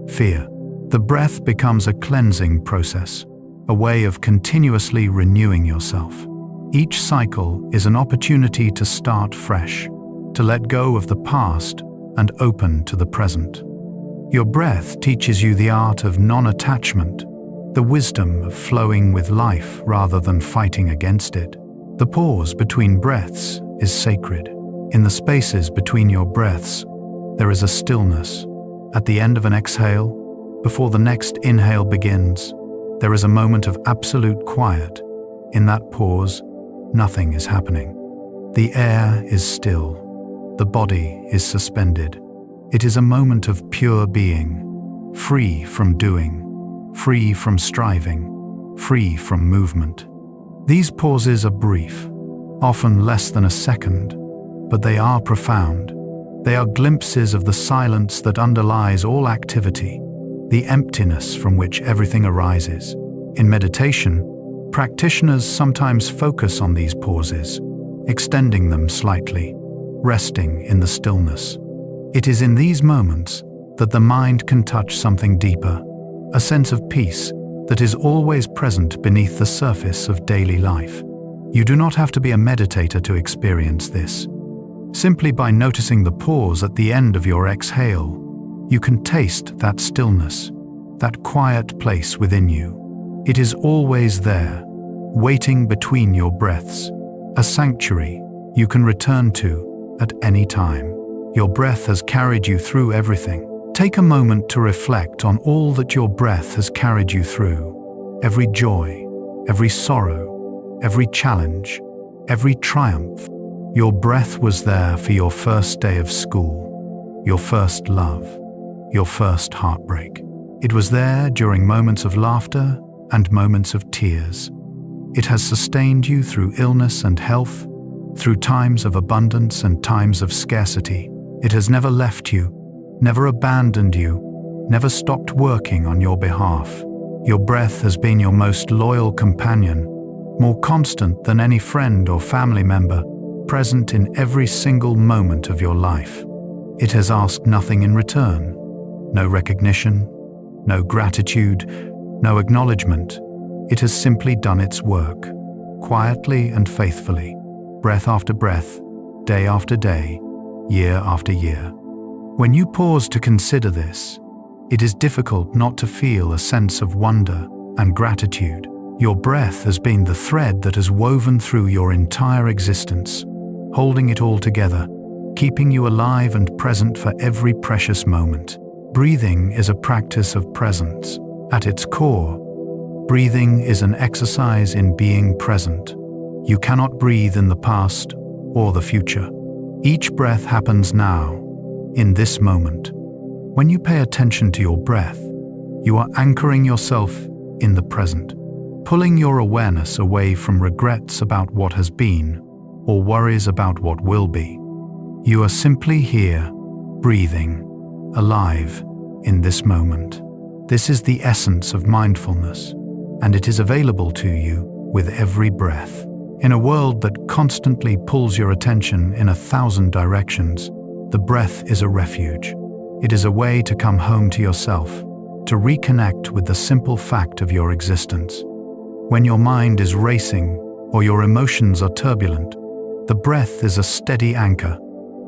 fear. The breath becomes a cleansing process, a way of continuously renewing yourself. Each cycle is an opportunity to start fresh, to let go of the past and open to the present. Your breath teaches you the art of non-attachment, the wisdom of flowing with life rather than fighting against it. The pause between breaths is sacred. In the spaces between your breaths, there is a stillness. At the end of an exhale, before the next inhale begins, there is a moment of absolute quiet. In that pause, nothing is happening. The air is still. The body is suspended. It is a moment of pure being, free from doing, free from striving, free from movement. These pauses are brief, often less than a second, but they are profound. They are glimpses of the silence that underlies all activity, the emptiness from which everything arises. In meditation, practitioners sometimes focus on these pauses, extending them slightly, resting in the stillness. It is in these moments that the mind can touch something deeper, a sense of peace that is always present beneath the surface of daily life. You do not have to be a meditator to experience this. Simply by noticing the pause at the end of your exhale, you can taste that stillness, that quiet place within you. It is always there, waiting between your breaths, a sanctuary you can return to at any time. Your breath has carried you through everything. Take a moment to reflect on all that your breath has carried you through. Every joy, every sorrow, every challenge, every triumph. Your breath was there for your first day of school, your first love, your first heartbreak. It was there during moments of laughter and moments of tears. It has sustained you through illness and health, through times of abundance and times of scarcity. It has never left you, never abandoned you, never stopped working on your behalf. Your breath has been your most loyal companion, more constant than any friend or family member, present in every single moment of your life. It has asked nothing in return. No recognition, no gratitude, no acknowledgement. It has simply done its work, quietly and faithfully, breath after breath, day after day, year after year. When you pause to consider this, it is difficult not to feel a sense of wonder and gratitude. Your breath has been the thread that has woven through your entire existence, holding it all together, keeping you alive and present for every precious moment. Breathing is a practice of presence. At its core, breathing is an exercise in being present. You cannot breathe in the past or the future. Each breath happens now, in this moment. When you pay attention to your breath, you are anchoring yourself in the present, pulling your awareness away from regrets about what has been or worries about what will be. You are simply here, breathing, alive, in this moment. This is the essence of mindfulness, and it is available to you with every breath. In a world that constantly pulls your attention in 1,000 directions, the breath is a refuge. It is a way to come home to yourself, to reconnect with the simple fact of your existence. When your mind is racing or your emotions are turbulent, the breath is a steady anchor,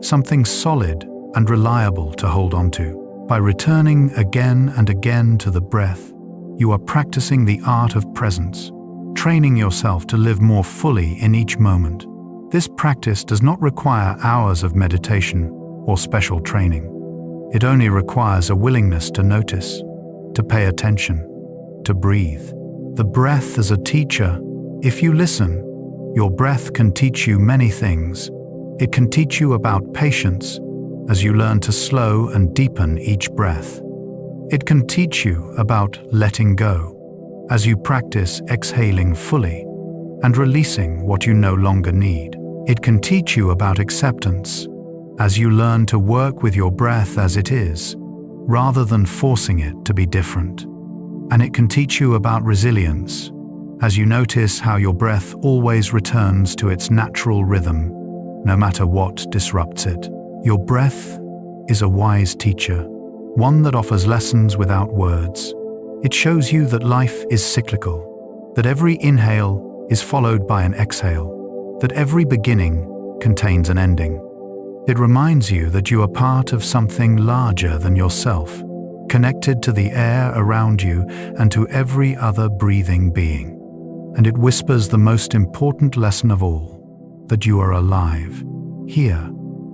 something solid and reliable to hold on to. By returning again and again to the breath, you are practicing the art of presence, training yourself to live more fully in each moment. This practice does not require hours of meditation or special training. It only requires a willingness to notice, to pay attention, to breathe. The breath as a teacher. If you listen, your breath can teach you many things. It can teach you about patience as you learn to slow and deepen each breath. It can teach you about letting go as you practice exhaling fully and releasing what you no longer need. It can teach you about acceptance as you learn to work with your breath as it is, rather than forcing it to be different. And it can teach you about resilience as you notice how your breath always returns to its natural rhythm, no matter what disrupts it. Your breath is a wise teacher, one that offers lessons without words. It shows you that life is cyclical, that every inhale is followed by an exhale, that every beginning contains an ending. It reminds you that you are part of something larger than yourself, connected to the air around you and to every other breathing being. And it whispers the most important lesson of all, that you are alive, here,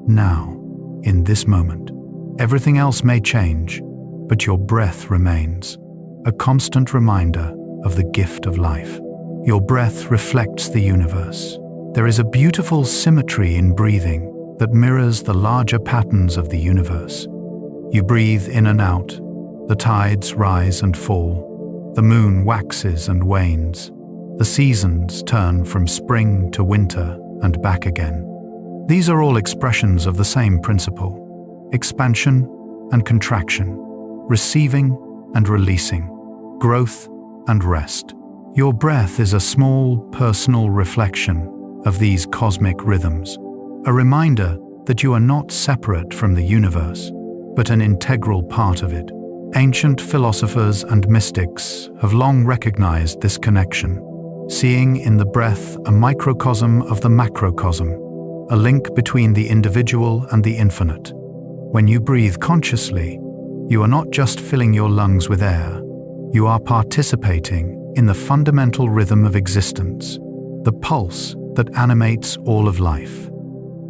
now, in this moment. Everything else may change, but your breath remains, a constant reminder of the gift of life. Your breath reflects the universe. There is a beautiful symmetry in breathing that mirrors the larger patterns of the universe. You breathe in and out, the tides rise and fall, the moon waxes and wanes, the seasons turn from spring to winter and back again. These are all expressions of the same principle: expansion and contraction, receiving and releasing, growth and rest. Your breath is a small, personal reflection of these cosmic rhythms, a reminder that you are not separate from the universe, but an integral part of it. Ancient philosophers and mystics have long recognized this connection, seeing in the breath a microcosm of the macrocosm, a link between the individual and the infinite. When you breathe consciously, you are not just filling your lungs with air, you are participating in the fundamental rhythm of existence, the pulse that animates all of life.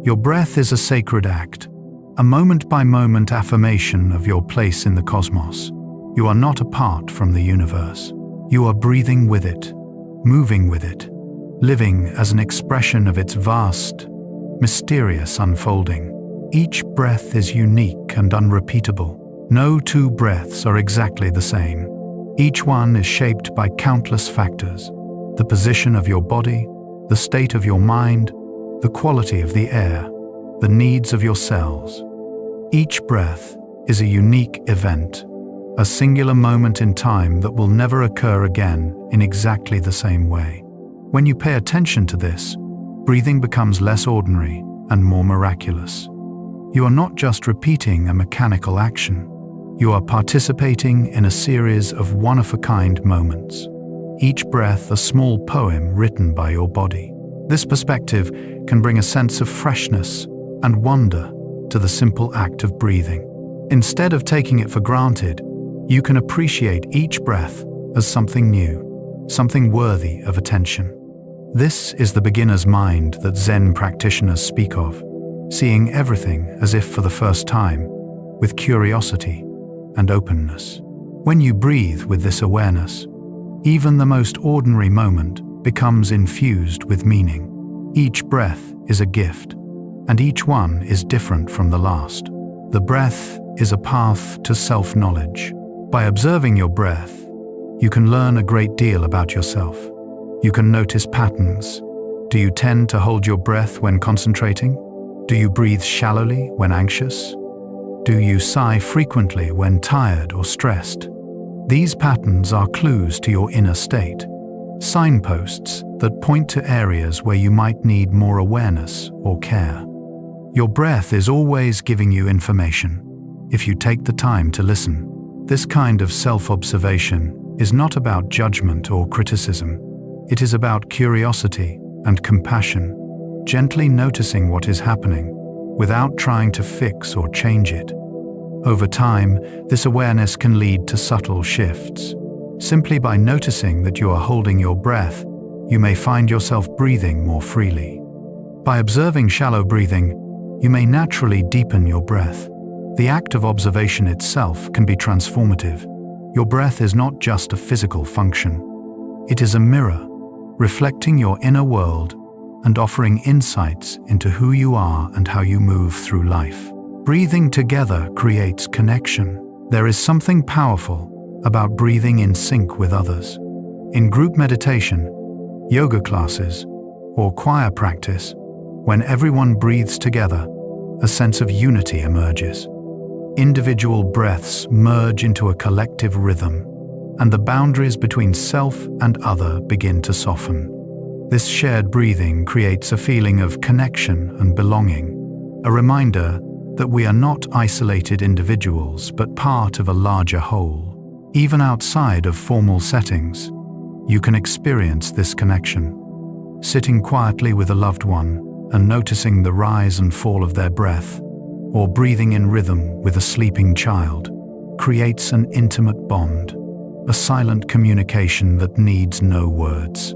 Your breath is a sacred act, a moment-by-moment affirmation of your place in the cosmos. You are not apart from the universe. You are breathing with it, moving with it, living as an expression of its vast, mysterious unfolding. Each breath is unique and unrepeatable. No two breaths are exactly the same. Each one is shaped by countless factors: the position of your body, the state of your mind, the quality of the air, the needs of your cells. Each breath is a unique event, a singular moment in time that will never occur again in exactly the same way. When you pay attention to this, breathing becomes less ordinary and more miraculous. You are not just repeating a mechanical action. You are participating in a series of one-of-a-kind moments, each breath a small poem written by your body. This perspective can bring a sense of freshness and wonder to the simple act of breathing. Instead of taking it for granted, you can appreciate each breath as something new, something worthy of attention. This is the beginner's mind that Zen practitioners speak of, seeing everything as if for the first time, with curiosity and openness. When you breathe with this awareness, even the most ordinary moment becomes infused with meaning. Each breath is a gift, and each one is different from the last. The breath is a path to self-knowledge. By observing your breath, you can learn a great deal about yourself. You can notice patterns. Do you tend to hold your breath when concentrating? Do you breathe shallowly when anxious? Do you sigh frequently when tired or stressed? These patterns are clues to your inner state, signposts that point to areas where you might need more awareness or care. Your breath is always giving you information, if you take the time to listen. This kind of self-observation is not about judgment or criticism. It is about curiosity and compassion, gently noticing what is happening without trying to fix or change it. Over time, this awareness can lead to subtle shifts. Simply by noticing that you are holding your breath, you may find yourself breathing more freely. By observing shallow breathing, you may naturally deepen your breath. The act of observation itself can be transformative. Your breath is not just a physical function. It is a mirror, reflecting your inner world and offering insights into who you are and how you move through life. Breathing together creates connection. There is something powerful about breathing in sync with others. In group meditation, yoga classes, or choir practice, when everyone breathes together, a sense of unity emerges. Individual breaths merge into a collective rhythm, and the boundaries between self and other begin to soften. This shared breathing creates a feeling of connection and belonging, a reminder that we are not isolated individuals but part of a larger whole. Even outside of formal settings, you can experience this connection. Sitting quietly with a loved one and noticing the rise and fall of their breath, or breathing in rhythm with a sleeping child, creates an intimate bond, a silent communication that needs no words.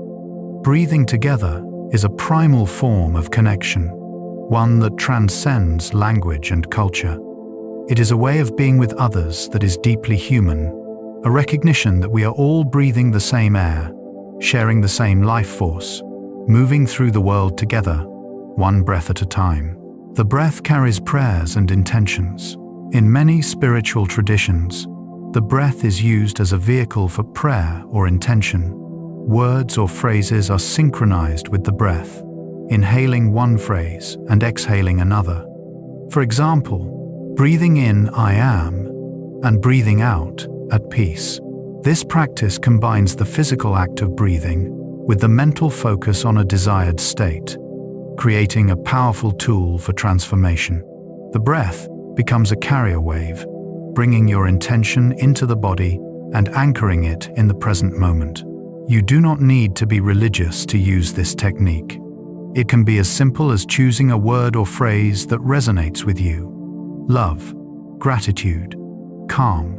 Breathing together is a primal form of connection, one that transcends language and culture. It is a way of being with others that is deeply human, a recognition that we are all breathing the same air, sharing the same life force, moving through the world together, one breath at a time. The breath carries prayers and intentions. In many spiritual traditions, the breath is used as a vehicle for prayer or intention. Words or phrases are synchronized with the breath, inhaling one phrase and exhaling another. For example, breathing in "I am" and breathing out "at peace." This practice combines the physical act of breathing with the mental focus on a desired state, creating a powerful tool for transformation. The breath becomes a carrier wave, bringing your intention into the body and anchoring it in the present moment. You do not need to be religious to use this technique. It can be as simple as choosing a word or phrase that resonates with you. Love, gratitude, calm,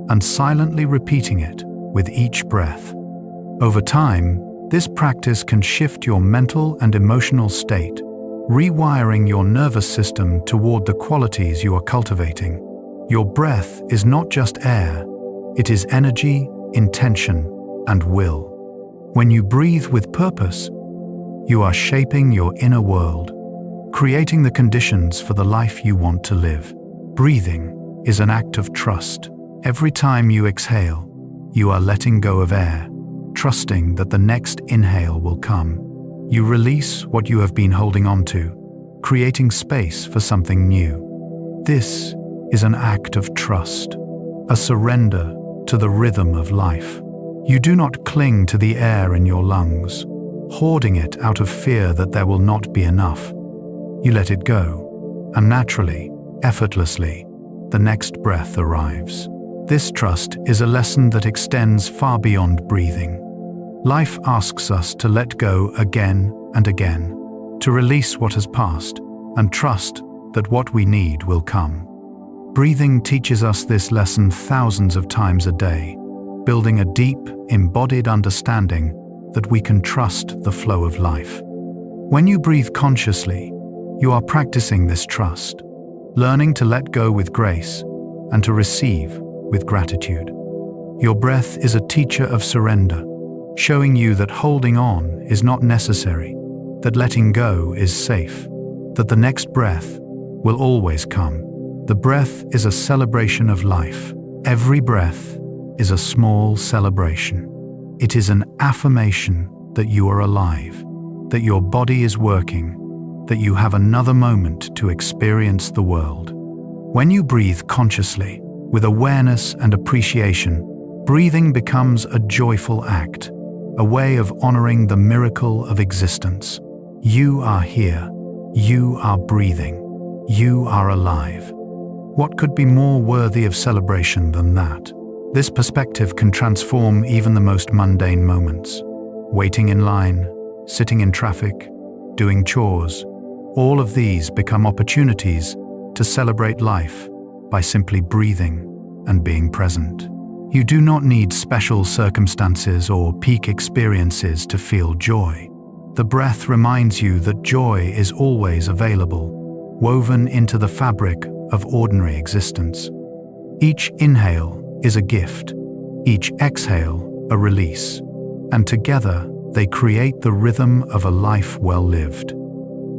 and silently repeating it with each breath. Over time, this practice can shift your mental and emotional state, rewiring your nervous system toward the qualities you are cultivating. Your breath is not just air, it is energy, intention, and will. When you breathe with purpose, you are shaping your inner world, creating the conditions for the life you want to live. Breathing is an act of trust. Every time you exhale, you are letting go of air, trusting that the next inhale will come. You release what you have been holding on to, creating space for something new. This is an act of trust, a surrender to the rhythm of life. You do not cling to the air in your lungs, hoarding it out of fear that there will not be enough. You let it go, and naturally, effortlessly, the next breath arrives. This trust is a lesson that extends far beyond breathing. Life asks us to let go again and again, to release what has passed, and trust that what we need will come. Breathing teaches us this lesson thousands of times a day, building a deep, embodied understanding that we can trust the flow of life. When you breathe consciously, you are practicing this trust, learning to let go with grace and to receive with gratitude. Your breath is a teacher of surrender, showing you that holding on is not necessary, that letting go is safe, that the next breath will always come. The breath is a celebration of life. Every breath is a small celebration. It is an affirmation that you are alive, that your body is working, that you have another moment to experience the world. When you breathe consciously, with awareness and appreciation, breathing becomes a joyful act, a way of honoring the miracle of existence. You are here. You are breathing. You are alive. What could be more worthy of celebration than that? This perspective can transform even the most mundane moments. Waiting in line, sitting in traffic, doing chores, all of these become opportunities to celebrate life by simply breathing and being present. You do not need special circumstances or peak experiences to feel joy. The breath reminds you that joy is always available, woven into the fabric of ordinary existence. Each inhale is a gift, each exhale a release, and together they create the rhythm of a life well lived.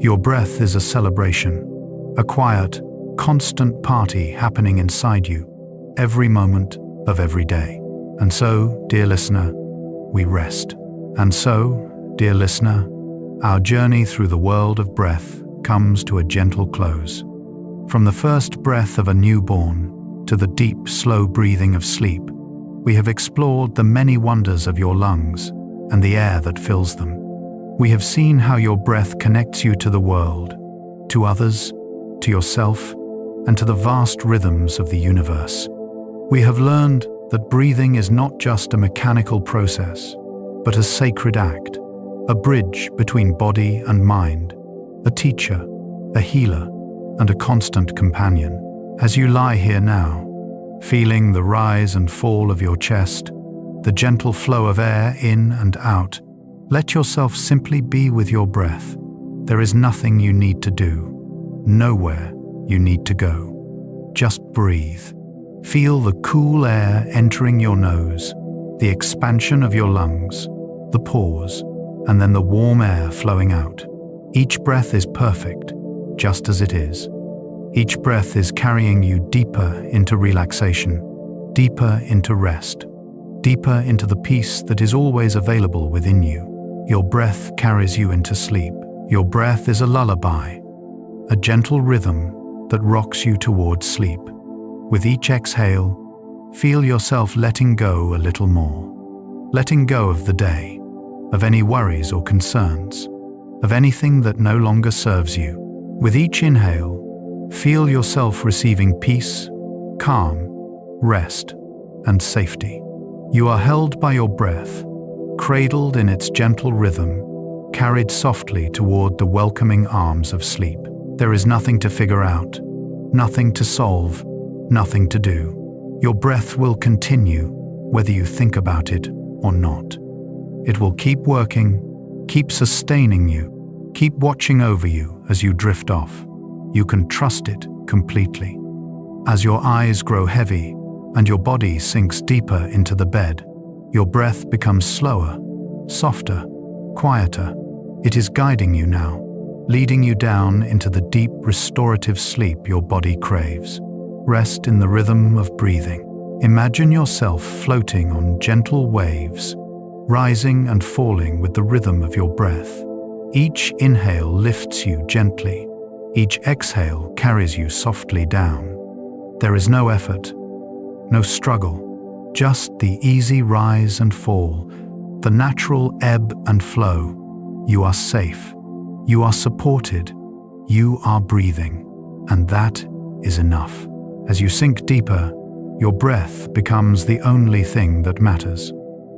Your breath is a celebration, a quiet, constant party happening inside you, every moment of every day. And so, dear listener, we rest. And so, dear listener, our journey through the world of breath comes to a gentle close. From the first breath of a newborn to the deep, slow breathing of sleep, we have explored the many wonders of your lungs and the air that fills them. We have seen how your breath connects you to the world, to others, to yourself, and to the vast rhythms of the universe. We have learned that breathing is not just a mechanical process, but a sacred act, a bridge between body and mind, a teacher, a healer, and a constant companion. As you lie here now, feeling the rise and fall of your chest, the gentle flow of air in and out, let yourself simply be with your breath. There is nothing you need to do, nowhere you need to go. Just breathe. Feel the cool air entering your nose, the expansion of your lungs, the pause, and then the warm air flowing out. Each breath is perfect, just as it is. Each breath is carrying you deeper into relaxation, deeper into rest, deeper into the peace that is always available within you. Your breath carries you into sleep. Your breath is a lullaby, a gentle rhythm that rocks you towards sleep. With each exhale, feel yourself letting go a little more, letting go of the day, of any worries or concerns, of anything that no longer serves you. With each inhale, feel yourself receiving peace, calm, rest, and safety. You are held by your breath, cradled in its gentle rhythm, carried softly toward the welcoming arms of sleep. There is nothing to figure out, nothing to solve, nothing to do. Your breath will continue, whether you think about it or not. It will keep working, keep sustaining you, keep watching over you as you drift off. You can trust it completely. As your eyes grow heavy and your body sinks deeper into the bed, your breath becomes slower, softer, quieter. It is guiding you now, leading you down into the deep restorative sleep your body craves. Rest in the rhythm of breathing. Imagine yourself floating on gentle waves, rising and falling with the rhythm of your breath. Each inhale lifts you gently. Each exhale carries you softly down. There is no effort, no struggle, just the easy rise and fall, the natural ebb and flow. You are safe. You are supported. You are breathing. And that is enough. As you sink deeper, your breath becomes the only thing that matters.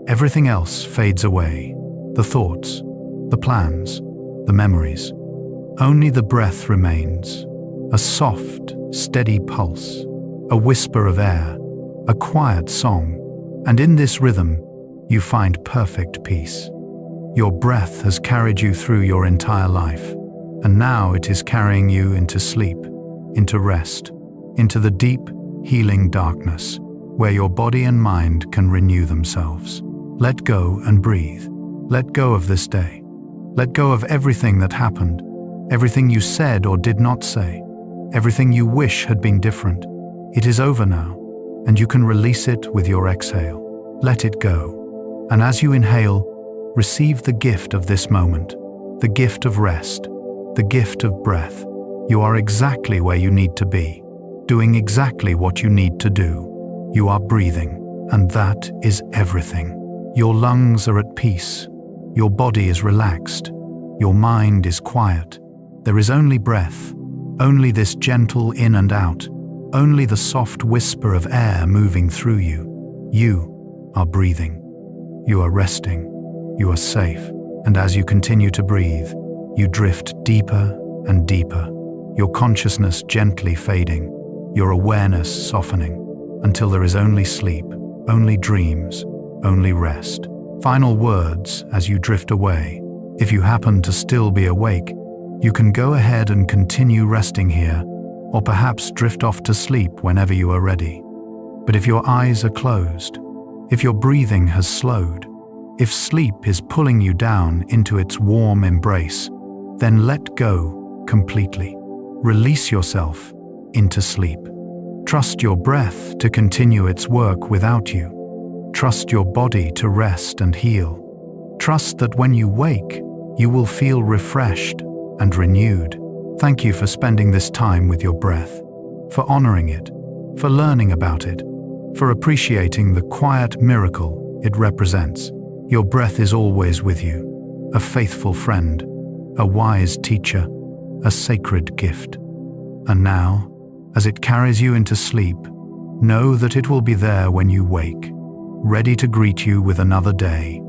Everything else fades away. The thoughts, the plans, the memories. Only the breath remains. A soft, steady pulse, a whisper of air, a quiet song. And in this rhythm, you find perfect peace. Your breath has carried you through your entire life, and now it is carrying you into sleep, into rest, into the deep, healing darkness, where your body and mind can renew themselves. Let go and breathe. Let go of this day. Let go of everything that happened, everything you said or did not say, everything you wish had been different. It is over now, and you can release it with your exhale. Let it go. And as you inhale, receive the gift of this moment, the gift of rest, the gift of breath. You are exactly where you need to be, doing exactly what you need to do. You are breathing, and that is everything. Your lungs are at peace. Your body is relaxed. Your mind is quiet. There is only breath, only this gentle in and out, only the soft whisper of air moving through you. You are breathing. You are resting. You are safe. And as you continue to breathe, you drift deeper and deeper, your consciousness gently fading, your awareness softening, until there is only sleep, only dreams, only rest. Final words as you drift away. If you happen to still be awake, you can go ahead and continue resting here, or perhaps drift off to sleep whenever you are ready. But if your eyes are closed, if your breathing has slowed, if sleep is pulling you down into its warm embrace, then let go completely. Release yourself into sleep. Trust your breath to continue its work without you. Trust your body to rest and heal. Trust that when you wake, you will feel refreshed and renewed. Thank you for spending this time with your breath, for honoring it, for learning about it, for appreciating the quiet miracle it represents. Your breath is always with you, a faithful friend, a wise teacher, a sacred gift. And now, as it carries you into sleep, know that it will be there when you wake, ready to greet you with another day,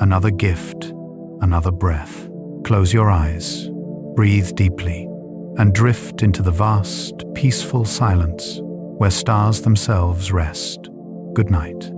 another gift, another breath. Close your eyes, breathe deeply, and drift into the vast, peaceful silence where stars themselves rest. Good night.